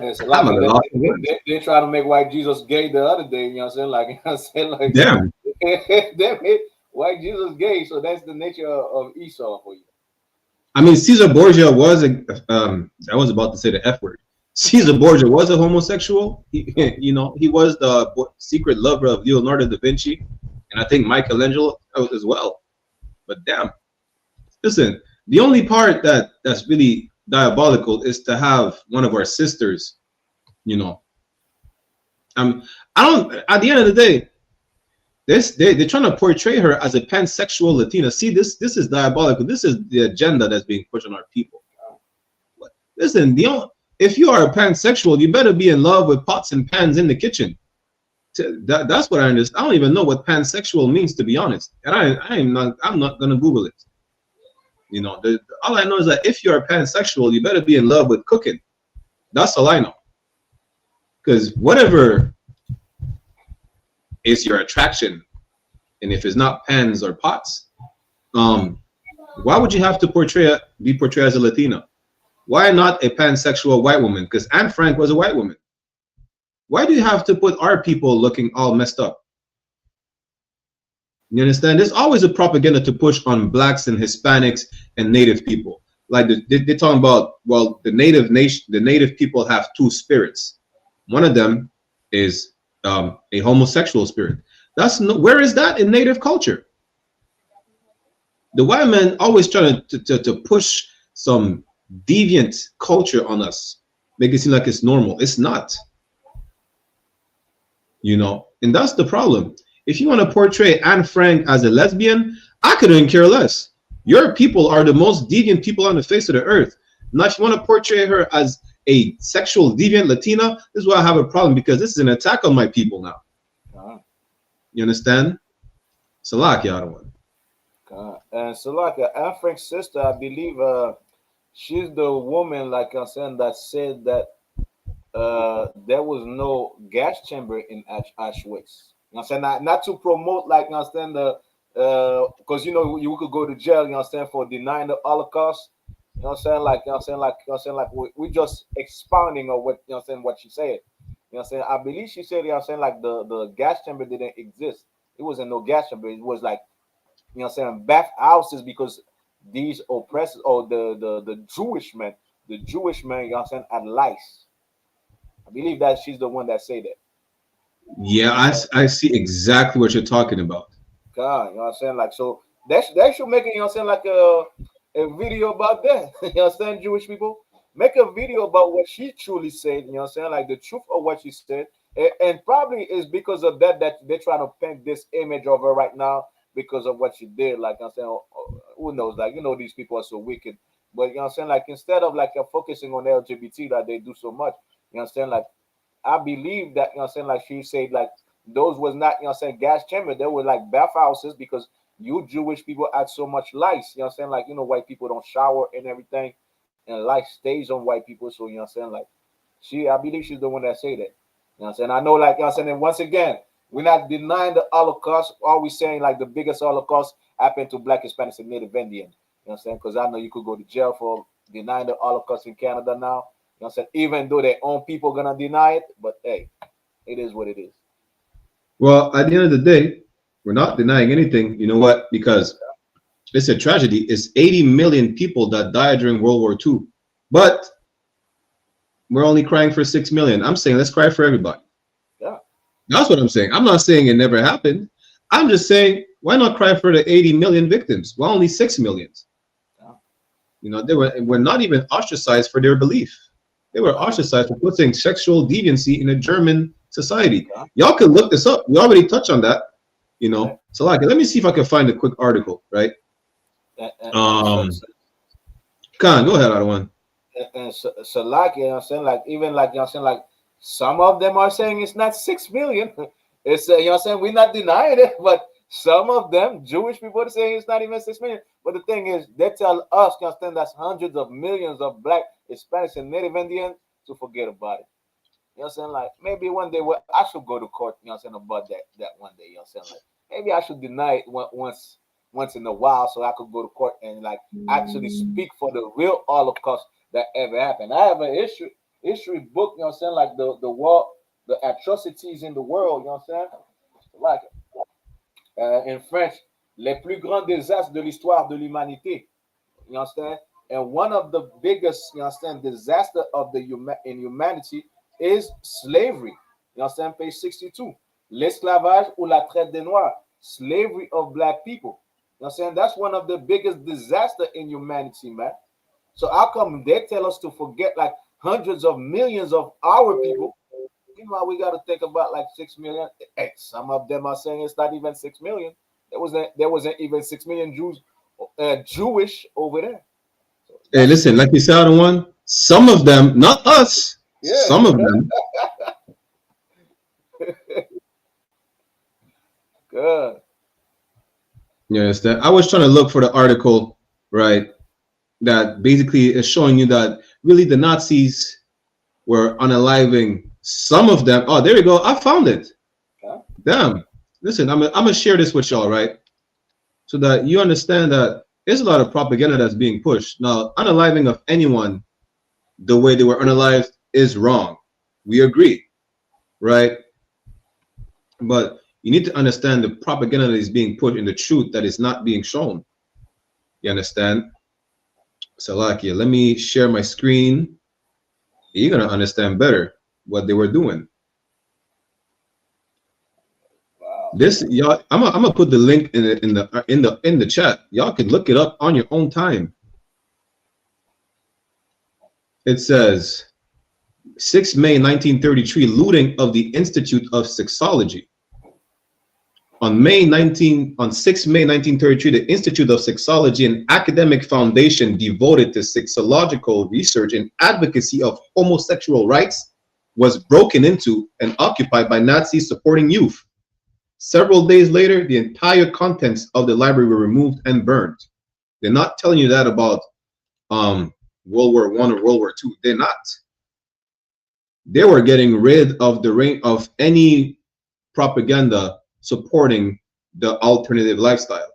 It's a lot of they try to make white Jesus gay the other day, you know what I'm saying? Like, you know what I'm saying? Like, damn. they made white Jesus gay, so that's the nature of Esau for you. I mean, Caesar Borgia was a, I was about to say the F word. Caesar Borgia was a homosexual. He was the secret lover of Leonardo da Vinci, and I think Michelangelo as well. But damn, listen, the only part that's really diabolical is to have one of our sisters, I don't, at the end of the day, they're trying to portray her as a pansexual Latina. See, this is diabolical. This is the agenda that's being pushed on our people. Listen, if you are a pansexual, you better be in love with pots and pans in the kitchen. That's what I understand. I don't even know what pansexual means, to be honest. And I'm not gonna Google it. All I know is that if you're a pansexual, you better be in love with cooking. That's all I know. Because whatever is your attraction, and if it's not pans or pots, why would you have to be portrayed as a Latina? Why not a pansexual white woman? Because Anne Frank was a white woman. Why do you have to put our people looking all messed up? You understand? There's always a propaganda to push on blacks and Hispanics and Native people. Like they're talking about, well, the Native people have two spirits. One of them is a homosexual spirit. Where is that in Native culture? The white men always trying to push some deviant culture on us, make it seem like it's normal. It's not. And that's the problem. If you want to portray Anne Frank as a lesbian, I couldn't care less. Your people are the most deviant people on the face of the earth. Now, if you want to portray her as a sexual deviant Latina, this is why I have a problem, because this is an attack on my people now. You understand? Salakia, Adawan. And Salakia, Anne Frank's sister, I believe, she's the woman, like I'm saying, that said that there was no gas chamber in Auschwitz. You know what I'm saying? Not to promote, like, you understand, because you could go to jail, you understand, for denying the Holocaust. You know what I'm saying? We just expounding on what, you know what I'm saying, what she said. You know what I'm saying? I believe she said, you know what I'm saying, like the gas chamber didn't exist. It wasn't no gas chamber. It was like, you know what I'm saying, bath houses, because these oppressors, or the Jewish men, you know what I'm saying, had lice. I believe that she's the one that said that. Yeah, I see exactly what you're talking about. God, you know what I'm saying? Like, so they should make it, you know what I'm saying, like a video about that. You know what I'm saying, Jewish people? Make a video about what she truly said, you know what I'm saying, like the truth of what she said. And probably is because of that they're trying to paint this image of her right now because of what she did. Like I'm saying, who knows? Like, these people are so wicked. But you know what I'm saying, like, instead of like focusing on LGBT that they do so much, you know what I'm saying, like, I believe that, you know what I'm saying, like she said, like those was not, you know what I'm saying, gas chamber. They were like bathhouses, because you Jewish people had so much lice. You know what I'm saying, like, white people don't shower and everything, and lice stays on white people. So you know what I'm saying, like, I believe she's the one that say that. You know what I'm saying? I know, like, you know what I'm saying, and once again, we're not denying the Holocaust. All we saying, like, the biggest Holocaust happened to Black, Hispanics, and Native Indian. You know what I'm saying? Because I know you could go to jail for denying the Holocaust in Canada now. You know what I'm saying? Even though their own people gonna deny it, but hey, it is what it is. Well, at the end of the day, we're not denying anything. You know what? Because it's a tragedy. It's 80 million people that died during World War II. But we're only crying for 6 million. I'm saying let's cry for everybody. Yeah. That's what I'm saying. I'm not saying it never happened. I'm just saying, why not cry for the 80 million victims? Why only 6 million? Yeah. They were not even ostracized for their belief. They were ostracized for putting sexual deviancy in a German society. Y'all can look this up. We already touched on that. So like, let me see if I can find a quick article, right? Khan, go ahead, Adawan. And so like, you know what I'm saying, like, even like, you know what I'm saying, like, some of them are saying it's not 6 million. It's you know what I'm saying, we're not denying it, but Some of them, Jewish people, are saying it's not even 6 million. But the thing is, they tell us, you understand, that's hundreds of millions of Black, Hispanics, and Native Indians to forget about it. You know what I'm saying? Like, maybe one day I should go to court, you know what I'm saying, about that one day, you know what I'm saying? Like, maybe I should deny it once in a while so I could go to court and, like, actually speak for the real Holocaust that ever happened. I have an history book, you know what I'm saying, like the war, the atrocities in the world, you know what I'm saying? Like, in French, les plus grands désastres de l'histoire de l'humanité. You understand? And one of the biggest, you understand, disaster of the in humanity is slavery. You understand? Page 62. L'esclavage ou la traite des noirs. Slavery of Black people. You understand? That's one of the biggest disaster in humanity, man. So how come they tell us to forget like hundreds of millions of our people? Meanwhile, we got to think about like 6 million. Hey, some of them are saying it's not even 6 million. There wasn't even 6 million Jews, Jewish over there. So hey, listen, like you said on one, some of them, not us, some of them. Good. You understand? I was trying to look for the article, right, that basically is showing you that really the Nazis were unaliving some of them. Oh, there you go. I found it. Huh? Damn. Listen, I'm gonna share this with y'all, right? So that you understand that there's a lot of propaganda that's being pushed. Now, unaliving of anyone the way they were unalived is wrong. We agree, right? But you need to understand the propaganda that is being put in the truth that is not being shown. You understand? Salakia, let me share my screen. You're gonna understand better what they were doing. Wow. This, y'all, I'm gonna put the link in the chat. Y'all can look it up on your own time. It says 6 May 1933, looting of the Institute of Sexology. On 6 May 1933, the Institute of Sexology, an academic foundation devoted to sexological research and advocacy of homosexual rights, was broken into and occupied by Nazis supporting youth. Several days later, the entire contents of the library were removed and burned. They're not telling you that about World War I or World War II. They're not. They were getting rid of the reign of any propaganda supporting the alternative lifestyle.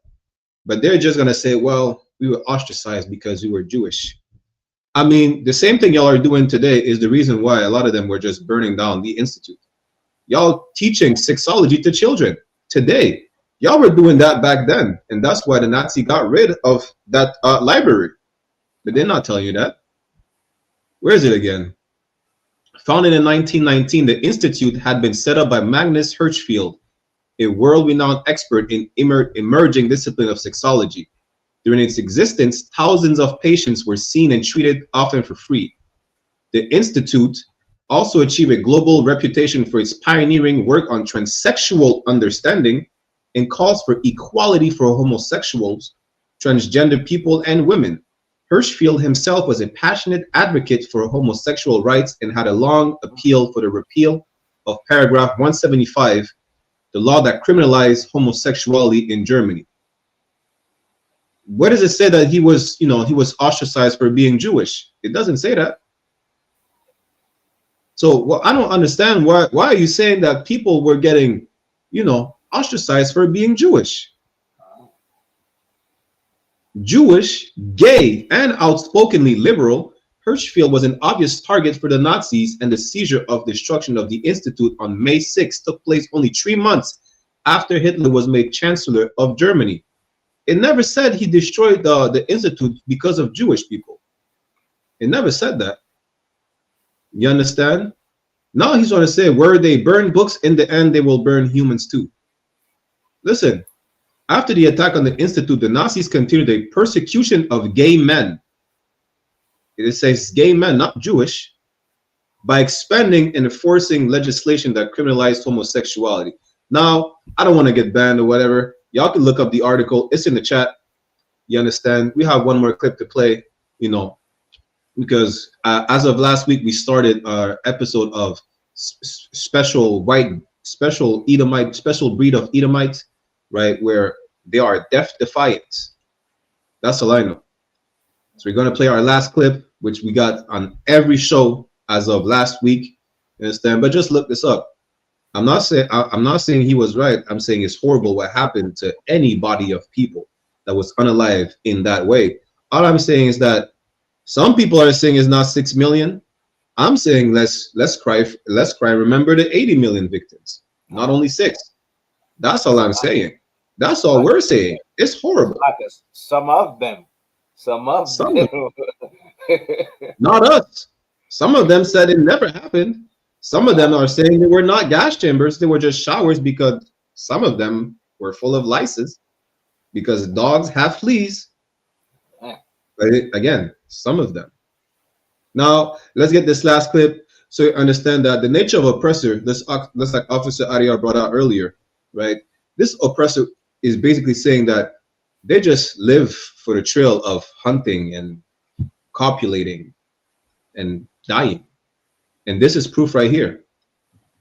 But they're just gonna say, well, we were ostracized because we were Jewish. I mean, the same thing y'all are doing today is the reason why a lot of them were just burning down the institute. Y'all teaching sexology to children today. Y'all were doing that back then, and that's why the Nazi got rid of that library. But they're not telling you that. Where is it again? Founded in 1919, the institute had been set up by Magnus Hirschfeld, a world-renowned expert in emerging discipline of sexology. During its existence, thousands of patients were seen and treated, often for free. The institute also achieved a global reputation for its pioneering work on transsexual understanding and calls for equality for homosexuals, transgender people, and women. Hirschfeld himself was a passionate advocate for homosexual rights and had a long appeal for the repeal of paragraph 175, the law that criminalized homosexuality in Germany. Where does it say that he was, he was ostracized for being Jewish? It doesn't say that. So, well, I don't understand why are you saying that people were getting, ostracized for being Jewish? Jewish, gay, and outspokenly liberal, Hirschfeld was an obvious target for the Nazis, and the seizure of destruction of the Institute on May 6 took place only 3 months after Hitler was made Chancellor of Germany. It never said he destroyed the Institute because of Jewish people. It never said that. You understand? Now he's going to say, where they burn books, in the end they will burn humans too. Listen, after the attack on the Institute, the Nazis continued a persecution of gay men. It says gay men, not Jewish, by expanding and enforcing legislation that criminalized homosexuality. Now, I don't want to get banned or whatever. Y'all can look up the article. It's in the chat. You understand? We have one more clip to play, because as of last week, we started our episode of special breed of Edomites. right, where they are deaf defiant. That's all I know. So we're going to play our last clip, which we got on every show as of last week. You understand? But just look this up. I'm not saying he was right. I'm saying it's horrible what happened to any body of people that was unalive in that way. All I'm saying is that some people are saying it's not 6 million. I'm saying let's cry. Remember the 80 million victims, not only 6. That's all I'm saying. That's all we're saying. It's horrible. Some of them. Not us. Some of them said it never happened. Some of them are saying they were not gas chambers. They were just showers, because some of them were full of lices, because dogs have fleas. But again, some of them. Now, let's get this last clip so you understand that the nature of oppressor, this like Officer Ariel brought out earlier, right? This oppressor is basically saying that they just live for the thrill of hunting and copulating and dying. And this is proof right here.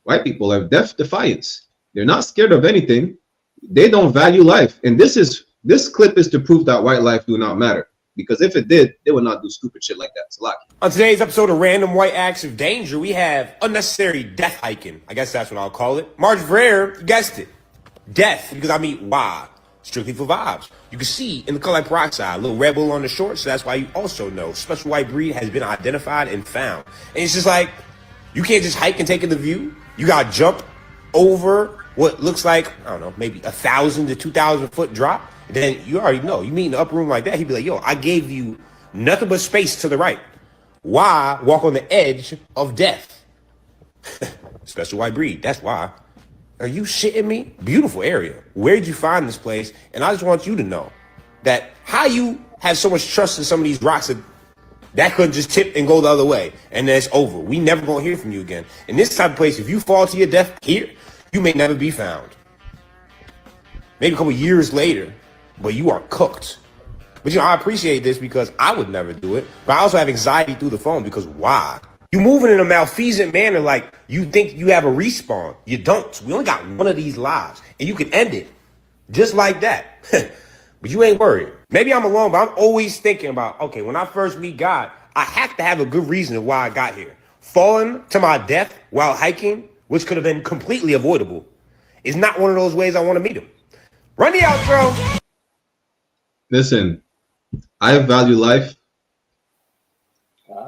White people are deaf defiance. They're not scared of anything. They don't value life. And this clip is to prove that white life do not matter. Because if it did, they would not do stupid shit like that. Salaki. On today's episode of Random White Acts of Danger, we have unnecessary death hiking. I guess that's what I'll call it. March Frere, you guessed it. Death, because I mean, why? Strictly for vibes. You can see in the color peroxide, a little red bull on the shorts, so that's why you also know special white breed has been identified and found. And it's just like, you can't just hike and take in the view. You got to jump over what looks like, I don't know, maybe 1,000 to 2,000 foot drop. Then you already know, you meet in the upper room like that, he'd be like, yo, I gave you nothing but space to the right. Why walk on the edge of death? Special white breed, that's why. Are you shitting me? Beautiful area. Where did you find this place? And I just want you to know that how you have so much trust in some of these rocks that could just tip and go the other way. And then it's over. We never gonna hear from you again. In this type of place, if you fall to your death here, you may never be found. Maybe a couple years later, but you are cooked. But I appreciate this because I would never do it. But I also have anxiety through the phone because why? You moving in a malfeasant manner like you think you have a respawn. You don't. We only got one of these lives. And you can end it just like that. But you ain't worried. Maybe I'm alone, but I'm always thinking about, okay, when I first meet God, I have to have a good reason of why I got here. Falling to my death while hiking, which could have been completely avoidable, is not one of those ways I want to meet him. Run the outro. Listen, I value life,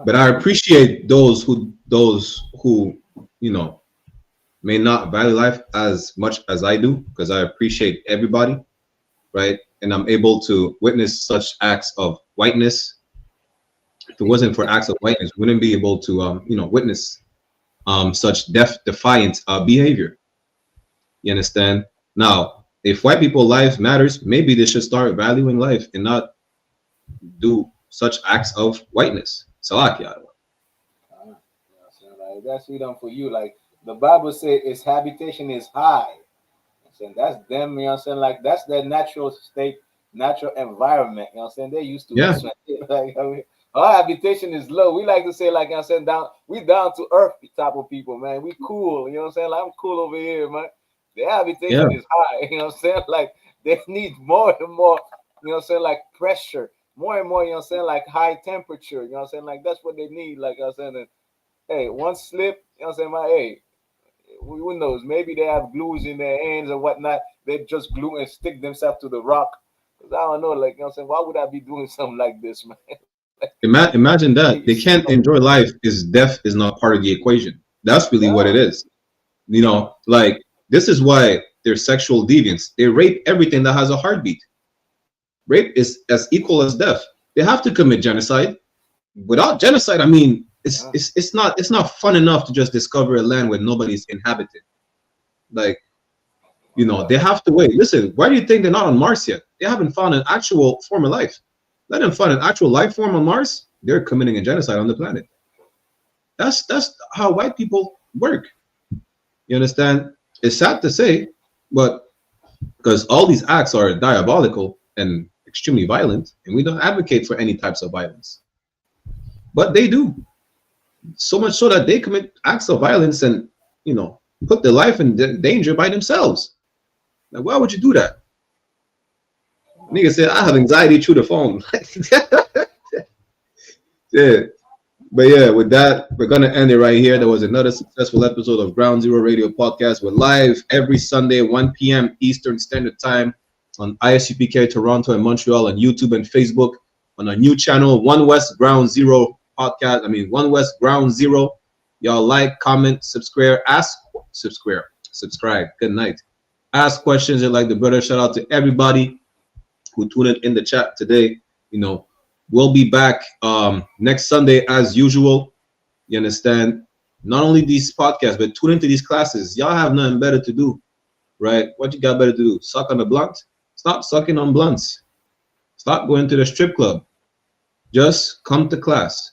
but I appreciate those who may not value life as much as I do, because I appreciate everybody, right? And I'm able to witness such acts of whiteness. If it wasn't for acts of whiteness, we wouldn't be able to witness such defiant behavior. You understand? Now, if white people life matters, maybe they should start valuing life and not do such acts of whiteness. Salakia. That's freedom for you. Like the Bible says, its habitation is high. And that's them, you know what I'm saying? Like that's their natural state, natural environment. You know what I'm saying? They used to like our habitation is low. We like to say, like I'm saying, we down to earth type of people, man. We cool, you know what I'm saying? Like I'm cool over here, man. Their habitation is high, you know what I'm saying? Like they need more and more, you know what I'm saying, like pressure, more and more, you know what I'm saying, like high temperature, you know what I'm saying? Like that's what they need, like I'm saying. And, hey, one slip, you know what I'm saying, hey, who knows? Maybe they have glues in their hands or whatnot. They just glue and stick themselves to the rock. I don't know, like, you know what I'm saying, why would I be doing something like this, man? Imagine that. They can't enjoy life if death is not part of the equation. That's really what it is. You know, like, this is why they're sexual deviants. They rape everything that has a heartbeat. Rape is as equal as death. They have to commit genocide. Without genocide, I mean, it's not fun enough to just discover a land where nobody's inhabited. Like, you know, they have to wait. Listen, why do you think they're not on Mars yet? They haven't found an actual form of life. Let them find an actual life form on Mars. They're committing a genocide on the planet. That's how white people work. You understand? It's sad to say, but because all these acts are diabolical and extremely violent, and we don't advocate for any types of violence, but they do. So much so that they commit acts of violence and, you know, put their life in danger by themselves. Now, why would you do that? Nigga said, I have anxiety through the phone. Yeah. But yeah, with that, we're going to end it right here. There was another successful episode of Ground Zero Radio Podcast. We're live every Sunday, 1 p.m. Eastern Standard Time on I.S.U.P.K, Toronto and Montreal, on YouTube and Facebook, on our new channel, One West Ground Zero Podcast. One West Ground Zero. Y'all like, comment, subscribe. Good night. Ask questions like the brother. Shout out to everybody who tuned in the chat today. We'll be back next Sunday as usual. You understand? Not only these podcasts, but tune into these classes. Y'all have nothing better to do, right? What you got better to do? Suck on the blunt? Stop sucking on blunts. Stop going to the strip club. Just come to class.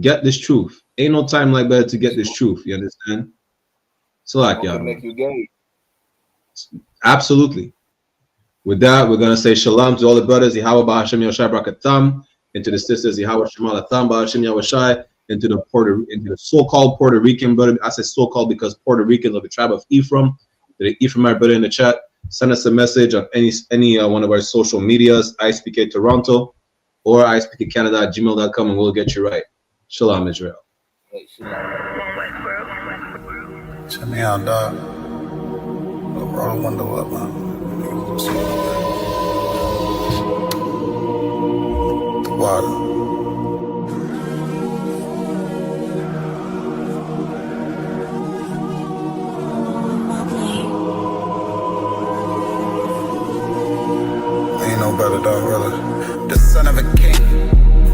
Get this truth. Ain't no time like better to get this truth. You understand? So like, y'all. Make you gay. Absolutely. With that, we're gonna say shalom to all the brothers. Yahweh Ba'Hashem Yahushai Brakatam. And to the sisters, Yahweh Shemala Tham Ba'Hashem Yahushai. And to the so-called Puerto Rican brother. I say so-called because Puerto Ricans of the tribe of Ephraim. To the Ephraimite brother in the chat, send us a message on any one of our social medias, I.S.U.P.K Toronto or I.S.U.P.K Canada at gmail.com, and we'll get you right. Shalom, Israel. Check me out, dog. Roll the window up, man. Water. Ain't no better, dog, brother. The son of a king.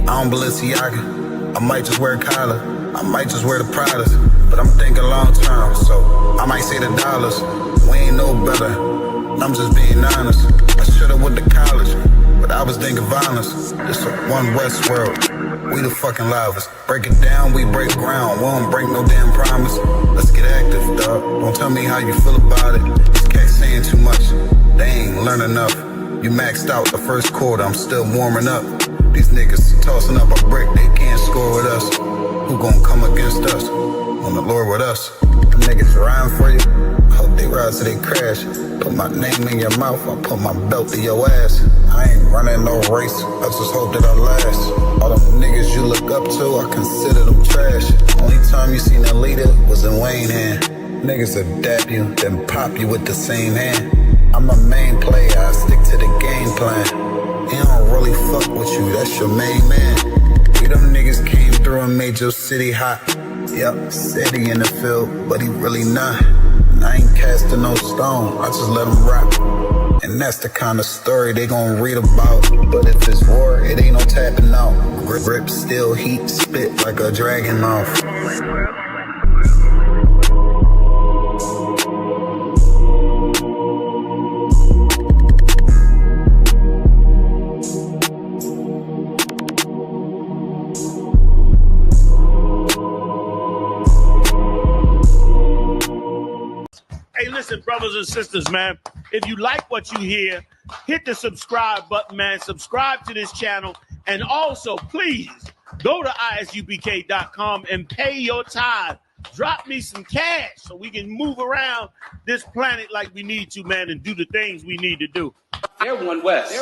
I don't Balenciaga. I might just wear Kyla. I might just wear the Pradas. But I'm thinking long term, so I might say the dollars. We ain't no better. I'm just being honest. I should've went to college, but I was thinking violence. It's a one West world. We the fucking livest. Break it down, we break ground. We don't break no damn promise. Let's get active, dog. Don't tell me how you feel about it. These cats saying too much. They ain't learn enough. You maxed out the first quarter. I'm still warming up. These niggas tossing up a brick. They can't score with us. Who gon' come against us? On the Lord with us. The niggas riding for you. Hope they ride till they crash. Put my name in your mouth, I put my belt to your ass. I ain't running no race, I just hope that I last. All them niggas you look up to, I consider them trash. Only time you seen a leader was in Wayne hand. Niggas will dap you, then pop you with the same hand. I'm a main player, I stick to the game plan. He don't really fuck with you, that's your main man. We them niggas came through and made your city hot. Yep, said he in the field, but he really not. I ain't casting no stone, I just let them rock. And that's the kind of story they gon' read about. But if it's war, it ain't no tapping out. Grip still heat, spit like a dragon mouth. Hey, listen, brothers and sisters, man. If you like what you hear, hit the subscribe button, man. Subscribe to this channel. And also, please, go to ISUPK.com and pay your tithe. Drop me some cash so we can move around this planet like we need to, man, and do the things we need to do. They're one West.